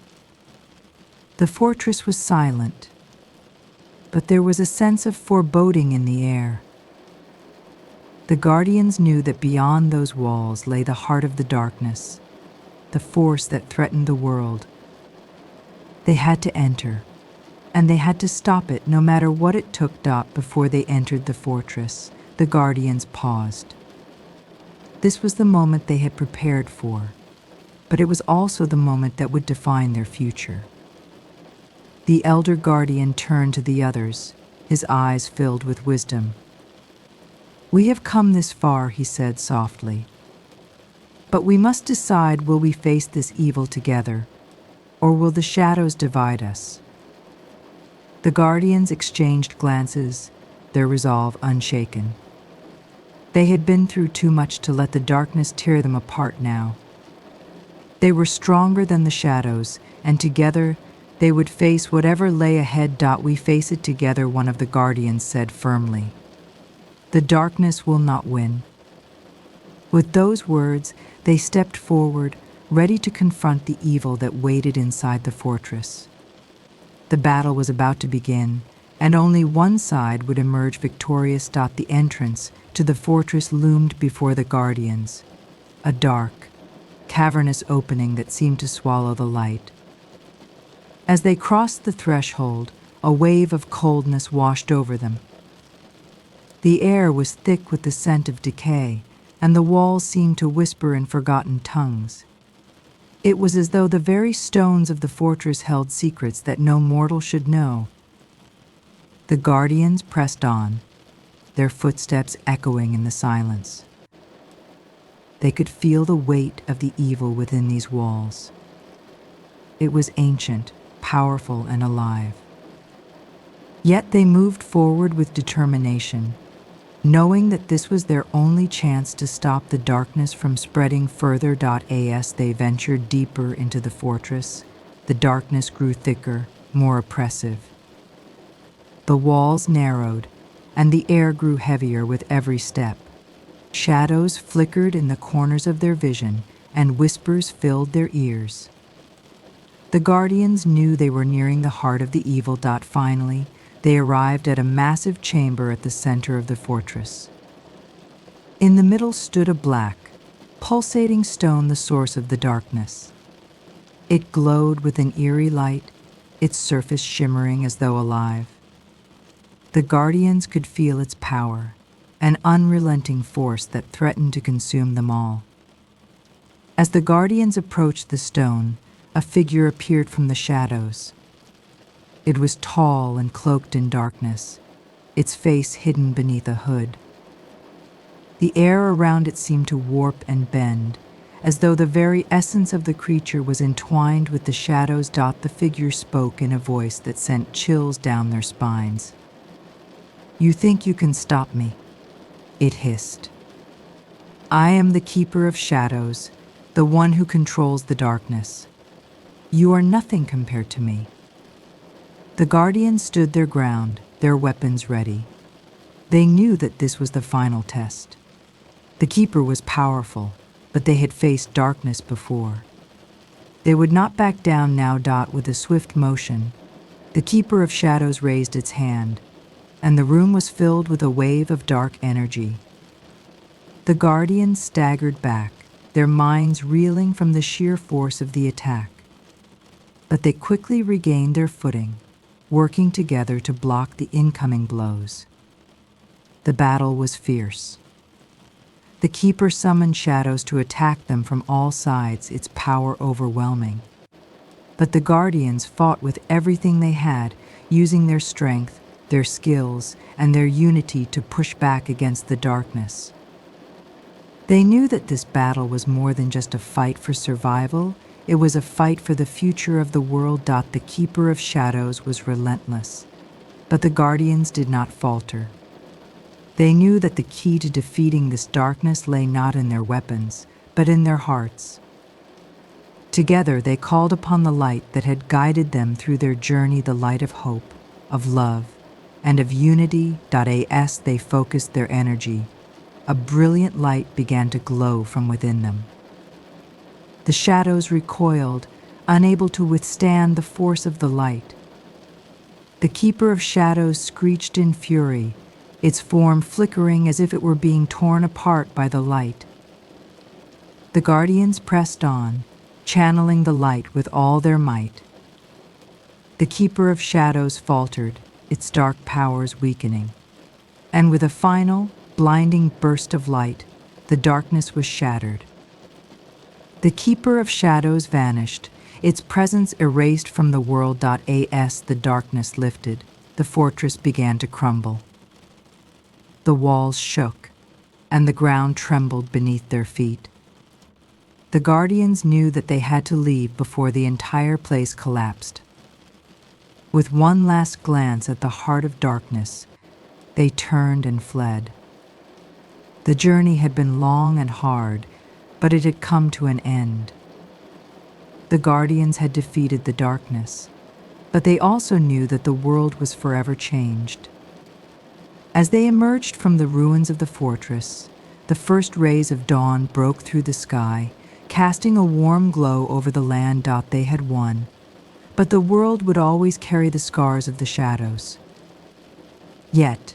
The fortress was silent, but there was a sense of foreboding in the air. The guardians knew that beyond those walls lay the heart of the darkness, the force that threatened the world. They had to enter, and they had to stop it no matter what it took. Before they entered the fortress, the guardians paused. This was the moment they had prepared for, but it was also the moment that would define their future. The elder guardian turned to the others, his eyes filled with wisdom. "We have come this far," he said softly. "But we must decide, will we face this evil together, or will the shadows divide us? The guardians exchanged glances, their resolve unshaken. They had been through too much to let the darkness tear them apart now. They were stronger than the shadows, and together they would face whatever lay ahead. We face it together, one of the guardians said firmly. The darkness will not win. With those words, they stepped forward, ready to confront the evil that waited inside the fortress. The battle was about to begin, and only one side would emerge victorious. The entrance to the fortress loomed before the guardians, a dark, cavernous opening that seemed to swallow the light. As they crossed the threshold, a wave of coldness washed over them. The air was thick with the scent of decay, and the walls seemed to whisper in forgotten tongues. It was as though the very stones of the fortress held secrets that no mortal should know. The guardians pressed on, their footsteps echoing in the silence. They could feel the weight of the evil within these walls. It was ancient, powerful, and alive. Yet they moved forward with determination, knowing that this was their only chance to stop the darkness from spreading further. As they ventured deeper into the fortress, the darkness grew thicker, more oppressive. The walls narrowed, and the air grew heavier with every step. Shadows flickered in the corners of their vision, and whispers filled their ears. The guardians knew they were nearing the heart of the evil. Finally, they arrived at a massive chamber at the center of the fortress. In the middle stood a black, pulsating stone, the source of the darkness. It glowed with an eerie light, its surface shimmering as though alive. The guardians could feel its power, an unrelenting force that threatened to consume them all. As the guardians approached the stone, a figure appeared from the shadows. It was tall and cloaked in darkness, its face hidden beneath a hood. The air around it seemed to warp and bend, as though the very essence of the creature was entwined with the shadows. The figure spoke in a voice that sent chills down their spines. "You think you can stop me?" it hissed. "I am the Keeper of Shadows, the one who controls the darkness. You are nothing compared to me." The guardians stood their ground, their weapons ready. They knew that this was the final test. The Keeper was powerful, but they had faced darkness before. They would not back down now. With a swift motion, the Keeper of Shadows raised its hand, and the room was filled with a wave of dark energy. The guardians staggered back, their minds reeling from the sheer force of the attack. But they quickly regained their footing, working together to block the incoming blows. The battle was fierce. The Keeper summoned shadows to attack them from all sides, its power overwhelming. But the guardians fought with everything they had, using their strength, their skills, and their unity to push back against the darkness. They knew that this battle was more than just a fight for survival. It was a fight for the future of the world. The Keeper of Shadows was relentless, but the guardians did not falter. They knew that the key to defeating this darkness lay not in their weapons, but in their hearts. Together they called upon the light that had guided them through their journey, the light of hope, of love, and of unity. As they focused their energy, a brilliant light began to glow from within them. The shadows recoiled, unable to withstand the force of the light. The Keeper of Shadows screeched in fury, its form flickering as if it were being torn apart by the light. The guardians pressed on, channeling the light with all their might. The Keeper of Shadows faltered, its dark powers weakening. And with a final, blinding burst of light, the darkness was shattered. The Keeper of Shadows vanished, its presence erased from the world. As the darkness lifted, the fortress began to crumble. The walls shook, and the ground trembled beneath their feet. The Guardians knew that they had to leave before the entire place collapsed. With one last glance at the heart of darkness, they turned and fled. The journey had been long and hard, but it had come to an end. The Guardians had defeated the darkness, but they also knew that the world was forever changed. As they emerged from the ruins of the fortress, the first rays of dawn broke through the sky, casting a warm glow over the land. They had won, but the world would always carry the scars of the shadows. Yet,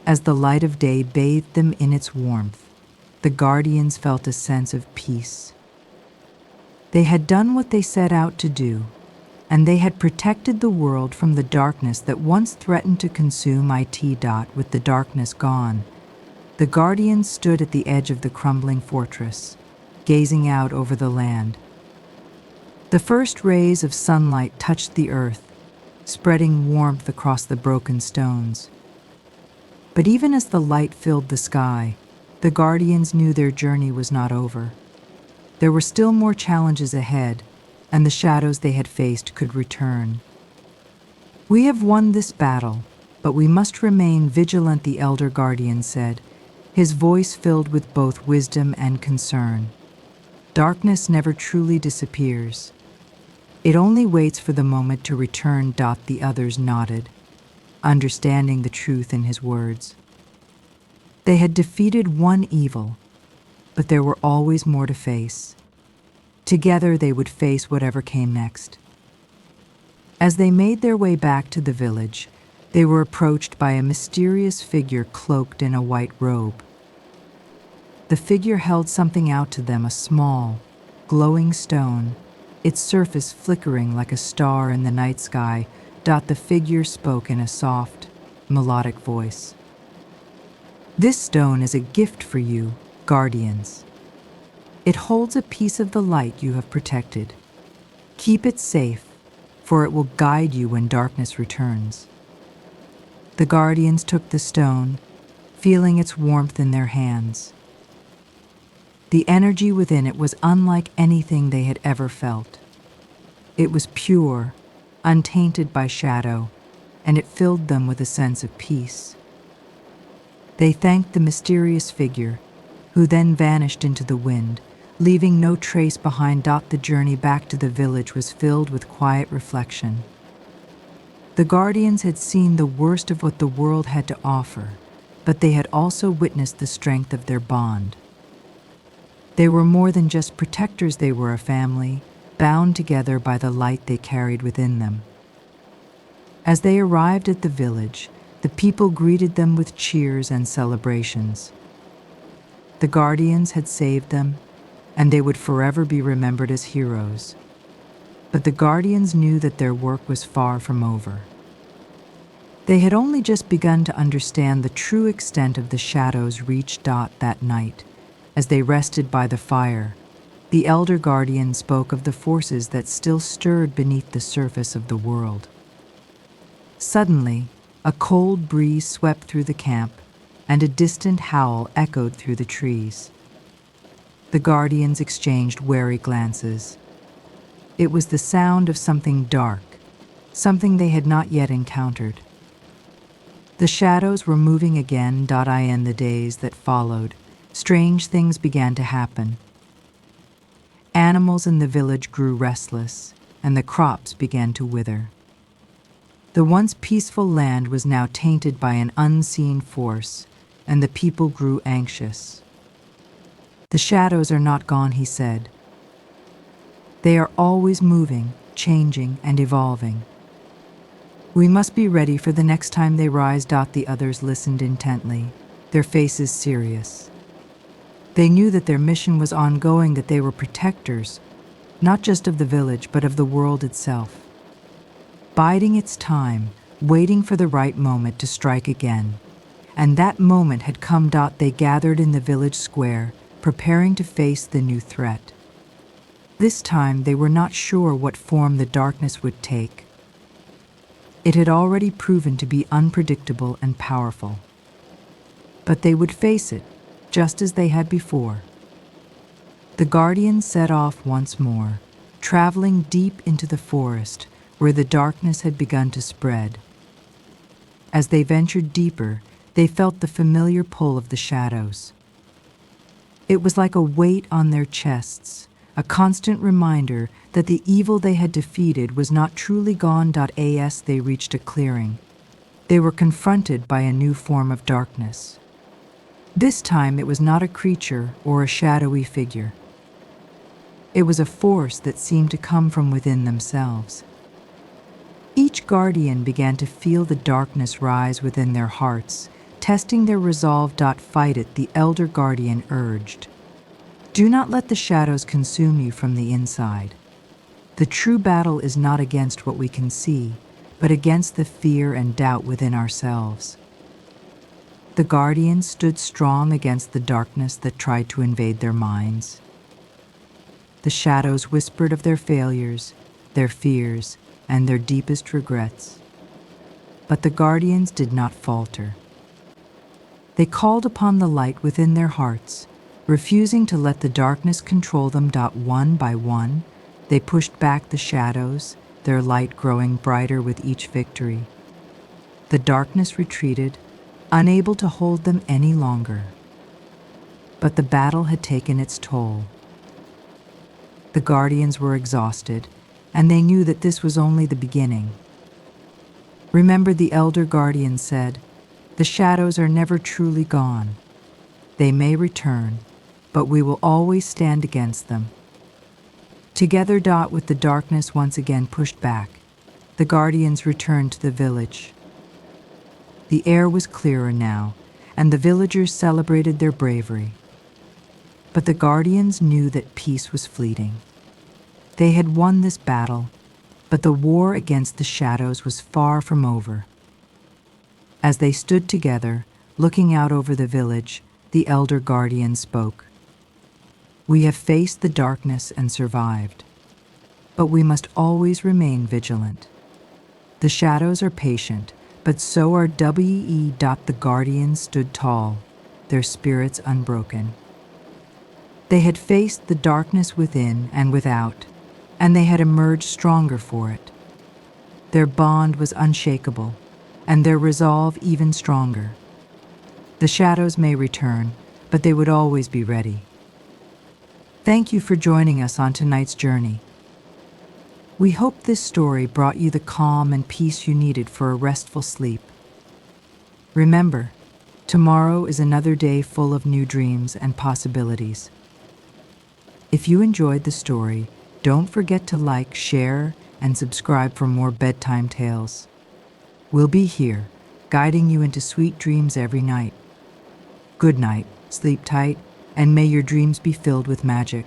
as the light of day bathed them in its warmth, the Guardians felt a sense of peace. They had done what they set out to do, and they had protected the world from the darkness that once threatened to consume it. With the darkness gone, the Guardians stood at the edge of the crumbling fortress, gazing out over the land. The first rays of sunlight touched the earth, spreading warmth across the broken stones. But even as the light filled the sky, the Guardians knew their journey was not over. There were still more challenges ahead, and the shadows they had faced could return. "We have won this battle, but we must remain vigilant," the Elder Guardian said, his voice filled with both wisdom and concern. "Darkness never truly disappears. It only waits for the moment to return." The others nodded, understanding the truth in his words. They had defeated one evil, but there were always more to face. Together they would face whatever came next. As they made their way back to the village, they were approached by a mysterious figure cloaked in a white robe. The figure held something out to them, a small, glowing stone, its surface flickering like a star in the night sky. The figure spoke in a soft, melodic voice. "This stone is a gift for you, Guardians. It holds a piece of the light you have protected. Keep it safe, for it will guide you when darkness returns." The Guardians took the stone, feeling its warmth in their hands. The energy within it was unlike anything they had ever felt. It was pure, untainted by shadow, and it filled them with a sense of peace. They thanked the mysterious figure, who then vanished into the wind, leaving no trace behind. The journey back to the village was filled with quiet reflection. The Guardians had seen the worst of what the world had to offer, but they had also witnessed the strength of their bond. They were more than just protectors, they were a family, bound together by the light they carried within them. As they arrived at the village, the people greeted them with cheers and celebrations. The Guardians had saved them, and they would forever be remembered as heroes. But the Guardians knew that their work was far from over. They had only just begun to understand the true extent of the shadows reach. That night, as they rested by the fire, the Elder Guardian spoke of the forces that still stirred beneath the surface of the world. Suddenly, a cold breeze swept through the camp, and a distant howl echoed through the trees. The Guardians exchanged wary glances. It was the sound of something dark, something they had not yet encountered. The shadows were moving again. In the days that followed, strange things began to happen. Animals in the village grew restless, and the crops began to wither. The once peaceful land was now tainted by an unseen force, and the people grew anxious. "The shadows are not gone," he said. "They are always moving, changing, and evolving. We must be ready for the next time they rise." The others listened intently, their faces serious. They knew that their mission was ongoing, that they were protectors, not just of the village, but of the world itself. Biding its time, waiting for the right moment to strike again. And that moment had come. They gathered in the village square, preparing to face the new threat. This time they were not sure what form the darkness would take. It had already proven to be unpredictable and powerful. But they would face it, just as they had before. The The guardians set off once more, traveling deep into the forest where the darkness had begun to spread. As they ventured deeper, they felt the familiar pull of the shadows. It was like a weight on their chests, a constant reminder that the evil they had defeated was not truly gone. As they reached a clearing, they were confronted by a new form of darkness. This time it was not a creature or a shadowy figure. It was a force that seemed to come from within themselves. Each guardian began to feel the darkness rise within their hearts, testing their resolve. Fight it, the elder guardian urged. Do not let the shadows consume you from the inside. The true battle is not against what we can see, but against the fear and doubt within ourselves. The guardians stood strong against the darkness that tried to invade their minds. The shadows whispered of their failures, their fears, and their deepest regrets. But the guardians did not falter. They called upon the light within their hearts, refusing to let the darkness control them. One by one, they pushed back the shadows, their light growing brighter with each victory. The darkness retreated, unable to hold them any longer. But the battle had taken its toll. The guardians were exhausted, and they knew that this was only the beginning. Remember, the elder guardian said, the shadows are never truly gone. They may return, but we will always stand against them. Together, with the darkness once again pushed back, the guardians returned to the village. The air was clearer now, and the villagers celebrated their bravery. But the guardians knew that peace was fleeting. They had won this battle, but the war against the shadows was far from over. As they stood together, looking out over the village, the elder guardian spoke. We have faced the darkness and survived, but we must always remain vigilant. The shadows are patient, but so are we. The guardians stood tall, their spirits unbroken. They had faced the darkness within and without, and they had emerged stronger for it. Their bond was unshakable, and their resolve even stronger. The shadows may return, but they would always be ready. Thank you for joining us on tonight's journey. We hope this story brought you the calm and peace you needed for a restful sleep. Remember, tomorrow is another day full of new dreams and possibilities. If you enjoyed the story, don't forget to like, share, and subscribe for more bedtime tales. We'll be here, guiding you into sweet dreams every night. Good night, sleep tight, and may your dreams be filled with magic.